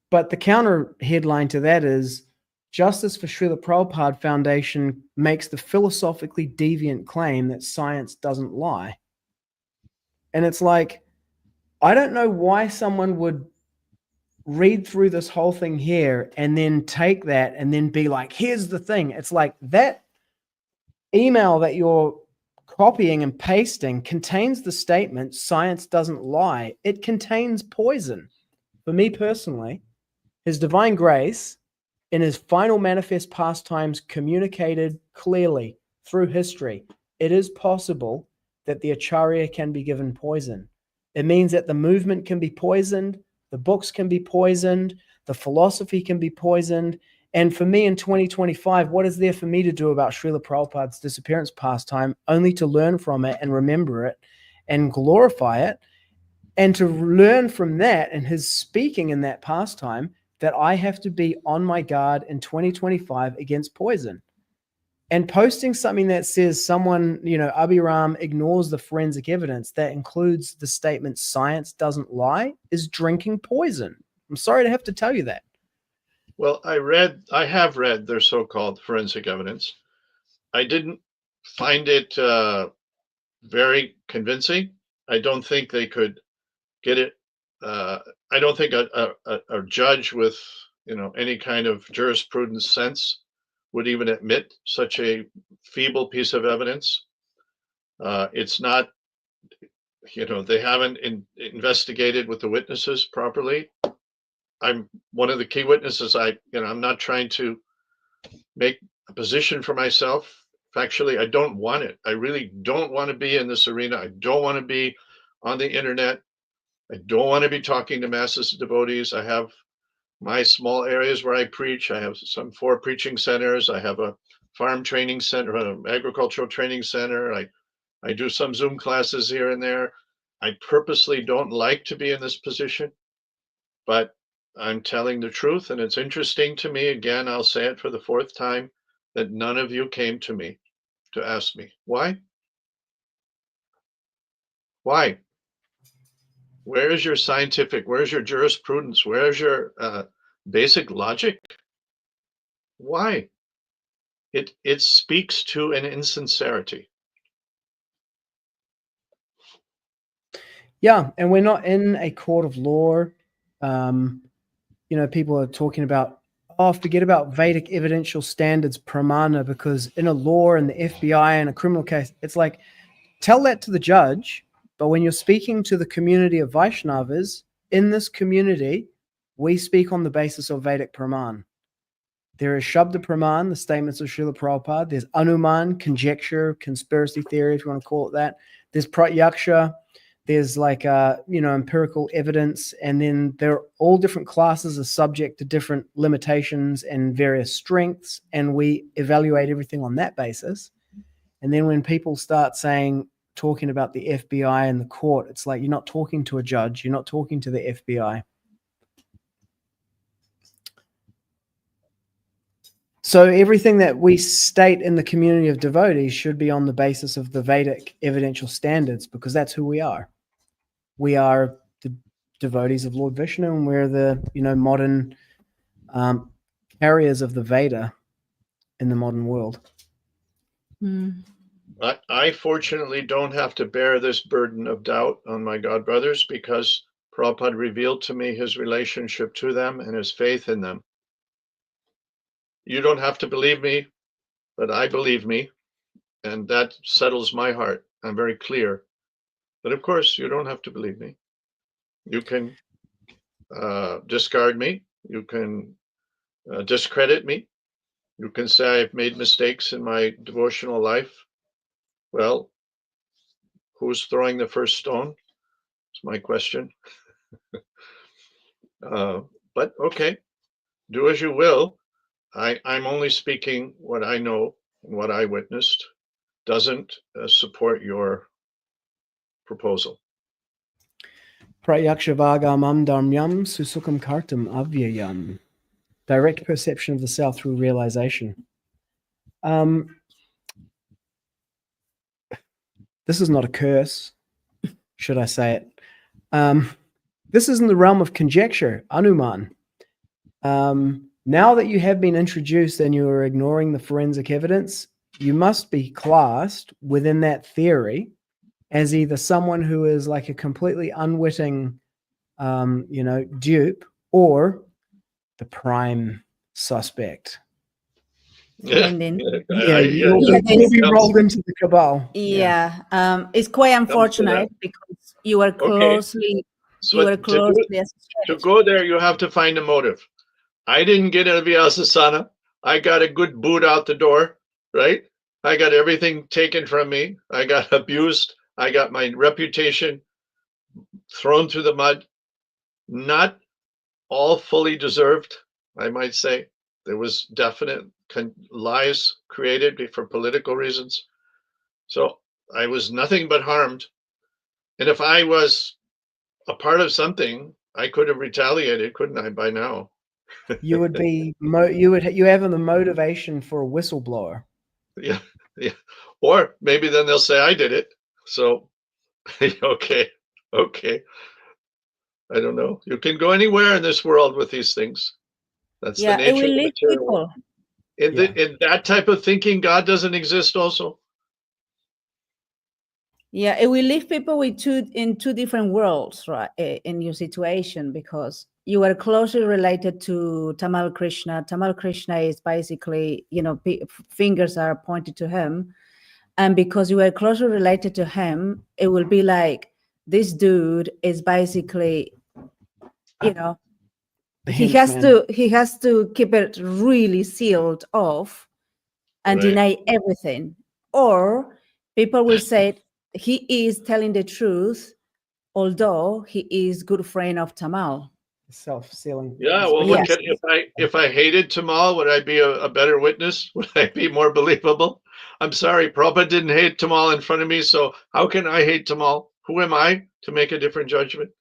but the counter headline to that is Justice for Śrīla Prabhupāda Foundation makes the philosophically deviant claim that science doesn't lie. And it's like, I don't know why someone would read through this whole thing here and then take that and then be like, here's the thing. It's like that email that you're copying and pasting contains the statement, science doesn't lie. It contains poison. For me personally, His Divine Grace in his final manifest pastimes, communicated clearly through history, it is possible that the acharya can be given poison. It means that the movement can be poisoned, the books can be poisoned, the philosophy can be poisoned. And for me in 2025, what is there for me to do about Śrīla Prabhupāda's disappearance pastime? Only to learn from it and remember it and glorify it, and to learn from that and his speaking in that pastime that I have to be on my guard in 2025 against poison. And posting something that says someone, Abhiram ignores the forensic evidence that includes the statement science doesn't lie is drinking poison. I'm sorry to have to tell you that. Well, I have read their so-called forensic evidence. I didn't find it very convincing. I don't think they could get it. I don't think a judge with, any kind of jurisprudence sense would even admit such a feeble piece of evidence. It's not, they haven't investigated with the witnesses properly. I'm one of the key witnesses. I'm not trying to make a position for myself. Factually, I don't want it. I really don't want to be in this arena. I don't want to be on the internet. I don't want to be talking to masses of devotees. I have my small areas where I preach. I have 4 preaching centers. I have a farm training center, an agricultural training center. I do some Zoom classes here and there. I purposely don't like to be in this position, but I'm telling the truth. And it's interesting to me, again, I'll say it for the 4th time, that none of you came to me to ask me. Why? Why? Where's your scientific, where's your jurisprudence? Where's your basic logic? Why? It speaks to an insincerity. Yeah, and we're not in a court of law. People are talking about, forget about Vedic evidential standards, pramāṇa, because in a law, in the FBI, in a criminal case, it's like, tell that to the judge. But when you're speaking to the community of Vaishnavas, in this community, we speak on the basis of Vedic pramāṇa. There is Shabda Pramāṇa, the statements of Śrīla Prabhupāda. There's Anuman, conjecture, conspiracy theory, if you want to call it that. There's Pratyaksha. There's empirical evidence. And then there are all different classes are subject to different limitations and various strengths. And we evaluate everything on that basis. And then when people start talking about the FBI and the court, it's like, you're not talking to a judge. You're not talking to the FBI. So everything that we state in the community of devotees should be on the basis of the Vedic evidential standards, because that's who we are. We are the devotees of Lord Vishnu, and we're the modern carriers of the Veda in the modern world. I fortunately don't have to bear this burden of doubt on my God brothers, because Prabhupada revealed to me his relationship to them and his faith in them. You don't have to believe me, but I believe me, and that settles my heart. I'm very clear. But of course, you don't have to believe me. You can discard me. You can discredit me. You can say I've made mistakes in my devotional life. Well, who's throwing the first stone? It's my question. But okay, do as you will. I'm only speaking what I know and what I witnessed. Doesn't support your proposal. Pratyaksha-vāgamam dharmyam susukam kartam avyayam. Direct perception of the self through realization. This is not a curse, should I say it. This is in the realm of conjecture, anuman. Now that you have been introduced and you are ignoring the forensic evidence, you must be classed within that theory as either someone who is like a completely unwitting, dupe, or the prime suspect. And then, you'll be rolled into the cabal. It's quite unfortunate because you were closely, associated. To go there, you have to find a motive. I didn't get a Vyasasana. I got a good boot out the door, right? I got everything taken from me. I got abused. I got my reputation thrown through the mud. Not all fully deserved, I might say. There was definite lies created for political reasons. So I was nothing but harmed. And if I was a part of something, I could have retaliated, couldn't I, by now? You would be you have the motivation for a whistleblower. Yeah. Or maybe then they'll say I did it. So okay. I don't know. You can go anywhere in this world with these things. That's the Yeah, it nature will of the lead material people. world. In that type of thinking, God doesn't exist also. Yeah, it will leave people with two different worlds, right? In your situation, because you are closely related to Tamal Kṛṣṇa. Tamal Kṛṣṇa is basically, fingers are pointed to him, and because you are closely related to him, it will be like this dude is basically, The he has henchman. to keep it really sealed off and Right. deny everything, or people will say he is telling the truth, although he is good friend of Tamal. Self-sealing. Yeah, well, Yes. if I hated Tamal, would I be a better witness? Would I be more believable? I'm sorry, Prabhupada didn't hate Tamal in front of me, so how can I hate Tamal? Who am I to make a different judgment?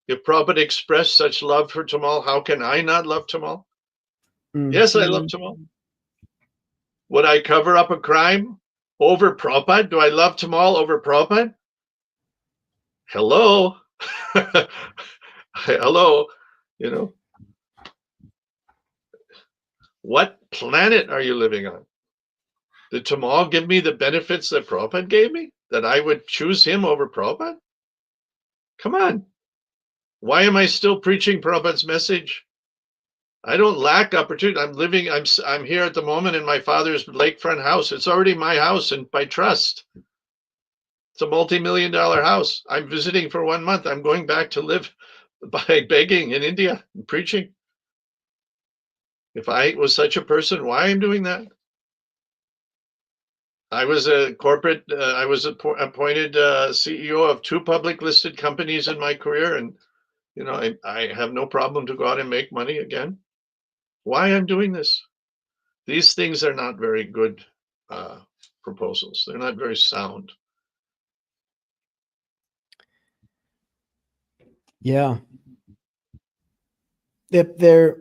If Prabhupada expressed such love for Tamal, how can I not love Tamal? Yes, I love Tamal. Would I cover up a crime over Prabhupada? Do I love Tamal over Prabhupada? Hello? Hello? What planet are you living on? Did Tamal give me the benefits that Prabhupada gave me? That I would choose him over Prabhupada? Come on. Why am I still preaching Prabhupada's message? I don't lack opportunity. I'm here at the moment in my father's lakefront house. It's already my house and by trust. It's a multi-million-dollar house. I'm visiting for 1 month. I'm going back to live by begging in India and preaching. If I was such a person, why I'm doing that? I was appointed CEO of 2 public listed companies in my career. And, I have no problem to go out and make money again. Why I'm doing this? These things are not very good proposals. They're not very sound. Yeah. They're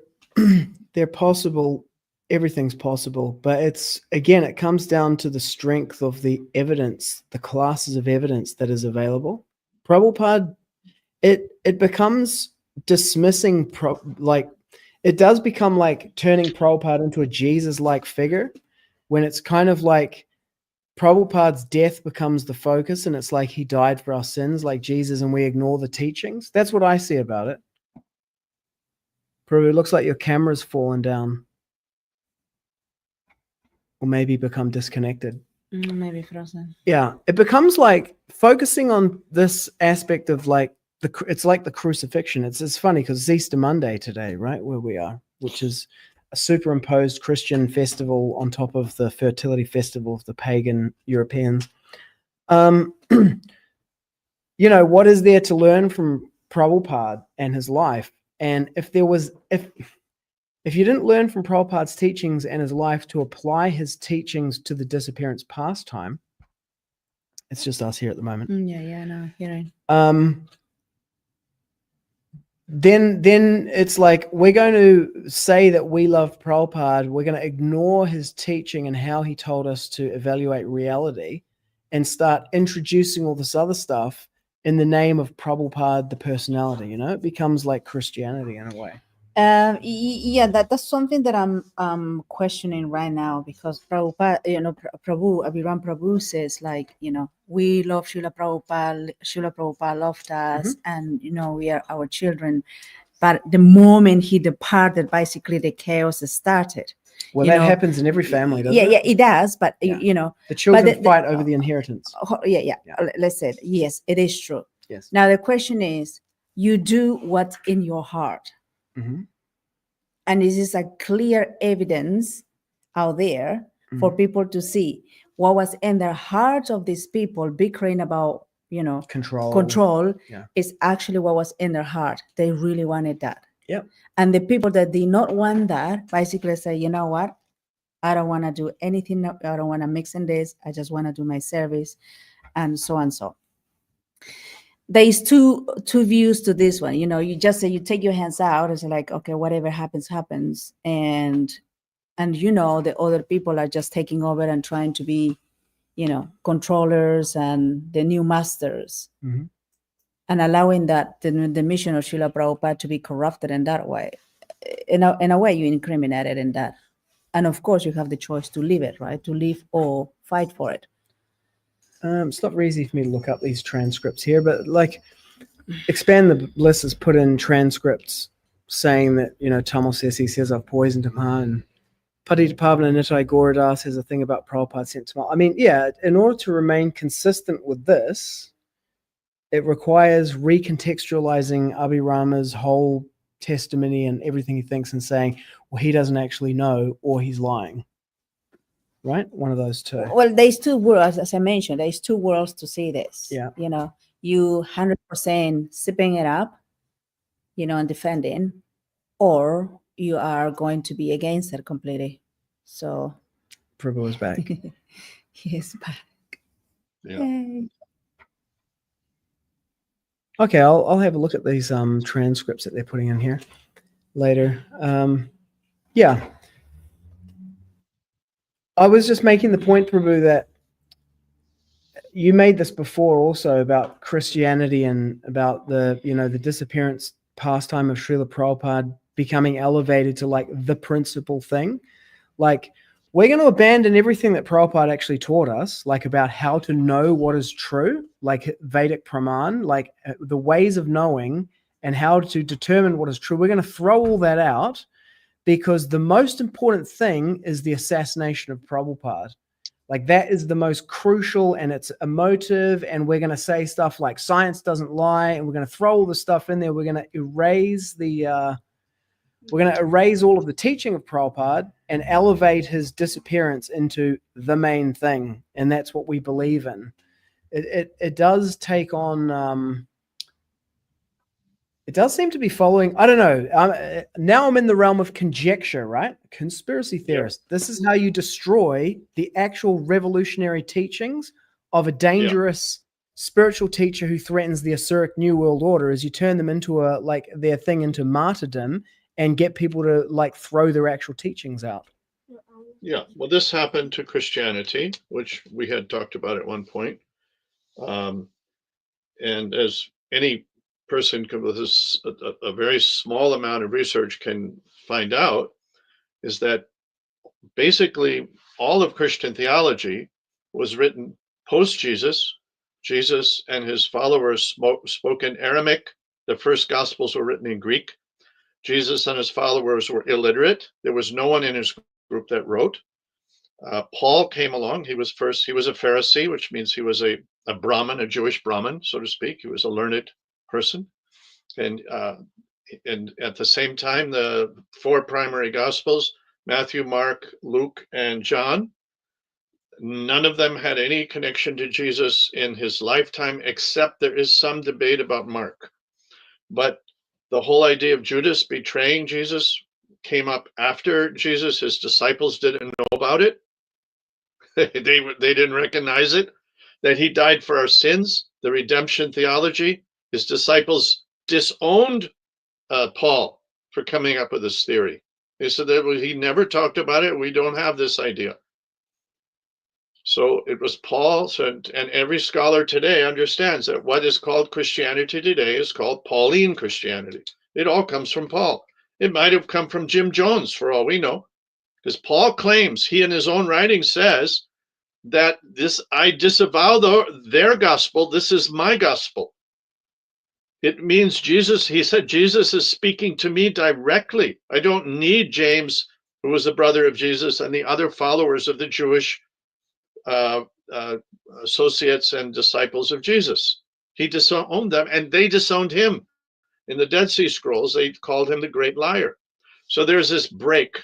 possible. Everything's possible, but it comes down to the strength of the evidence, the classes of evidence that is available. Prabhupada, it becomes dismissing, it does become like turning Prabhupada into a Jesus-like figure, when it's kind of like Prabhupada's death becomes the focus, and it's like he died for our sins like Jesus, and we ignore the teachings. That's what I see about it. Prabhu, it looks like your camera's fallen down. Or maybe become disconnected. Maybe frozen. Yeah, it becomes like focusing on this aspect of like it's like the crucifixion. It's funny because it's Easter Monday today, right, where we are, which is a superimposed Christian festival on top of the fertility festival of the pagan Europeans. What is there to learn from Prabhupada and his life? And if you didn't learn from Prabhupada's teachings and his life to apply his teachings to the disappearance pastime, it's just us here at the moment. No, you're right. Then it's like we're going to say that we love Prabhupada. We're going to ignore his teaching and how he told us to evaluate reality, and start introducing all this other stuff in the name of Prabhupada, the personality. It becomes like Christianity in a way. That's something that I'm questioning right now, because Prabhupada, Abhirama Prabhu says, like, we love Śrīla Prabhupāda. Śrīla Prabhupāda loved us, and we are our children. But the moment he departed, basically the chaos started. Well, that happens in every family, doesn't it? Yeah, it does. But the children fight over the inheritance. Yeah. Let's say yes, it is true. Yes. Now the question is, you do what's in your heart. Mm-hmm. And this is a clear evidence out there for people to see what was in their hearts of these people bickering about, control Yeah. is actually what was in their heart. They really wanted that. Yep. And the people that did not want that basically say, you know what? I don't want to do anything. I don't want to mix in this. I just want to do my service, and so and so. There is two views to this one. You just say you take your hands out. It's like, okay, whatever happens, happens. And the other people are just taking over and trying to be, controllers and the new masters, and allowing that the mission of Śrīla Prabhupāda to be corrupted in that way. In a way, you incriminate it in that. And of course, you have the choice to leave it, right? To leave or fight for it. It's not very easy for me to look up these transcripts here, but like Expand the Bliss has put in transcripts saying that, Tamal says I've poisoned him, and Padita Pavana Nitai Gauradas has a thing about Prabhupada sent Tamal. I mean, yeah, in order to remain consistent with this, it requires recontextualizing Abhirama's whole testimony and everything he thinks and saying, well, he doesn't actually know, or he's lying. Right? One of those two. Well, there's two worlds, as I mentioned. There's two worlds to see this. Yeah. You 100% sipping it up, and defending, or you are going to be against it completely. So Prabhu is back. He's back. Yeah. Yay. Okay, I'll have a look at these transcripts that they're putting in here later. Yeah. I was just making the point, Prabhu, that you made this before also about Christianity and about the, the disappearance pastime of Śrīla Prabhupāda becoming elevated to like the principal thing. Like, we're going to abandon everything that Prabhupada actually taught us, like about how to know what is true, like Vedic pramāṇa, like the ways of knowing and how to determine what is true. We're going to throw all that out because the most important thing is the assassination of Prabhupada. Like, that is the most crucial, and it's emotive, and we're going to say stuff like science doesn't lie, and we're going to throw all the stuff in there. We're going to erase all of the teaching of Prabhupada and elevate his disappearance into the main thing. And that's what we believe in. It does take on, it does seem to be following, I don't know. Now I'm in the realm of conjecture, right? Conspiracy theorist. Yeah. This is how you destroy the actual revolutionary teachings of a dangerous spiritual teacher who threatens the Asuric New World Order, is you turn them into their thing into martyrdom and get people to like throw their actual teachings out. Yeah, well, this happened to Christianity, which we had talked about at one point. And as any person with a very small amount of research can find out, is that basically all of Christian theology was written post-Jesus. Jesus and his followers spoke in Aramaic. The first Gospels were written in Greek. Jesus and his followers were illiterate. There was no one in his group that wrote. Paul came along. He was a Pharisee, which means he was a Brahmin, a Jewish Brahmin, so to speak. He was a learned person. And at the same time, the four primary Gospels, Matthew, Mark, Luke, and John, none of them had any connection to Jesus in his lifetime, except there is some debate about Mark. But the whole idea of Judas betraying Jesus came up after Jesus. His disciples didn't know about it. They didn't recognize it, that he died for our sins, the redemption theology. His disciples disowned Paul for coming up with this theory. They said that he never talked about it. We don't have this idea. So it was Paul, and every scholar today understands that what is called Christianity today is called Pauline Christianity. It all comes from Paul. It might have come from Jim Jones, for all we know, because Paul claims, he in his own writing says, that I disavow their gospel. This is my gospel. It means Jesus, he said, Jesus is speaking to me directly. I don't need James, who was a brother of Jesus, and the other followers of the Jewish associates and disciples of Jesus. He disowned them, and they disowned him. In the Dead Sea Scrolls, they called him the great liar. So there's this break,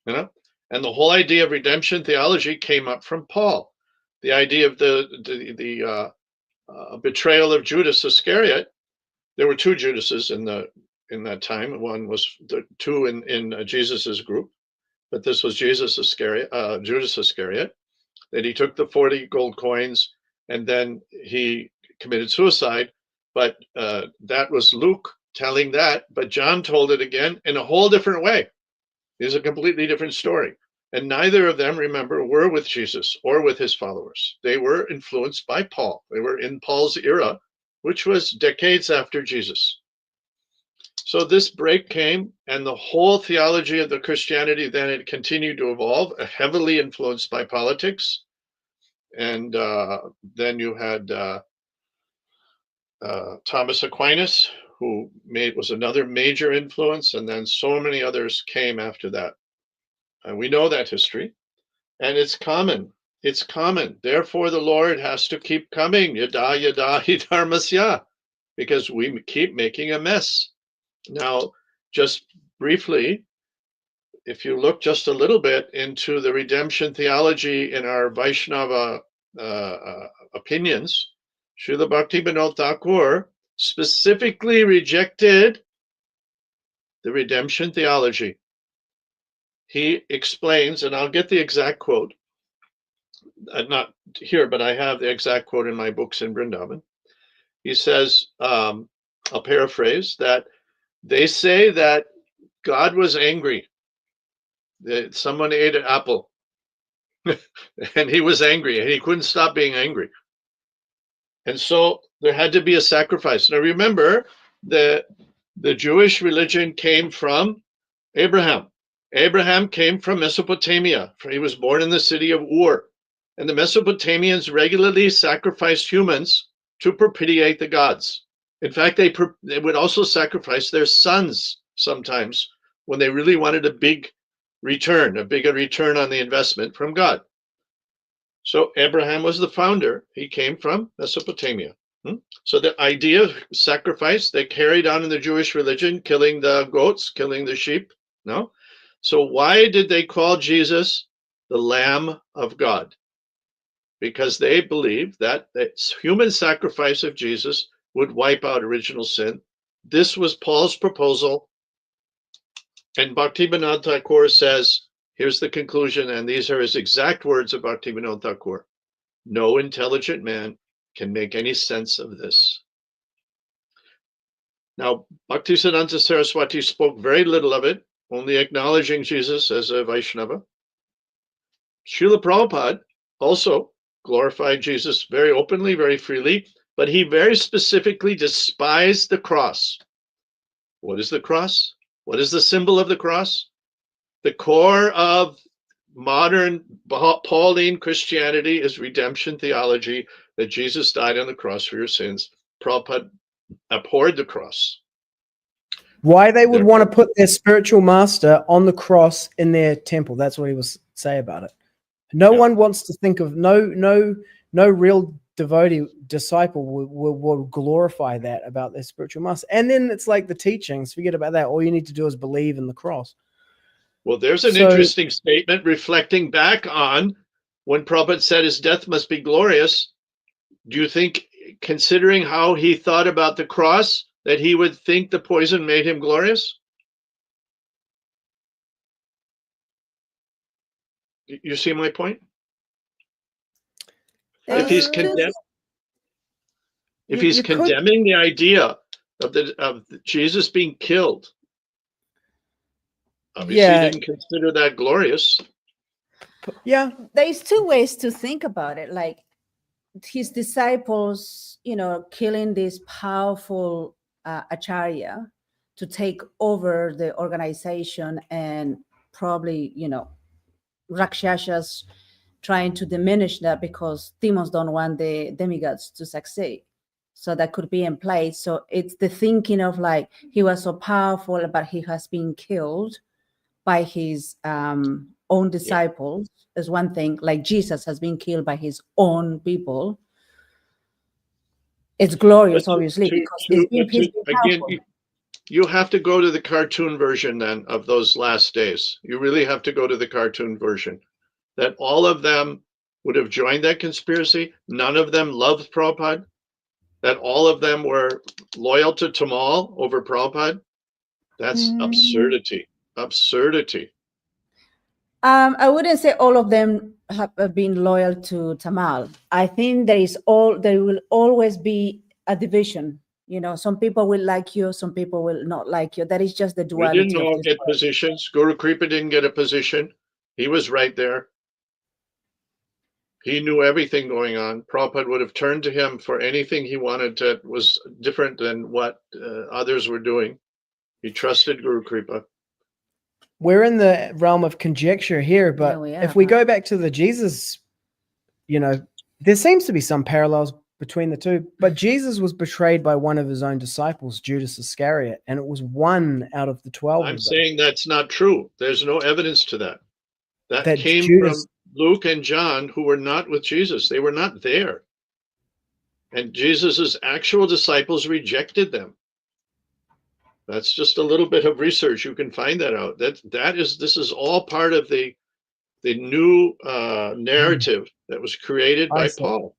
you know, and the whole idea of redemption theology came up from Paul. The idea of the betrayal of Judas Iscariot. There were two Judases in that time. One was the two in Jesus's group, but this was Judas Iscariot. That he took the 40 gold coins and then he committed suicide. But that was Luke telling that, but John told it again in a whole different way. It's a completely different story. And neither of them, remember, were with Jesus or with his followers. They were influenced by Paul. They were in Paul's era, which was decades after Jesus. So this break came, and the whole theology of the Christianity then it continued to evolve, heavily influenced by politics. And then you had Thomas Aquinas, who was another major influence, and then so many others came after that. And we know that history, and it's common. It's common. Therefore, the Lord has to keep coming, yada yada hidarmasya, because we keep making a mess. Now, just briefly, if you look just a little bit into the redemption theology in our Vaishnava opinions, Śrīla Bhaktivinoda Thakur specifically rejected the redemption theology. He explains, and I'll get the exact quote, not here, but I have the exact quote in my books in Vrindavan. He says, I'll paraphrase, that they say that God was angry, that someone ate an apple, and he was angry, and he couldn't stop being angry. And so there had to be a sacrifice. Now remember, the Jewish religion came from Abraham. Abraham came from Mesopotamia. He was born in the city of Ur. And the Mesopotamians regularly sacrificed humans to propitiate the gods. In fact, they would also sacrifice their sons sometimes when they really wanted a bigger return on the investment from God. So Abraham was the founder. He came from Mesopotamia. So the idea of sacrifice, they carried on in the Jewish religion, killing the goats, killing the sheep. No? So why did they call Jesus the Lamb of God? Because they believed that the human sacrifice of Jesus would wipe out original sin. This was Paul's proposal. And Bhaktivinoda Thakur says, here's the conclusion, and these are his exact words of Bhaktivinoda Thakur. No intelligent man can make any sense of this. Now, Bhaktisiddhanta Saraswati spoke very little of it, only acknowledging Jesus as a Vaishnava. Śrīla Prabhupāda also glorified Jesus very openly, very freely, but he very specifically despised the cross. What is the cross? What is the symbol of the cross? The core of modern Pauline Christianity is redemption theology, that Jesus died on the cross for your sins. Prabhupada abhorred the cross. Why they would want to put their spiritual master on the cross in their temple. That's what he was say about it. No one wants to think of, no real devotee disciple will glorify that about their spiritual master. And then it's like the teachings, forget about that. All you need to do is believe in the cross. Well, there's an interesting statement reflecting back on when Prabhupada said his death must be glorious. Do you think, considering how he thought about the cross, that he would think the poison made him glorious? You see my point? If he's condemning the idea of Jesus being killed, obviously he didn't consider that glorious. Yeah, there's two ways to think about it. Like his disciples, killing this powerful acharya to take over the organization, and probably, Rakshasas trying to diminish that because demons don't want the demigods to succeed. So that could be in place. So it's the thinking of like, he was so powerful, but he has been killed by his own disciples is one thing. Like Jesus has been killed by his own people. It's glorious, obviously, because he's been powerful. you have to go to the cartoon version then of those last days. You really have to go to the cartoon version. That all of them would have joined that conspiracy. None of them loved Prabhupada. That all of them were loyal to Tamal over Prabhupada. That's absurdity. Absurdity. I wouldn't say all of them have been loyal to Tamal. I think there will always be a division. You know, some people will like you, some people will not like you. That is just the We duality. didn't all get positions. Guru Kripa didn't get a position. He was right there. He knew everything going on. Prabhupada would have turned to him for anything he wanted that was different than what others were doing. He trusted Guru Kripa. We're in the realm of conjecture here, but if we go back to the Jesus, there seems to be some parallels between the two, but Jesus was betrayed by one of his own disciples, Judas Iscariot, and it was one out of the 12. I'm saying that's not true. There's no evidence to that. That came from Luke and John, who were not with Jesus. They were not there. And Jesus's actual disciples rejected them. That's just a little bit of research. You can find that out. This is all part of the new narrative that was created by Paul.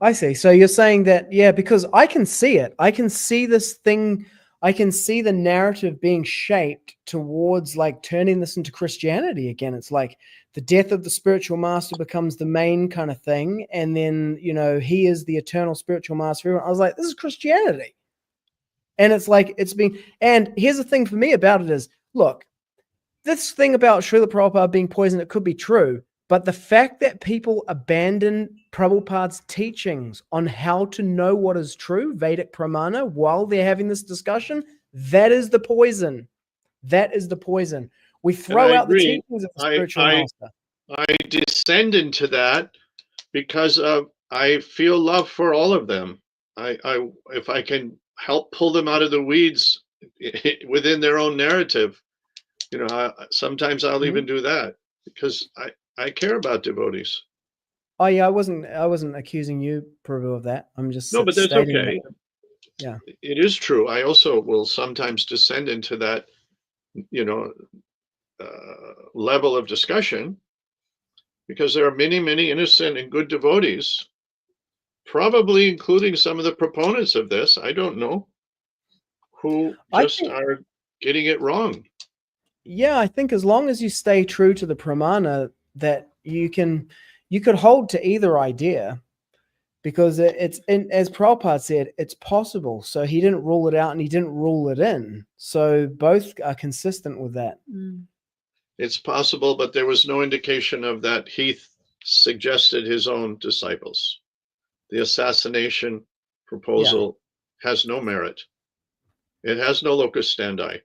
I see. So you're saying that, because I can see it. I can see this thing. I can see the narrative being shaped towards like turning this into Christianity again. It's like the death of the spiritual master becomes the main kind of thing. And then, he is the eternal spiritual master. I was like, this is Christianity. And it's like, and here's the thing for me about it is, look, this thing about Śrīla Prabhupāda being poisoned, it could be true. But the fact that people abandon Prabhupada's teachings on how to know what is true, Vedic pramāṇa, while they're having this discussion, that is the poison. That is the poison. We throw out the teachings of the spiritual master. I descend into that because I feel love for all of them. If I can help pull them out of the weeds within their own narrative, sometimes I'll even do that because I care about devotees. Oh yeah, I wasn't accusing you, Prabhu, of that. I'm just but that's okay. Yeah, it is true. I also will sometimes descend into that, level of discussion, because there are many, many innocent and good devotees, probably including some of the proponents of this. I don't know, who just are getting it wrong. Yeah, I think as long as you stay true to the pramāṇa, that you could hold to either idea, because as Prabhupada said, it's possible. So he didn't rule it out and he didn't rule it in. So both are consistent with that. It's possible, but there was no indication of that. He suggested his own disciples. The assassination proposal has no merit. It has no locus standi.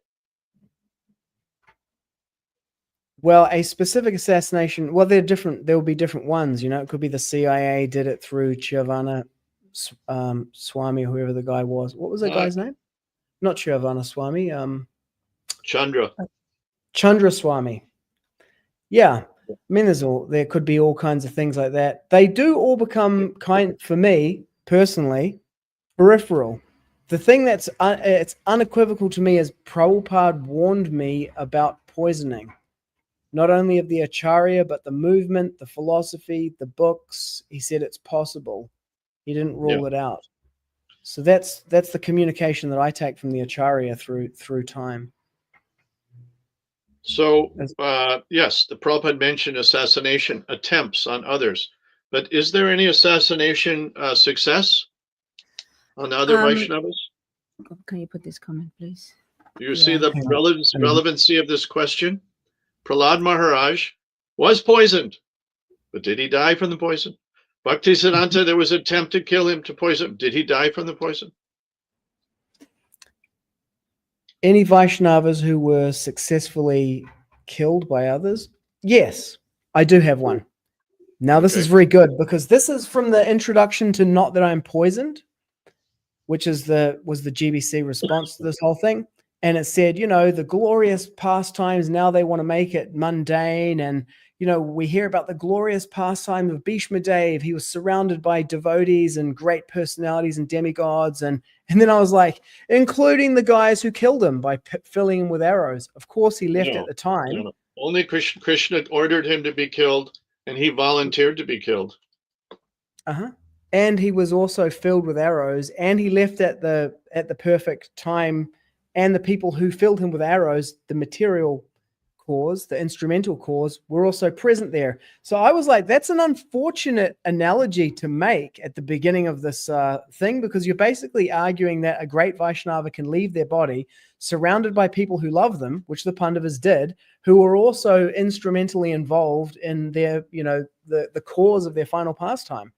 Well, a specific assassination, they're different. There will be different ones, It could be the CIA did it through Chirvana Swami, whoever the guy was. What was that guy's name? Not Chirvana Swami. Chandra Swami. Yeah. I mean, there could be all kinds of things like that. They do all become for me, personally, peripheral. The thing that's it's unequivocal to me is Prabhupada warned me about poisoning. Not only of the Acharya, but the movement, the philosophy, the books. He said it's possible. He didn't rule it out. So that's the communication that I take from the Acharya through time. So, yes, the Prabhupada mentioned assassination attempts on others. But is there any assassination success on other Vaishnavas? Can you put this comment, please? Do you see the relevancy of this question? Prahlad Maharaj was poisoned, but did he die from the poison? Bhaktisiddhanta, there was an attempt to kill him, to poison him. Did he die from the poison? Any Vaishnavas who were successfully killed by others? Yes, I do have one. Now, this is very good, because this is from the introduction to Not That I'm Poisoned, which was the GBC response to this whole thing. And it said, the glorious pastimes, now they want to make it mundane. And, we hear about the glorious pastime of Bhishma Dev. He was surrounded by devotees and great personalities and demigods. And then I was like, including the guys who killed him by filling him with arrows. Of course, he left at the time. No. Only Kṛṣṇa ordered him to be killed, and he volunteered to be killed. And he was also filled with arrows, and he left at the perfect time. And the people who filled him with arrows, the material cause, the instrumental cause, were also present there. So I was like, that's an unfortunate analogy to make at the beginning of this thing, because you're basically arguing that a great Vaishnava can leave their body surrounded by people who love them, which the Pandavas did, who were also instrumentally involved in their, the cause of their final pastime.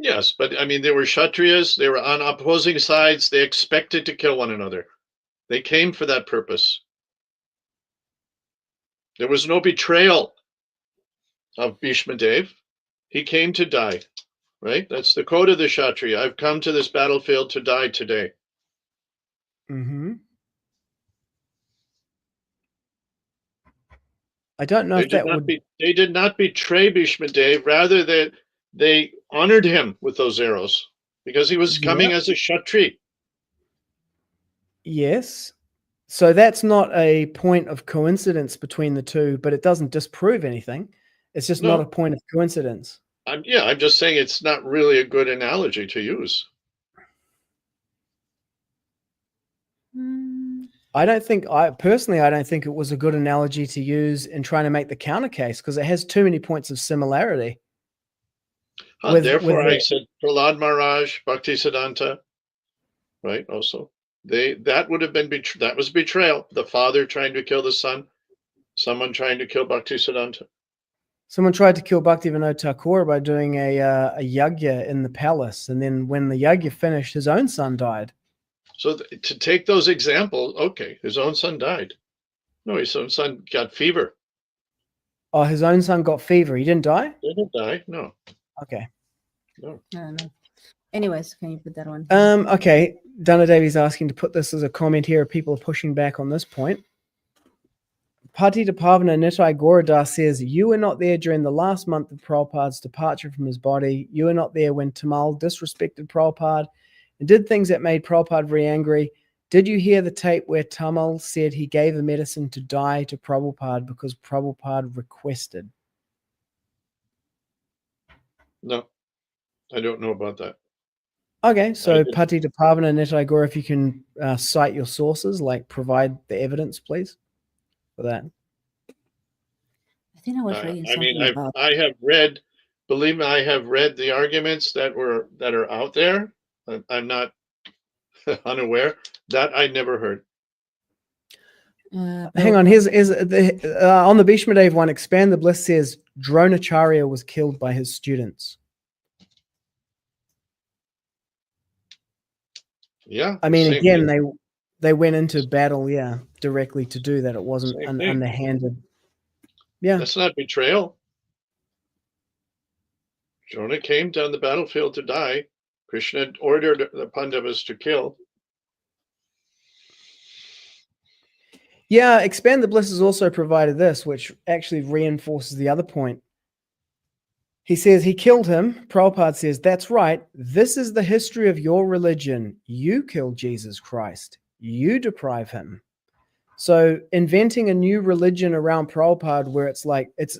Yes, but I mean, they were Kshatriyas. They were on opposing sides. They expected to kill one another. They came for that purpose. There was no betrayal of Bhishma Dev. He came to die, right? That's the quote of the Kshatriya. I've come to this battlefield to die today. I don't know if that would... They did not betray Bhishma Dev. Rather, they honored him with those arrows because he was coming as a Kshatriya. Yes. So that's not a point of coincidence between the two, but it doesn't disprove anything. It's just not a point of coincidence. I'm just saying it's not really a good analogy to use. I don't think it was a good analogy to use in trying to make the counter case, because it has too many points of similarity. Therefore, I said Prahlad Maharaj, Bhaktisiddhanta, right? Also, that would have been that was betrayal. The father trying to kill the son, someone trying to kill Bhaktisiddhanta. Someone tried to kill Bhaktivinoda Thakur by doing a yagya in the palace, and then when the yagya finished, his own son died. So to take those examples, okay, his own son died. No, his own son got fever. Oh, his own son got fever. He didn't die? He didn't die, no. Okay. No. I don't know. Anyways, can you put that one? Okay. Dana Devi's asking to put this as a comment here. People are pushing back on this point. Patita Pavana Nitai Gauradas says, you were not there during the last month of Prabhupada's departure from his body. You were not there when Tamal disrespected Prabhupada and did things that made Prabhupada very angry. Did you hear the tape where Tamal said he gave a medicine to die to Prabhupada because Prabhupada requested? No, I don't know about that. Okay, so Patita Pavana Nitai Gaura, if you can cite your sources, like provide the evidence, please, for that. I think I was reading something about... I have read, believe me, I have read the arguments that are out there. I'm not unaware. That I never heard. Hang on, here's on the Bhishma Dev one, Expand the Bliss says Dronacharya was killed by his students. Yeah. I mean, again, they went into battle, directly to do that. It wasn't underhanded. Yeah. That's not betrayal. Drona came down the battlefield to die. Kṛṣṇa ordered the Pandavas to kill. Yeah, Expand the Bliss has also provided this, which actually reinforces the other point. He says he killed him. Prabhupada says, that's right. This is the history of your religion. You killed Jesus Christ. You deprive him. So inventing a new religion around Prabhupada where it's like, it's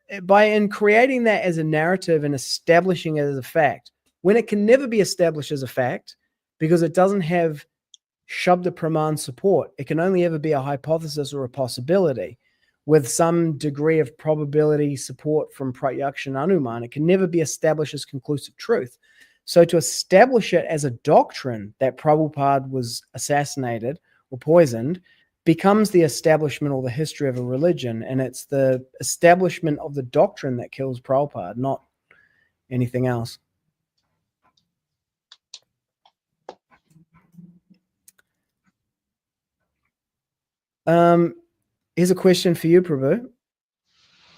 in creating that as a narrative and establishing it as a fact, when it can never be established as a fact because it doesn't have Shabda Pramāṇa support. It can only ever be a hypothesis or a possibility with some degree of probability support from Pratyaksha and Anuman. It can never be established as conclusive truth. So to establish it as a doctrine that Prabhupada was assassinated or poisoned becomes the establishment or the history of a religion. And it's the establishment of the doctrine that kills Prabhupada, not anything else. Here's a question for you, Prabhu.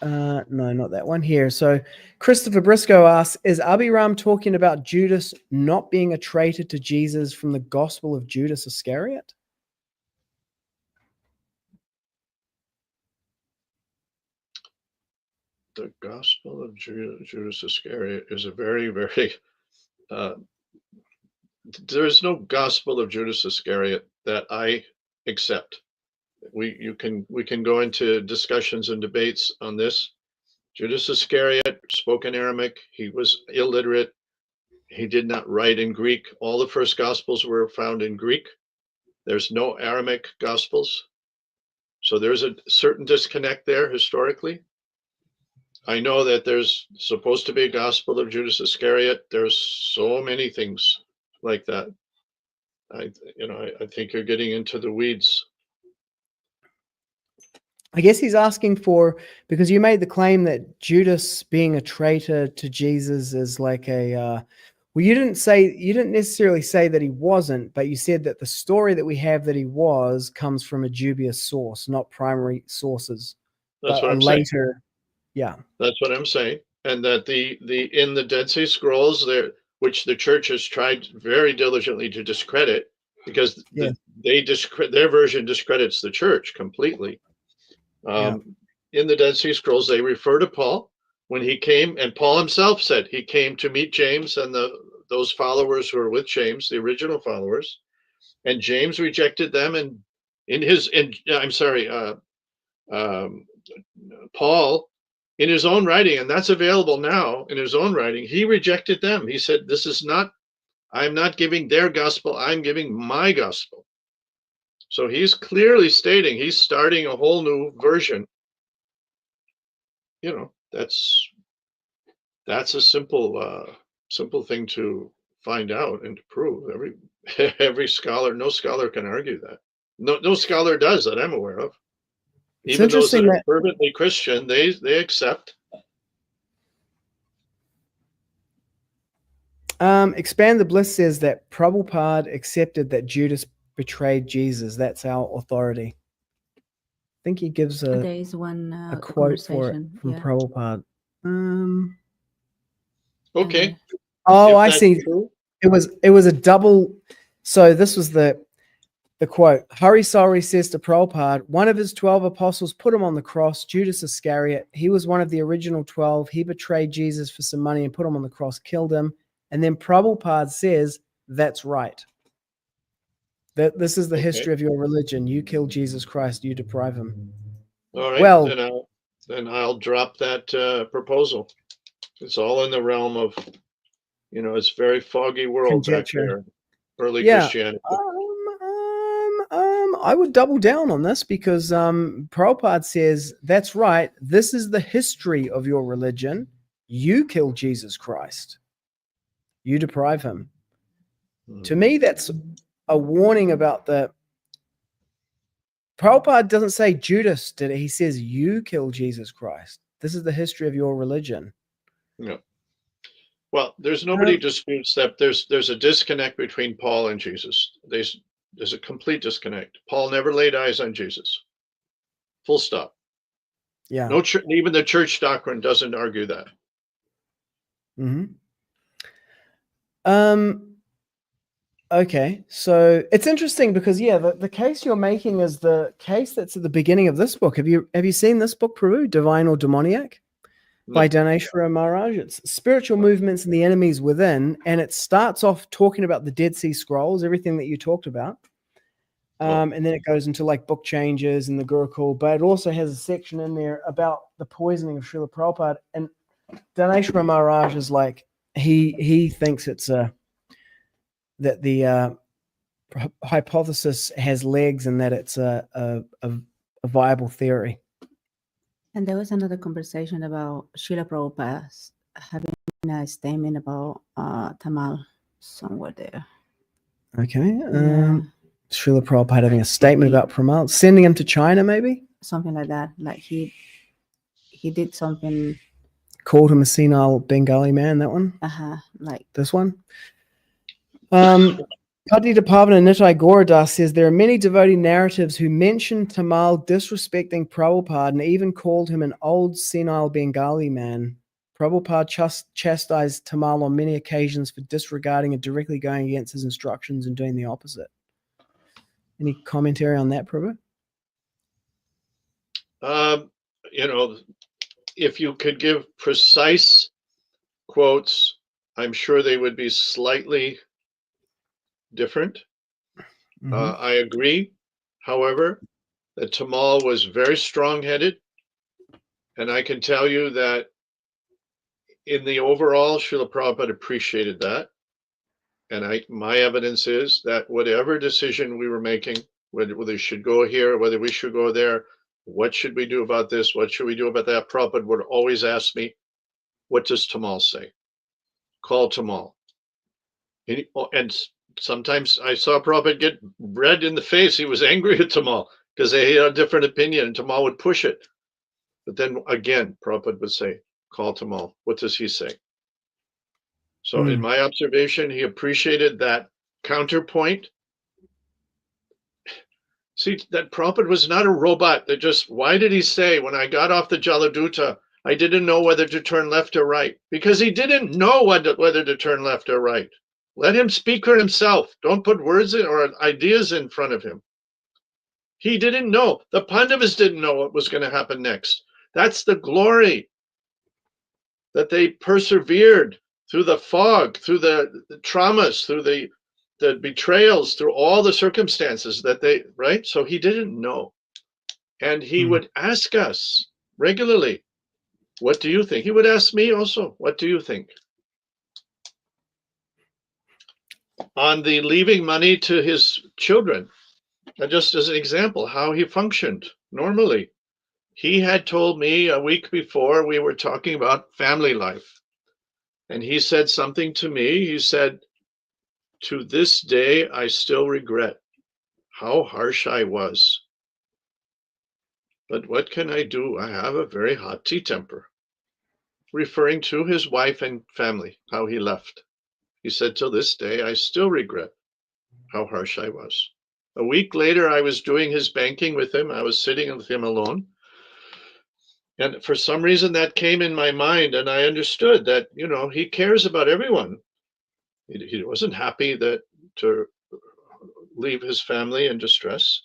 No, not that one here. So Christopher Briscoe asks, is Abhiram talking about Judas not being a traitor to Jesus from the Gospel of Judas Iscariot? the Gospel of Judas Iscariot is a very, very, there is no Gospel of Judas Iscariot that I accept. We can go into discussions and debates on this. Judas Iscariot spoke in Aramaic. He was illiterate. He did not write in Greek. All the first Gospels were found in Greek. There's no Aramaic Gospels. So there's a certain disconnect there historically. I know that there's supposed to be a Gospel of Judas Iscariot. There's so many things like that. I think you're getting into the weeds. I guess he's asking for, because you made the claim that Judas being a traitor to Jesus is like a, well, you didn't necessarily say that he wasn't, but you said that the story that we have that he was comes from a dubious source, not primary sources. That's but what I'm later, saying. Yeah. That's what I'm saying. And that the in the Dead Sea Scrolls there, which the church has tried very diligently to discredit, because their version discredits the church completely. In the Dead Sea Scrolls, they refer to Paul when he came, and Paul himself said he came to meet James and those followers who were with James, the original followers, and James rejected them. And Paul, in his own writing, and that's available now in his own writing, he rejected them. He said, I'm not giving their gospel, I'm giving my gospel. So he's clearly stating he's starting a whole new version. That's a simple thing to find out and to prove. Every scholar, no scholar can argue that. No scholar does that I'm aware of. Even those that are fervently Christian, they accept. Expand the Bliss says that Prabhupada accepted that Judas betrayed Jesus. That's our authority. I think he gives There is one a quote for it from Prabhupada. Okay. Oh, I see. True. It was a double. So this was the quote. Hari Sari says to Prabhupada, one of his 12 apostles put him on the cross, Judas Iscariot. He was one of the original 12. He betrayed Jesus for some money and put him on the cross, killed him. And then Prabhupada says, that's right. That this is the history of your religion. You kill Jesus Christ, you deprive him. All right. Well, then I'll drop that proposal. It's all in the realm of, it's very foggy world conjecture. Back there. Early Christianity. I would double down on this because Prabhupada says, that's right. This is the history of your religion. You kill Jesus Christ. You deprive him. To me, that's a warning about Prabhupada doesn't say Judas did it. He says, you kill Jesus Christ. This is the history of your religion. No. Well, there's nobody disputes that there's a disconnect between Paul and Jesus. There's a complete disconnect. Paul never laid eyes on Jesus. Full stop. Yeah. No, even the church doctrine doesn't argue that. Mm-hmm. Okay, so it's interesting because the case you're making is the case that's at the beginning of this book. Have you seen this book, Prabhu, Divine or Demoniac? No. By Daneshwara Maharaj? It's Spiritual Movements and the Enemies Within, and it starts off talking about the Dead Sea Scrolls, everything that you talked about, and then it goes into like book changes and the Gurukul, but it also has a section in there about the poisoning of Śrīla Prabhupāda, and Daneshwara Maharaj is like, he thinks it's that the hypothesis has legs and that it's a viable theory. And there was another conversation about Śrīla Prabhupada having a statement about Tamal somewhere there. Okay. Śrīla Prabhupada having a statement about Tamal, sending him to China, maybe? Something like that. Like he did something. Called him a senile Bengali man, that one? Like this one? Padita Pavana Nitai Gauradas says there are many devotee narratives who mention Tamal disrespecting Prabhupada and even called him an old senile Bengali man. Prabhupada chastised Tamal on many occasions for disregarding and directly going against his instructions and doing the opposite. Any commentary on that, Prabhu? if you could give precise quotes, I'm sure they would be slightly different. I agree, however, that Tamal was very strong-headed, and I can tell you that in the overall, Śrīla Prabhupāda appreciated that. And my evidence is that whatever decision we were making, whether we should go here, whether we should go there, what should we do about this, what should we do about that, Prabhupada would always ask me, what does Tamal say? Call Tamal. And sometimes I saw Prabhupada get red in the face. He was angry at Tamal because they had a different opinion, and Tamal would push it. But then again, Prabhupada would say, call Tamal. What does he say? So in my observation, he appreciated that counterpoint. See, that Prabhupada was not a robot that just, why did he say, when I got off the Jaladuta, I didn't know whether to turn left or right? Because he didn't know whether to turn left or right. Let him speak for himself. Don't put words in or ideas in front of him. He didn't know. The Pandavas didn't know what was going to happen next. That's the glory, that they persevered through the fog, through the traumas, through the betrayals, through all the circumstances that they, right? So he didn't know. And he would ask us regularly, what do you think? He would ask me also, what do you think? On the leaving money to his children, just as an example, how he functioned normally. He had told me a week before we were talking about family life. And he said something to me. He said, to this day, I still regret how harsh I was. But what can I do? I have a very haughty temper. Referring to his wife and family, how he left. He said, till this day, I still regret how harsh I was. A week later, I was doing his banking with him. I was sitting with him alone. And for some reason that came in my mind, and I understood that, you know, he cares about everyone. He wasn't happy to leave his family in distress.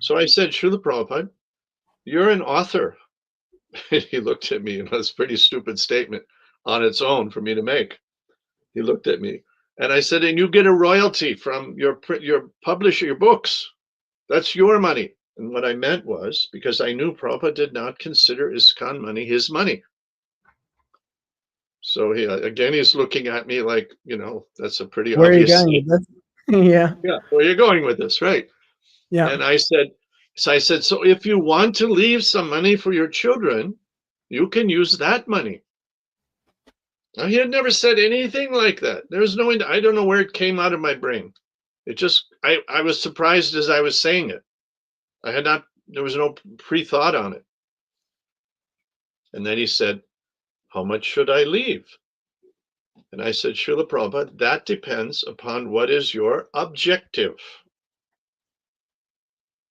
So I said, Śrīla Prabhupāda, you're an author. He looked at me, and that's a pretty stupid statement on its own for me to make. He looked at me, and I said, and you get a royalty from your publisher, your books. That's your money. And what I meant was, because I knew Prabhupada did not consider ISKCON money his money. So he's looking at me like, you know, that's a pretty Where obvious. Are you going with this? Yeah. Where are you going with this, right? Yeah. And I said, so if you want to leave some money for your children, you can use that money. Now, he had never said anything like that. There's no, I don't know where it came out of my brain. It just, I was surprised as I was saying it. There was no pre-thought on it. And then he said, how much should I leave? And I said, Śrīla Prabhupāda, that depends upon what is your objective.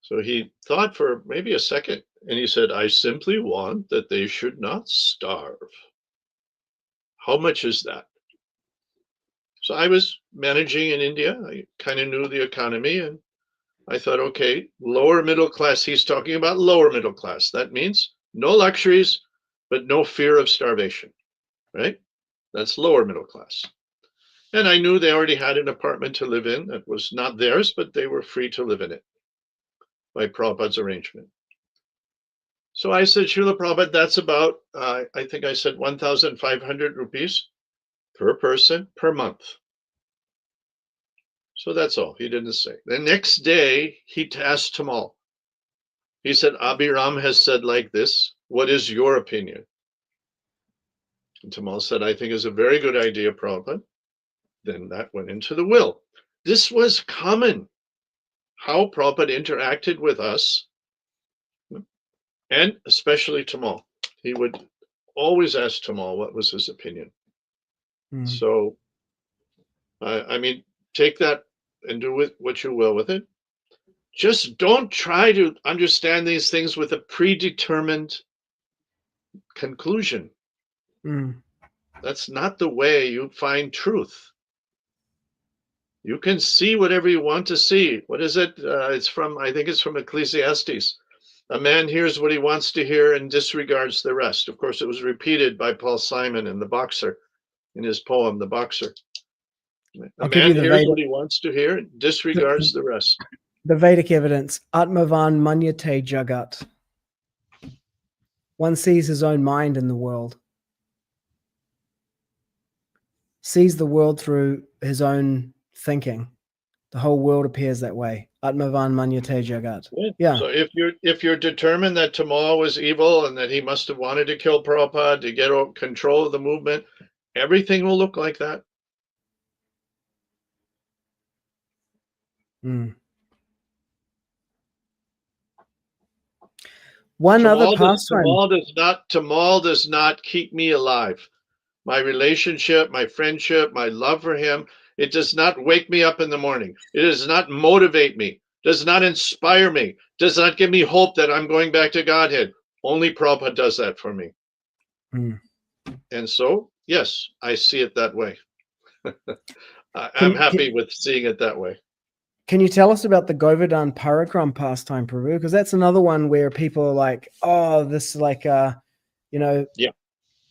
So he thought for maybe a second, and he said, I simply want that they should not starve. How much is that? So I was managing in India. I kind of knew the economy, and I thought, okay, lower middle class. He's talking about lower middle class. That means no luxuries, but no fear of starvation, right? That's lower middle class. And I knew they already had an apartment to live in that was not theirs, but they were free to live in it by Prabhupada's arrangement. So I said, Śrīla Prabhupada, that's about, I think I said 1,500 rupees per person per month. So that's all. He didn't say. The next day, he asked Tamal. He said, Abhirama has said like this. What is your opinion? And Tamal said, I think it's a very good idea, Prabhupada. Then that went into the will. This was common, how Prabhupada interacted with us, and especially Tamal. He would always ask Tamal what was his opinion. So, I mean, take that and do with what you will with it. Just don't try to understand these things with a predetermined conclusion. That's not the way you find truth. You can see whatever you want to see. What is it? It's from, I think it's from Ecclesiastes. A man hears what he wants to hear and disregards the rest. Of course, it was repeated by Paul Simon in The Boxer, in his poem, The Boxer. A man hears what he wants to hear and disregards the rest. The Vedic evidence, Atmavan manyate jagat. One sees his own mind in the world. Sees the world through his own thinking. The whole world appears that way. Atmavan manyate jagat. Yeah. So if you're determined that Tamal was evil and that he must have wanted to kill Prabhupada to get control of the movement, everything will look like that. Mm. One other pastime. Tamal does not keep me alive. My relationship, my friendship, my love for him, it does not wake me up in the morning. It does not motivate me, does not inspire me, does not give me hope that I'm going back to Godhead. Only Prabhupada does that for me. Mm. And so, yes, I see it that way. I'm happy with seeing it that way. Can you tell us about the Govardhan Parikram pastime, Prabhu? Because that's another one where people are like, oh, this like, yeah.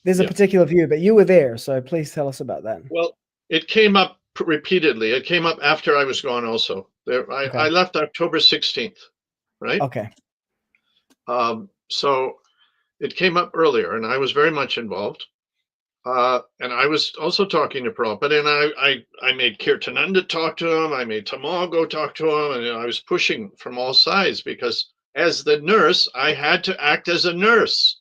There's a particular view, but you were there, so please tell us about that. Well, it came up repeatedly. It came up after I was gone also. I left October 16th, right? Okay. So it came up earlier, and I was very much involved. And I was also talking to Prabhupada, and I made Kirtananda talk to him. I made Tamal go talk to him, and I was pushing from all sides because as the nurse, I had to act as a nurse.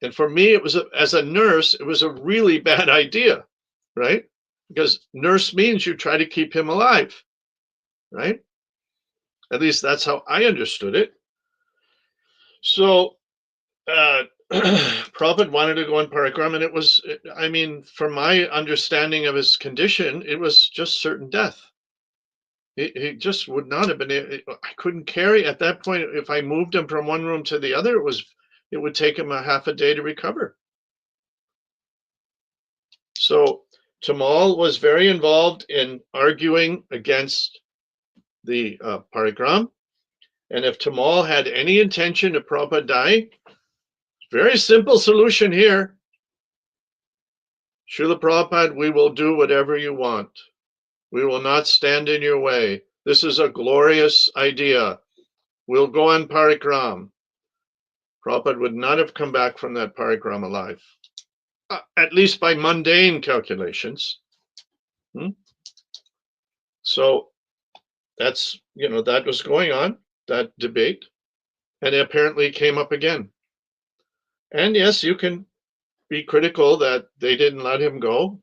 And for me, as a nurse, it was a really bad idea, right? Because nurse means you try to keep him alive, right? At least that's how I understood it. So Prabhupada wanted to go on Parikram, and it was, I mean, from my understanding of his condition, it was just certain death. He just would not have been, I couldn't carry at that point. If I moved him from one room to the other, it would take him a half a day to recover. So Tamal was very involved in arguing against the Parikram. And if Tamal had any intention of Prabhupada dying, very simple solution here. Śrīla Prabhupāda, we will do whatever you want. We will not stand in your way. This is a glorious idea. We'll go on Parikram. Prabhupada would not have come back from that Parikram alive, at least by mundane calculations. So that's, that was going on, that debate, and it apparently came up again. And yes, you can be critical that they didn't let him go.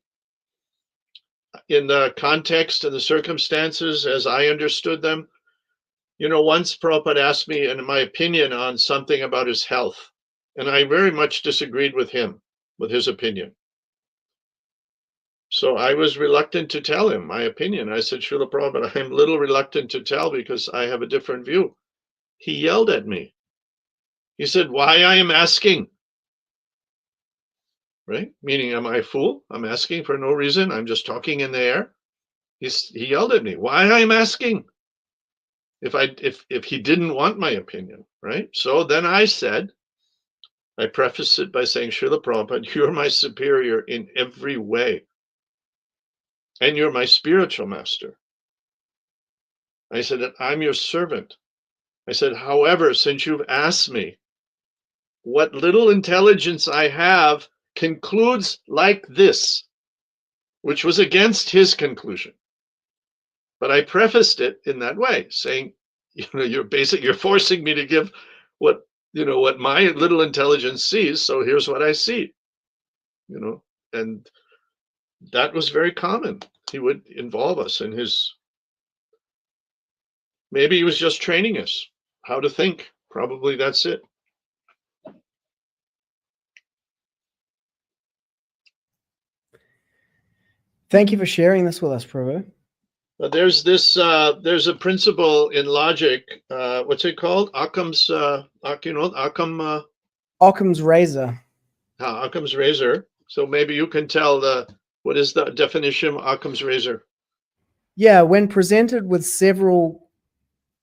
In the context and the circumstances, as I understood them, once Prabhupada asked me, in my opinion, on something about his health, and I very much disagreed with him, with his opinion. So I was reluctant to tell him my opinion. I said, Śrīla Prabhupada, I'm a little reluctant to tell because I have a different view. He yelled at me. He said, why I am asking? Right? Meaning, am I a fool? I'm asking for no reason. I'm just talking in the air. He yelled at me. Why I'm asking? If he didn't want my opinion, right? So then I prefaced it by saying, Śrīla Prabhupāda, you're my superior in every way. And you're my spiritual master. I said, I'm your servant. I said, however, since you've asked me, what little intelligence I have concludes like this, which was against his conclusion. But I prefaced it in that way, saying, you're forcing me to give what my little intelligence sees. So here's what I see, and that was very common. He would involve us in maybe he was just training us how to think. Probably that's it. Thank you for sharing this with us, Prabhu. There's a principle in logic. What's it called? Occam's razor. Occam's razor. So maybe you can tell what is the definition of Occam's razor? Yeah, when presented with several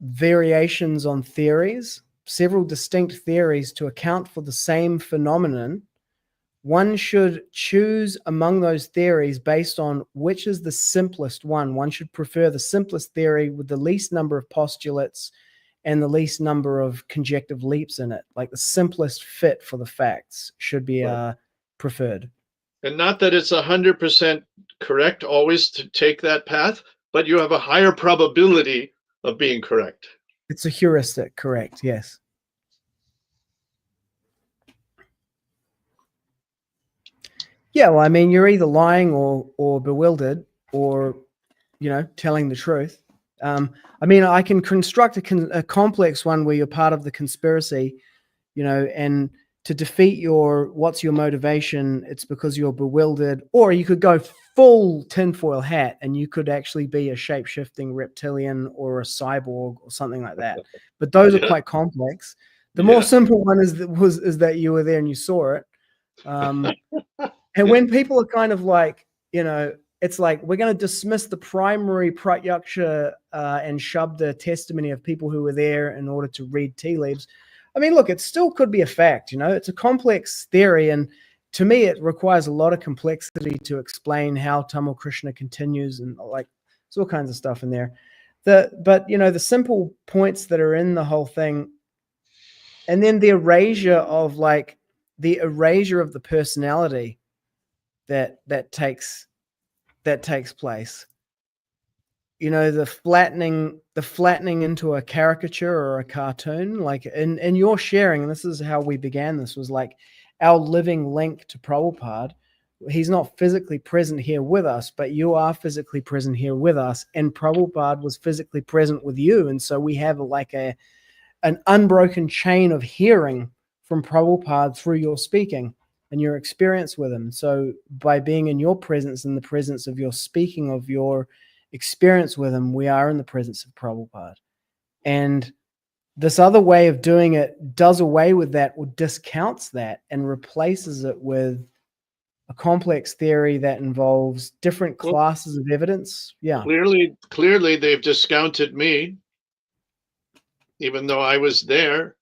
variations on theories, several distinct theories to account for the same phenomenon, one should choose among those theories based on which is the simplest one. One should prefer the simplest theory with the least number of postulates and the least number of conjective leaps in it. Like the simplest fit for the facts should be preferred. And not that it's 100% correct always to take that path, but you have a higher probability of being correct. It's a heuristic, correct, yes. Yeah, well, I mean, you're either lying or bewildered or, you know, telling the truth. I mean, I can construct a complex one where you're part of the conspiracy, you know, and to defeat what's your motivation, it's because you're bewildered. Or you could go full tinfoil hat and you could actually be a shape-shifting reptilian or a cyborg or something like that. But those are quite complex. The more simple one is that you were there and you saw it. And when people are kind of like, you know, it's like we're going to dismiss the primary pratyaksha and shabda testimony of people who were there in order to read tea leaves. I mean, look, it still could be a fact, you know, it's a complex theory. And to me, it requires a lot of complexity to explain how Tamil Kṛṣṇa continues, and like there's all kinds of stuff in there. But, you know, the simple points that are in the whole thing, and then the erasure of the personality that takes place. You know, the flattening into a caricature or a cartoon, like in your sharing, and this is how we began this, was like our living link to Prabhupada. He's not physically present here with us, but you are physically present here with us, and Prabhupada was physically present with you. And so we have like an unbroken chain of hearing from Prabhupada through your speaking and your experience with him. So by being in your presence, in the presence of your speaking of your experience with him, we are in the presence of Prabhupada. And this other way of doing it does away with that, or discounts that, and replaces it with a complex theory that involves different classes of evidence. Yeah. Clearly they've discounted me, even though I was there.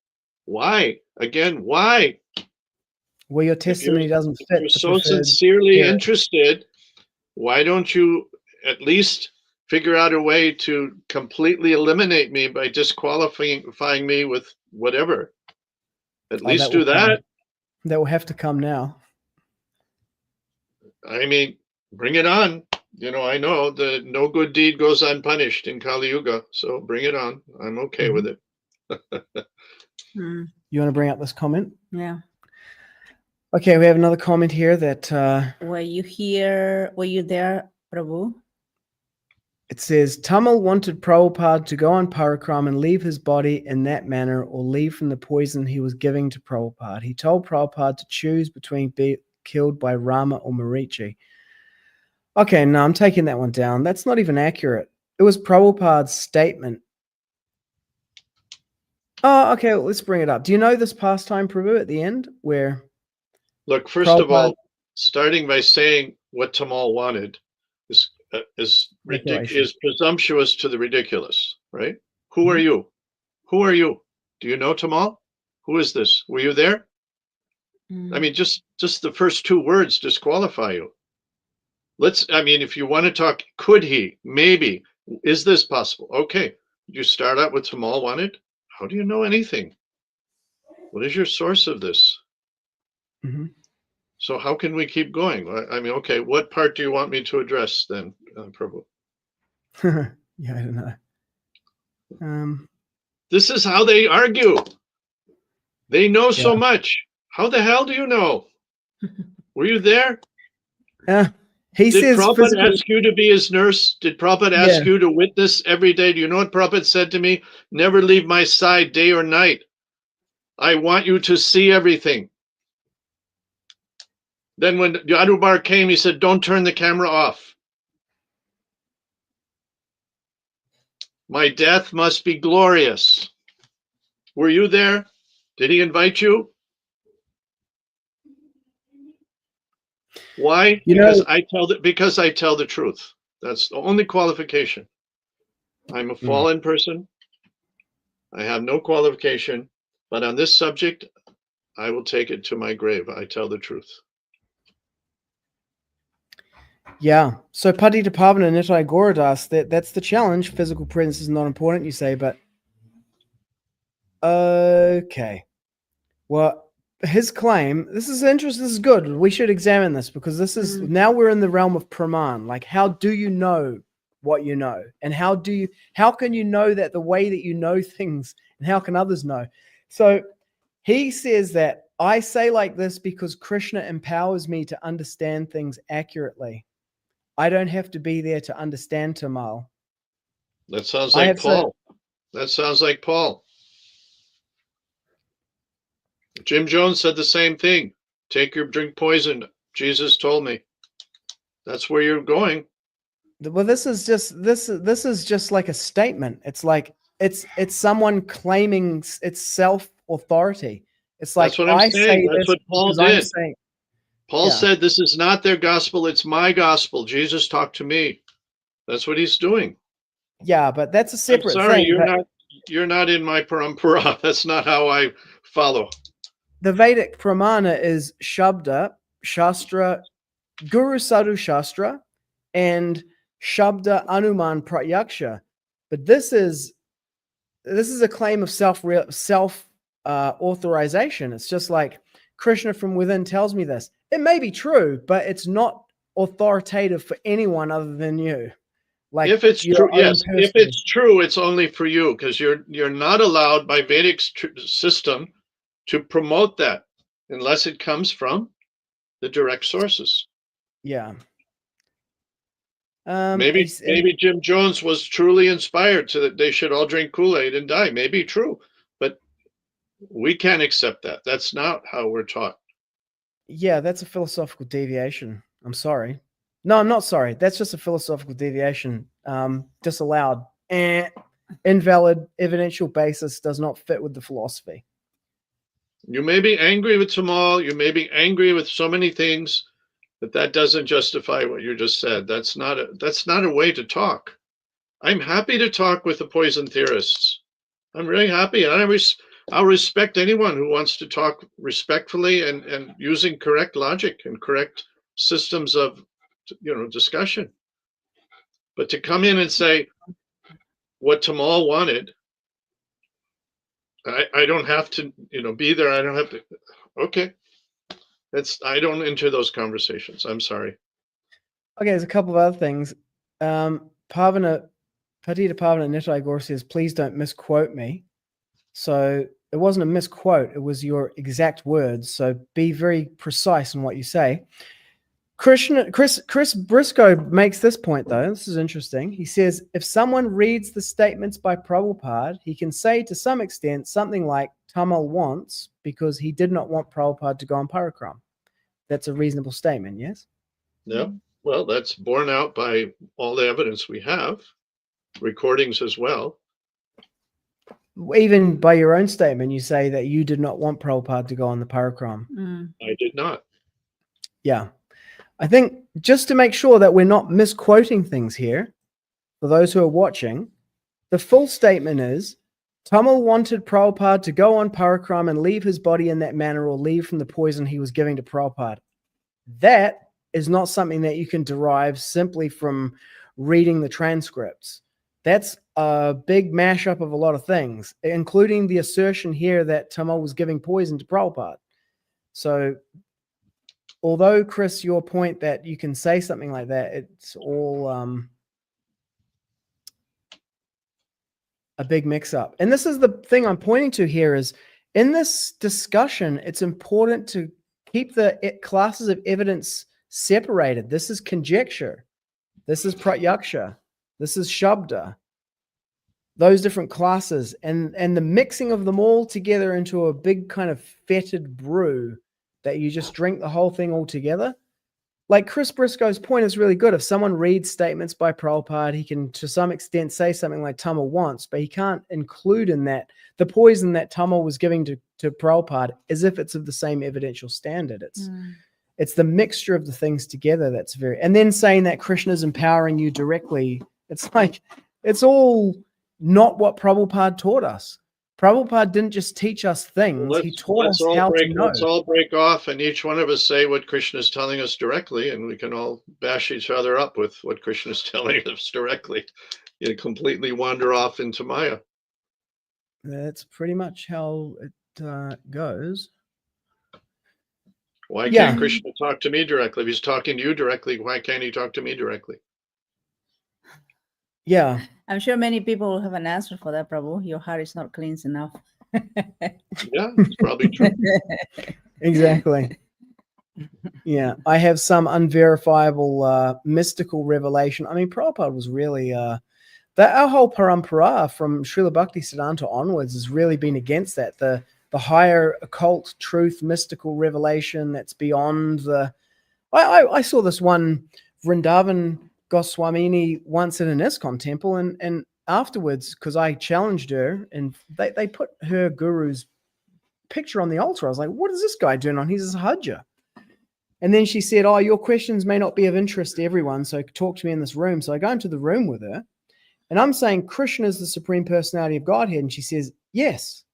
Why? Again, why? Well, your testimony doesn't fit. You're so sincerely interested. Why don't you at least figure out a way to completely eliminate me by disqualifying me with whatever? At least do that. That will have to come now. I mean, bring it on. You know, I know that no good deed goes unpunished in Kali Yuga, so bring it on. I'm okay with it. You want to bring up this comment? Yeah. Okay, we have another comment here that were you there, Prabhu? It says, Tamil wanted Prabhupada to go on Parakram and leave his body in that manner, or leave from the poison he was giving to Prabhupada. He told Prabhupada to choose between being killed by Rama or Marichi. Okay, no, I'm taking that one down. That's not even accurate. It was Prabhupada's statement. Oh, okay, well, let's bring it up. Do you know this pastime, Prabhu, at the end? Where... Look, first of all, starting by saying what Tamal wanted is presumptuous to the ridiculous, right? Who are you? Who are you? Do you know Tamal? Who is this? Were you there? I mean, just the first two words disqualify you. I mean, if you want to talk, could he? Maybe. Is this possible? Okay. You start out with Tamal wanted. How do you know anything? What is your source of this? So how can we keep going? I mean, okay, what part do you want me to address then, Prabhu? Yeah, I don't know. This is how they argue. They know so much. How the hell do you know? Were you there? Did Prabhupada ask you to be his nurse? Did Prabhupada ask you to witness every day? Do you know what Prabhupada said to me? Never leave my side day or night. I want you to see everything. Then when Yadubar came, he said, don't turn the camera off. My death must be glorious. Were you there? Did he invite you? Why? Because I tell the truth. That's the only qualification. I'm a fallen person. I have no qualification, but on this subject, I will take it to my grave. I tell the truth. Yeah. So Patita Pavana Nitai Gauradas, that's the challenge. Physical presence is not important, you say, but okay. Well, his claim, this is interesting, this is good. We should examine this because this is now we're in the realm of pramāṇa. Like, how do you know what you know? And how can you know that the way that you know things, and how can others know? So he says that I say like this because Kṛṣṇa empowers me to understand things accurately. I don't have to be there to understand Tamal. That sounds like Paul. That sounds like Paul. Jim Jones said the same thing. Drink poison. Jesus told me. That's where you're going. Well, this is just like a statement. It's like it's someone claiming its self-authority. It's like, that's what I'm saying. That's what Paul did. Paul said, this is not their gospel, it's my gospel. Jesus talked to me. That's what he's doing. Yeah, but that's a separate thing. You're not in my parampara. That's not how I follow. The Vedic pramāṇa is Shabda, Shastra, guru-sādhu-śāstra, and Shabda Anuman Pratyaksha. But this is a claim of self authorization. It's just like Kṛṣṇa from within tells me this. It may be true, but it's not authoritative for anyone other than you. Like, if it's true, yes. If it's true, it's only for you, because you're not allowed by Vedic system to promote that unless it comes from the direct sources. Yeah. Maybe Jim Jones was truly inspired so that they should all drink Kool-Aid and die. Maybe true, but we can't accept that. That's not how we're taught. Yeah, that's a philosophical deviation. I'm sorry. No, I'm not sorry. That's just a philosophical deviation. Disallowed. Invalid evidential basis does not fit with the philosophy. You may be angry with Tamal. You may be angry with so many things, but that doesn't justify what you just said. That's not a way to talk. I'm happy to talk with the poison theorists. I'm really happy. I'll respect anyone who wants to talk respectfully and using correct logic and correct systems of discussion. But to come in and say what Tamal wanted, I don't have to be there. I don't have to. Okay. I don't enter those conversations. I'm sorry. Okay, there's a couple of other things. Patita Pavana Nitai Gaur says, please don't misquote me. So it wasn't a misquote. It was your exact words. So be very precise in what you say. Chris Briscoe makes this point, though. This is interesting. He says, if someone reads the statements by Prabhupada, he can say to some extent something like Tamal wants because he did not want Prabhupada to go on Parikram. That's a reasonable statement, yes? Yeah. Well, that's borne out by all the evidence we have, recordings as well. Even by your own statement, you say that you did not want Prabhupada to go on the Parikram. I did not. Yeah. I think just to make sure that we're not misquoting things here, for those who are watching, the full statement is, Tamal wanted Prabhupada to go on Parikram and leave his body in that manner or leave from the poison he was giving to Prabhupada. That is not something that you can derive simply from reading the transcripts. That's a big mashup of a lot of things, including the assertion here that Tamal was giving poison to Prabhupada. So although, Chris, your point that you can say something like that, it's all a big mix-up. And this is the thing I'm pointing to here is, in this discussion, it's important to keep the classes of evidence separated. This is conjecture. This is pratyaksha. This is shabda. Those different classes. And the mixing of them all together into a big kind of fetid brew that you just drink the whole thing all together. Like Chris Briscoe's point is really good. If someone reads statements by Prabhupada, he can to some extent say something like Tamal wants, but he can't include in that the poison that Tamal was giving to Prabhupada as if it's of the same evidential standard. It's the mixture of the things together that's very, and then saying that Kṛṣṇa is empowering you directly. It's like, it's all not what Prabhupada taught us. Prabhupada didn't just teach us things, he taught us how to know. Let's all break off and each one of us say what Krishna is telling us directly, and we can all bash each other up with what Krishna is telling us directly. You completely wander off into Maya. That's pretty much how it goes. Why can't Krishna talk to me directly? If he's talking to you directly, why can't he talk to me directly? Yeah. I'm sure many people will have an answer for that, Prabhu. Your heart is not cleansed enough. Yeah, it's probably true. Exactly. Yeah, I have some unverifiable mystical revelation. I mean, Prabhupada was really our whole parampara from Śrīla Bhaktisiddhanta onwards has really been against that. The higher occult truth, mystical revelation that's beyond the. I saw this one Vrindavan Goswamini once in an ISKCON temple, and afterwards, because I challenged her, and they put her guru's picture on the altar. I was like, what is this guy doing on? He's a Hajja. And then she said, oh, your questions may not be of interest to everyone, so talk to me in this room. So I go into the room with her, and I'm saying Kṛṣṇa is the Supreme Personality of Godhead. And she says, yes.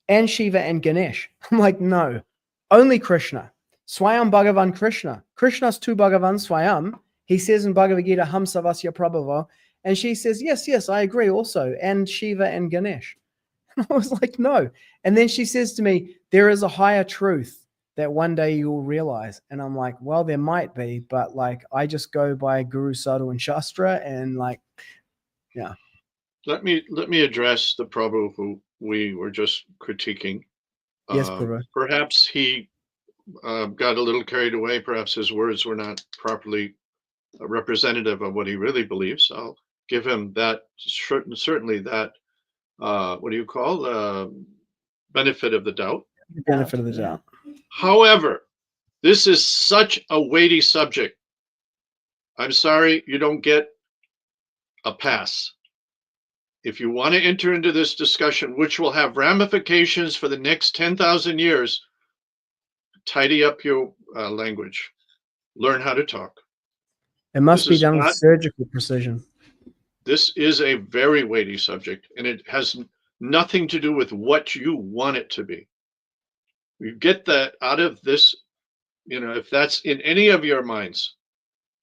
And Shiva and Ganesh. I'm like, no, only Kṛṣṇa. Swayam Bhagavan Kṛṣṇa. Krishna's tu Bhagavan Swayam. He says in Bhagavad Gita, Ham Savasya Prabhava. And she says, yes, I agree also. And Shiva and Ganesh. And I was like, no. And then she says to me, there is a higher truth that one day you will realize. And I'm like, well, there might be, but like, I just go by Guru-sādhu and Shastra, and like, yeah. Let me address the Prabhu who we were just critiquing. Yes, Prabhu. Perhaps he got a little carried away. Perhaps his words were not properly representative of what he really believes. I'll give him that, certainly that, what do you call, benefit of the doubt. Benefit of the doubt. However, this is such a weighty subject. I'm sorry, you don't get a pass. If you want to enter into this discussion, which will have ramifications for the next 10,000 years, tidy up your language. Learn how to talk. It must be done with surgical precision. This is a very weighty subject, and it has nothing to do with what you want it to be. You get that out of this, if that's in any of your minds,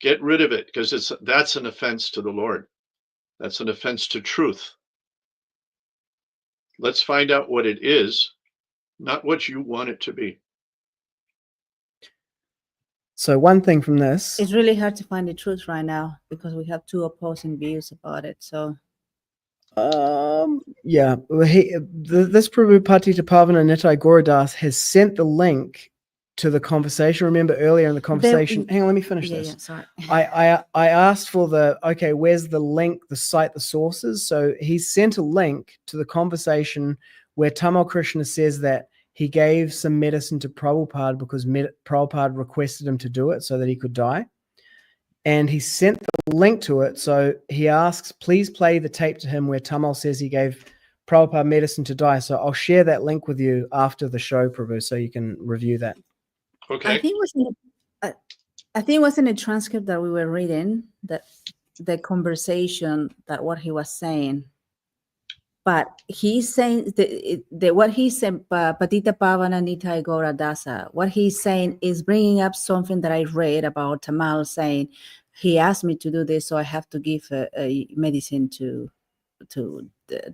get rid of it, because that's an offense to the Lord. That's an offense to truth. Let's find out what it is, not what you want it to be. So one thing from this, it's really hard to find the truth right now because we have two opposing views about it. So yeah, this Prabhu Patita Pavana Nitai Gauradas has sent the link to the conversation. Remember earlier in the conversation, hang on, let me finish this. Yeah, sorry. I asked for where's the link, the site, the sources. So he sent a link to the conversation where Tamal Kṛṣṇa says that he gave some medicine to Prabhupada because Prabhupada requested him to do it so that he could die. And he sent the link to it. So he asks, please play the tape to him where Tamal says he gave Prabhupada medicine to die. So I'll share that link with you after the show, Prabhu, so you can review that. Okay. I think it was in a transcript that we were reading, that the conversation, that what he was saying. But he's saying what he said, Patita Pavana Nitai Gaura Dasa, what he's saying is bringing up something that I read about Tamal saying, he asked me to do this, so I have to give a medicine to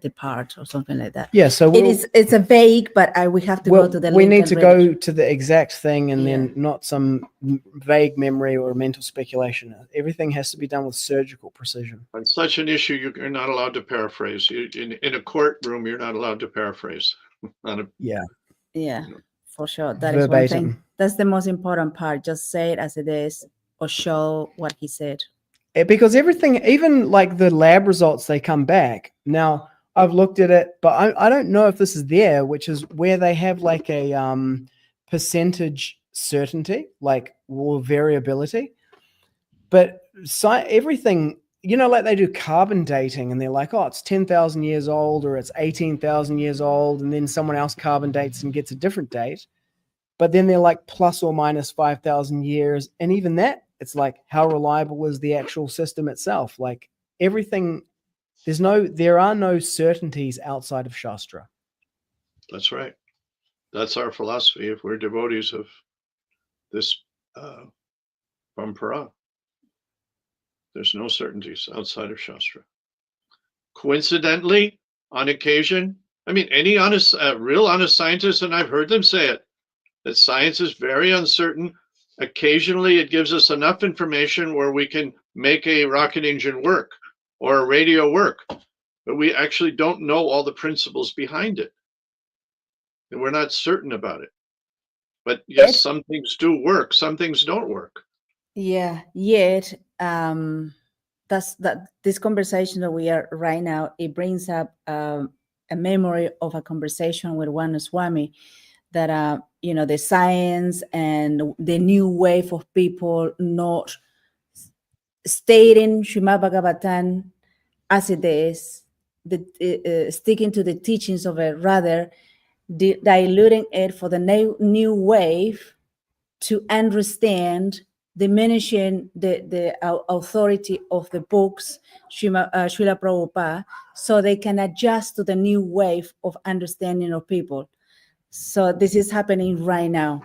depart or something like that. Yeah, so it's a vague, but we have to go to the link. We need to go to the exact thing, and then not some vague memory or mental speculation. Everything has to be done with surgical precision. On such an issue, you're not allowed to paraphrase. In a courtroom, you're not allowed to paraphrase. Yeah, for sure. That is one thing. That's the most important part. Just say it as it is, or show what he said. Because everything, even like the lab results, they come back. Now, I've looked at it, but I don't know if this is there, which is where they have like a percentage certainty, like variability. But everything, like they do carbon dating, and they're like, oh, it's 10,000 years old, or it's 18,000 years old, and then someone else carbon dates and gets a different date. But then they're like plus or minus 5,000 years. And even that, it's like, how reliable is the actual system itself? Like everything there are no certainties outside of Shastra. That's right. That's our philosophy if we're devotees of this parampara. There's no certainties outside of Shastra. Coincidentally, on occasion, I mean, any honest, real honest scientist, and I've heard them say it, that science is very uncertain. Occasionally, it gives us enough information where we can make a rocket engine work or a radio work, but we actually don't know all the principles behind it. And we're not certain about it. But yes, some things do work, some things don't work. Yeah, yet this conversation that we are right now, it brings up a memory of a conversation with one Swami that the science and the new wave of people not stating Srimad Bhagavatam as it is, sticking to the teachings of it, rather diluting it for the new wave to understand, diminishing the authority of the books, Śrīla Prabhupāda, so they can adjust to the new wave of understanding of people. So this is happening right now.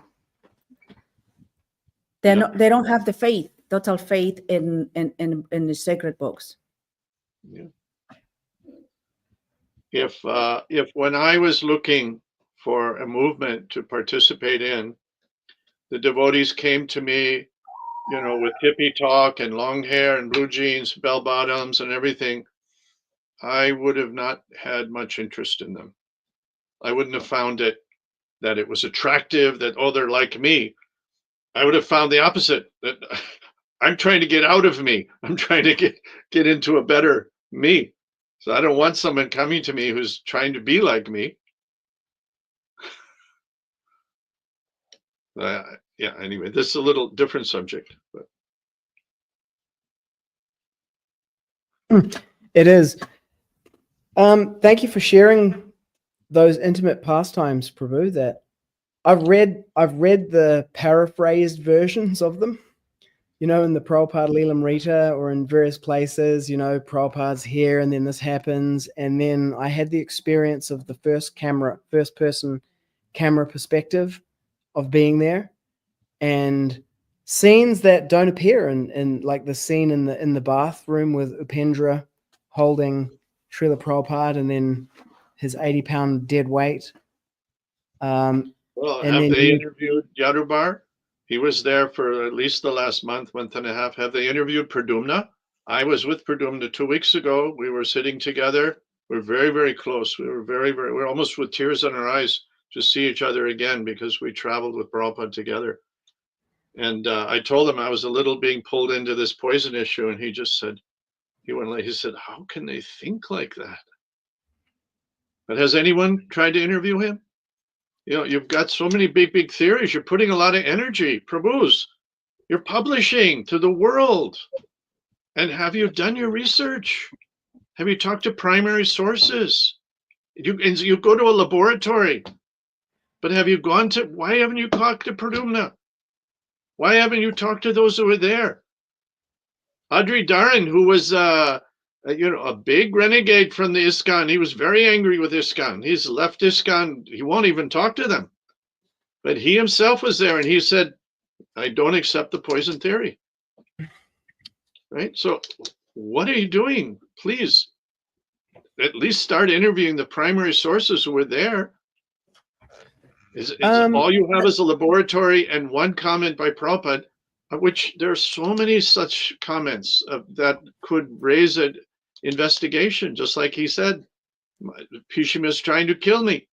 They don't have the faith, total faith in the sacred books. Yeah. If when I was looking for a movement to participate in, the devotees came to me, with hippie talk and long hair and blue jeans, bell bottoms and everything, I would have not had much interest in them. I wouldn't have found that it was attractive, that, oh, they're like me. I would have found the opposite, that I'm trying to get out of me. I'm trying to get into a better me. So I don't want someone coming to me who's trying to be like me. Yeah, anyway, this is a little different subject. But. It is. Thank you for sharing those intimate pastimes, Prabhu. That I've read the paraphrased versions of them, in the Prabhupada Leelamrita or in various places, Prabhupada's here and then this happens. And then I had the experience of the first person camera perspective of being there, and scenes that don't appear in like the scene in the bathroom with Upendra holding Śrīla Prabhupāda and then his 80-pound dead weight. Well, have they interviewed Yadubar? He was there for at least the last month and a half. Have they interviewed Pradumna? I was with Pradumna 2 weeks ago. We were sitting together. We're very, very close. We were we're almost with tears in our eyes to see each other again, because we traveled with Prabhupada together. And I told him I was a little being pulled into this poison issue, and he just said, he said, how can they think like that? But has anyone tried to interview him? You've got so many big theories. You're putting a lot of energy, Prabhus. You're publishing to the world. And have you done your research? Have you talked to primary sources? You go to a laboratory. But why haven't you talked to Pradumna? Why haven't you talked to those who were there? Adri Dharan, who was a big renegade from the ISKCON, he was very angry with ISKCON. He's left ISKCON. He won't even talk to them. But he himself was there, and he said, I don't accept the poison theory. Right? So what are you doing? Please, at least start interviewing the primary sources who were there. All you have is a laboratory and one comment by Prabhupada, which there are so many such comments that could raise an investigation, just like he said, Pishima is trying to kill me.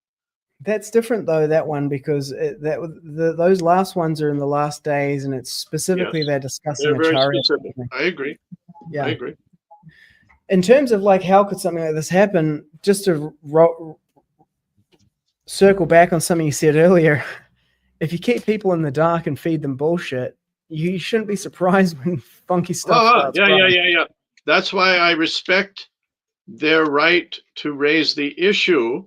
That's different, though, that one, because those last ones are in the last days, and it's specifically they're discussing They're very Acharya. specific. I agree. Yeah. I agree. In terms of how could something like this happen, just to circle back on something you said earlier, if you keep people in the dark and feed them bullshit, you shouldn't be surprised when funky stuff starts. Yeah. That's why I respect their right to raise the issue,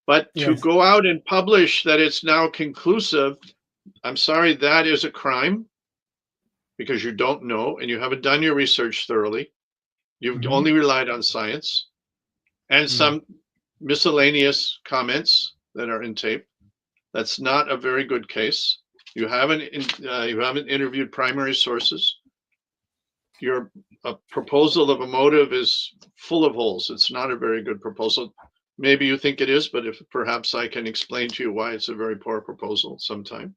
but to go out and publish that it's now conclusive, I'm sorry, that is a crime, because you don't know and you haven't done your research thoroughly. You've only relied on science. and some miscellaneous comments that are in tape. That's not a very good case. You haven't interviewed primary sources. Your proposal of a motive is full of holes. It's not a very good proposal. Maybe you think it is, but if perhaps I can explain to you why it's a very poor proposal sometime.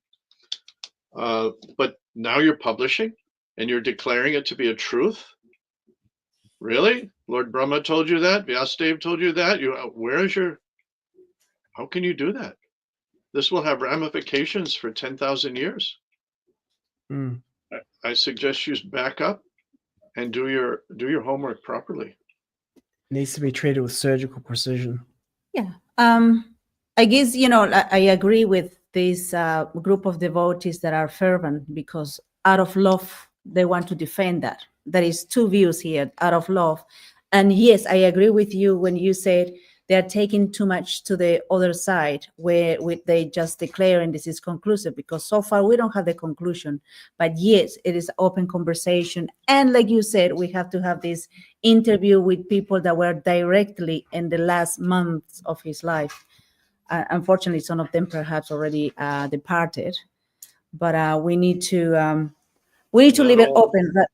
But now you're publishing and you're declaring it to be a truth. Really? Lord Brahma told you that? Vyasadeva told you that? How can you do that? This will have ramifications for 10,000 years. I suggest you back up and do your homework properly. Needs to be treated with surgical precision. Yeah. I guess, I agree with this group of devotees that are fervent because out of love, they want to defend that. There is two views here, out of love. And yes, I agree with you when you said they're taking too much to the other side where they just declare and this is conclusive, because so far we don't have the conclusion. But yes, it is open conversation. And like you said, we have to have this interview with people that were directly in the last months of his life. Unfortunately, some of them perhaps already departed. But we need to leave it open. But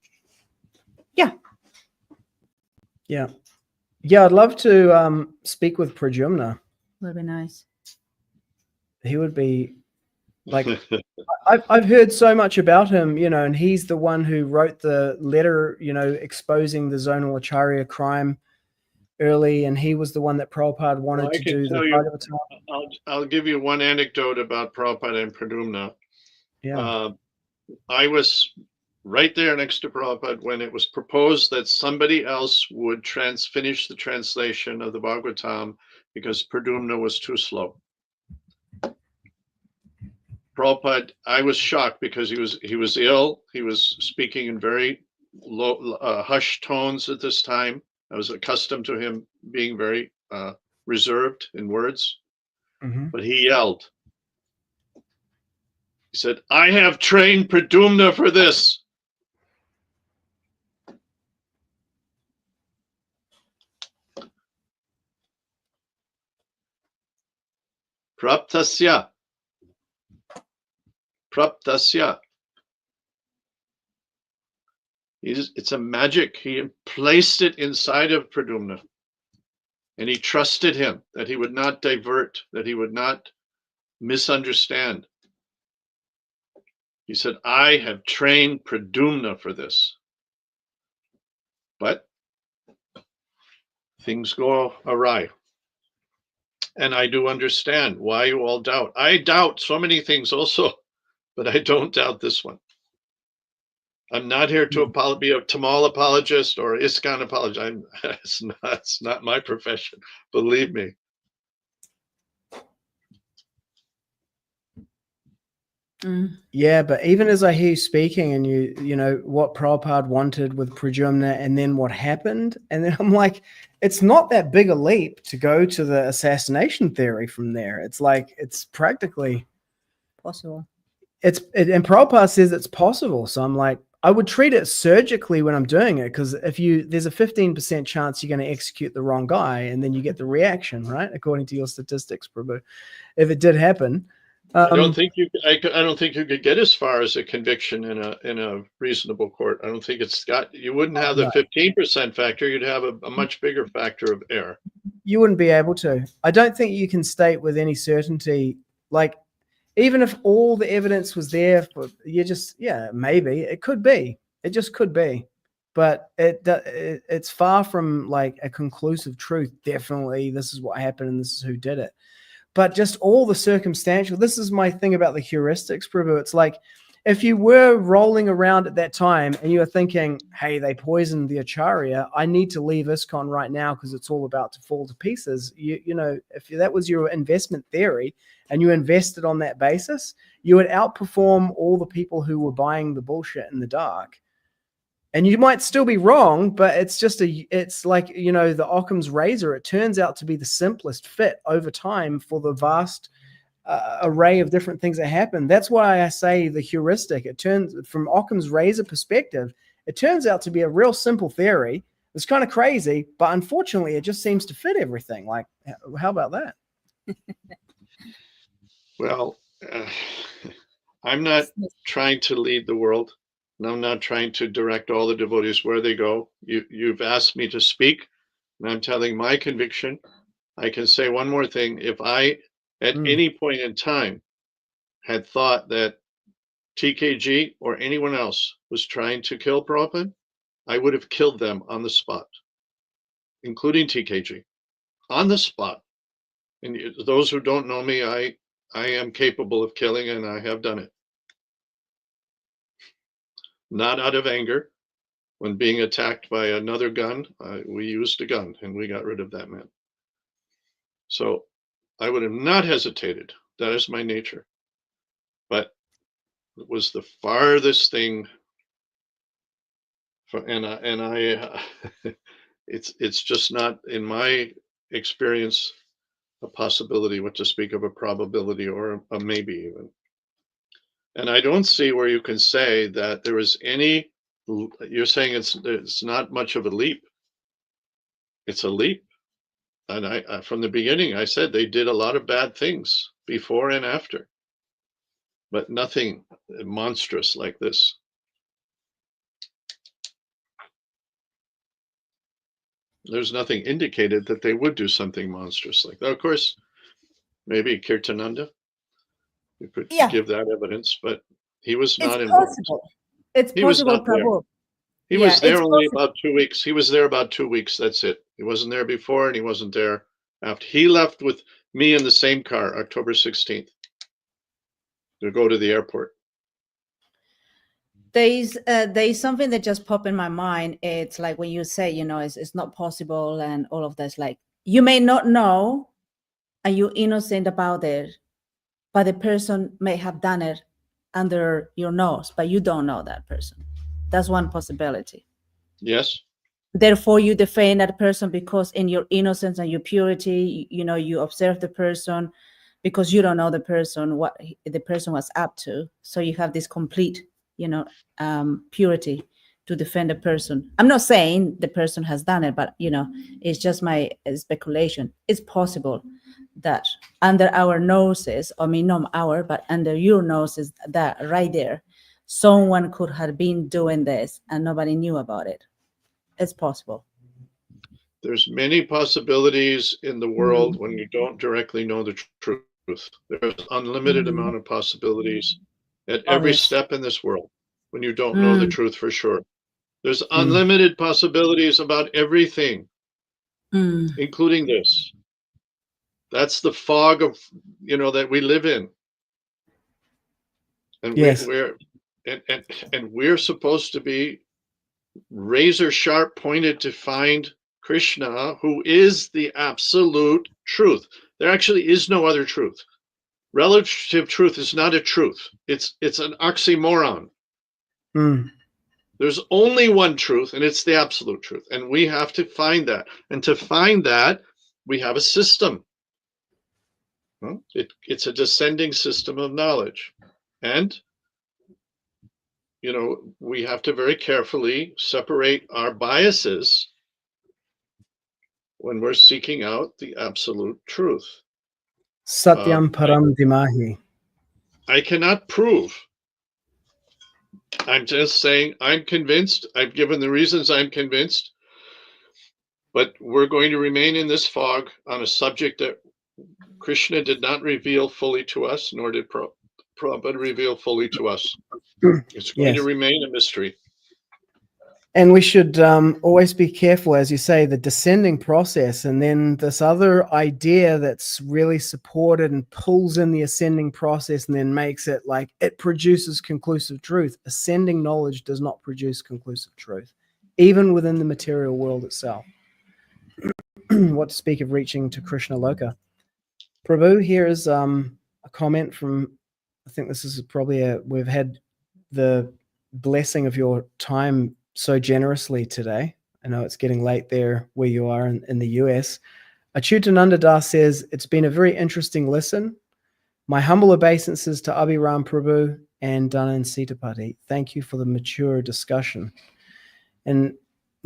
Yeah, I'd love to speak with Pradyumna. would be nice. He would be like, I've heard so much about him, and he's the one who wrote the letter, exposing the zonal acharya crime early, and he was the one that Prabhupada wanted to do the Bhagavatam. I'll give you one anecdote about Prabhupada and Pradyumna. Yeah. I was right there next to Prabhupada when it was proposed that somebody else would finish the translation of the Bhagavatam because Pradyumna was too slow. Prabhupada, I was shocked because he was ill. He was speaking in very low, hushed tones at this time. I was accustomed to him being very reserved in words, but he yelled. He said, "I have trained Pradyumna for this." Praptasya. It's a magic. He placed it inside of Pradyumna. And he trusted him that he would not divert, that he would not misunderstand. He said, "I have trained Pradyumna for this." But things go awry. And I do understand why you all doubt. I doubt so many things also, but I don't doubt this one. I'm not here to be a Tamal apologist or ISKCON apologist. It's not my profession, believe me. Yeah, but even as I hear you speaking and you know what Prabhupada wanted with Pradyumna and then what happened, and then I'm like, it's not that big a leap to go to the assassination theory from there. It's like, it's practically possible. And Prabhupada says it's possible. So I'm like, I would treat it surgically when I'm doing it, because there's a 15% chance you're going to execute the wrong guy and then you get the reaction, right? According to your statistics, Prabhu. If it did happen. I don't think you could get as far as a conviction in a reasonable court. I don't think you wouldn't have the 15% factor. You'd have a much bigger factor of error. You wouldn't be able to. I don't think you can state with any certainty, like, even if all the evidence was there, maybe it could be. It just could be, but it's far from like a conclusive truth. Definitely, this is what happened and this is who did it. But just all the circumstantial. This is my thing about the heuristics, Prabhu. It's like, if you were rolling around at that time and you were thinking, "Hey, they poisoned the Acharya. I need to leave ISKCON right now because it's all about to fall to pieces." You know, if that was your investment theory and you invested on that basis, you would outperform all the people who were buying the bullshit in the dark. And you might still be wrong, but it's like, you know, the Occam's razor. It turns out to be the simplest fit over time for the vast array of different things that happen. That's why I say the heuristic. It turns from Occam's razor perspective, it turns out to be a real simple theory, It's kind of crazy, but unfortunately, it just seems to fit everything. Like, how about that? Well, I'm not trying to lead the world, and I'm not trying to direct all the devotees where they go. You've asked me to speak, and I'm telling my conviction. I can say one more thing. If I, at any point in time, had thought that TKG or anyone else was trying to kill Prabhupada, I would have killed them on the spot, including TKG, on the spot. And those who don't know me, I am capable of killing, and I have done it. Not out of anger. When being attacked by another gun, we used a gun, and we got rid of that man. So I would have not hesitated. That is my nature. But it was the farthest thing. It's just not, in my experience, a possibility, what to speak of a probability or a maybe even. And I don't see where you can say that there was any, you're saying it's not much of a leap. It's a leap. And I from the beginning, I said they did a lot of bad things before and after, but nothing monstrous like this. There's nothing indicated that they would do something monstrous like that. Of course, maybe Kirtananda, you could give that evidence, but he was not involved. It's possible, Prabhu. He was there only about 2 weeks. He was there about 2 weeks. That's it. He wasn't there before, and he wasn't there after. He left with me in the same car, October 16th, to go to the airport. There's something that just popped in my mind. It's like when you say, it's not possible and all of this, like you may not know and you're innocent about it, but the person may have done it under your nose, but you don't know that person. That's one possibility. Yes. Therefore, you defend that person because in your innocence and your purity, you observe the person because you don't know the person, what the person was up to. So you have this complete purity to defend a person. I'm not saying the person has done it, but it's just my speculation. It's possible that under our noses, not our, but under your noses, that right there, someone could have been doing this and nobody knew about it. It's possible. There's many possibilities in the world when you don't directly know the truth. There's unlimited amount of possibilities at every step in this world when you don't know the truth for sure. There's unlimited possibilities about everything, including this. That's the fog of, that we live in. And we're supposed to be razor sharp pointed to find Kṛṣṇa, who is the absolute truth. There actually is no other truth. Relative truth is not a truth. It's an oxymoron. There's only one truth, and it's the absolute truth. And we have to find that. And to find that, we have a system. It's a descending system of knowledge. And, we have to very carefully separate our biases when we're seeking out the absolute truth. Satyam param dhimahi. I cannot prove. I'm just saying I'm convinced. I've given the reasons I'm convinced. But we're going to remain in this fog on a subject that Kṛṣṇa did not reveal fully to us, nor did Prabhupada reveal fully to us. It's going to remain a mystery. And we should always be careful, as you say, the descending process, and then this other idea that's really supported and pulls in the ascending process and then makes it like it produces conclusive truth. Ascending knowledge does not produce conclusive truth, even within the material world itself. What to speak of reaching to Kṛṣṇa Loka. Prabhu, here is a comment from, I think this is probably we've had the blessing of your time so generously today. I know it's getting late there where you are in the US. Achyutananda Das says, it's been a very interesting listen. My humble obeisances to Abhirama Prabhu and Dana and Sitapati. Thank you for the mature discussion. And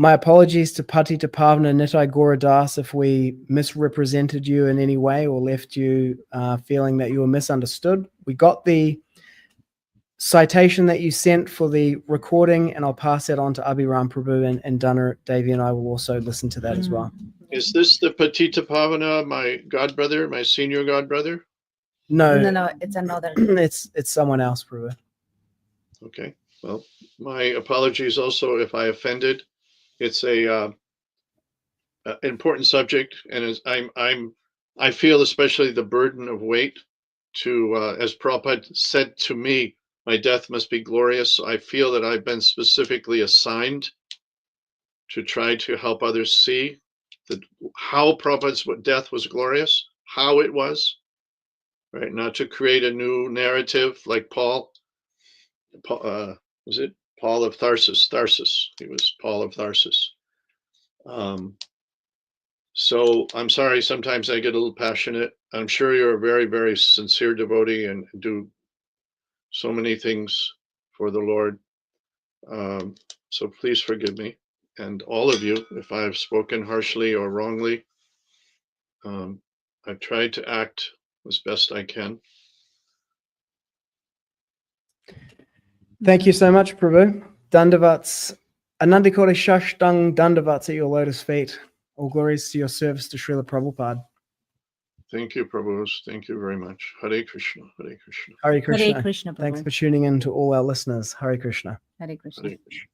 My apologies to Patita Pavana Nitai Guru-das if we misrepresented you in any way or left you feeling that you were misunderstood. We got the citation that you sent for the recording, and I'll pass that on to Abhirama Prabhu, and Dana, Devi, and I will also listen to that as well. Is this the Patita Pavana, my godbrother, my senior godbrother? No, No, it's another. it's someone else, Prabhu. Okay. Well, my apologies also if I offended. It's a important subject, and I feel especially the burden of weight to, as Prabhupada said to me, my death must be glorious. So I feel that I've been specifically assigned to try to help others see that how Prabhupada's death was glorious, how it was, right? Not to create a new narrative like Paul. Was it Paul of Tarsus? Tarsus. He was Paul of Tarsus. So I'm sorry, sometimes I get a little passionate. I'm sure you're a very, very sincere devotee and do so many things for the Lord. So please forgive me, and all of you, if I have spoken harshly or wrongly. I've tried to act as best I can. Thank you so much, Prabhu. Dandavats. Anandikore Shashtang Dandavats at your lotus feet. All glories to your service to Śrīla Prabhupāda. Thank you, Prabhus. Thank you very much. Hare Krishna. Hare Krishna. Hare Krishna. Hare Krishna, Thanks Prabhu. for tuning in to all our listeners. Hare Krishna. Hare Krishna. Hare Krishna.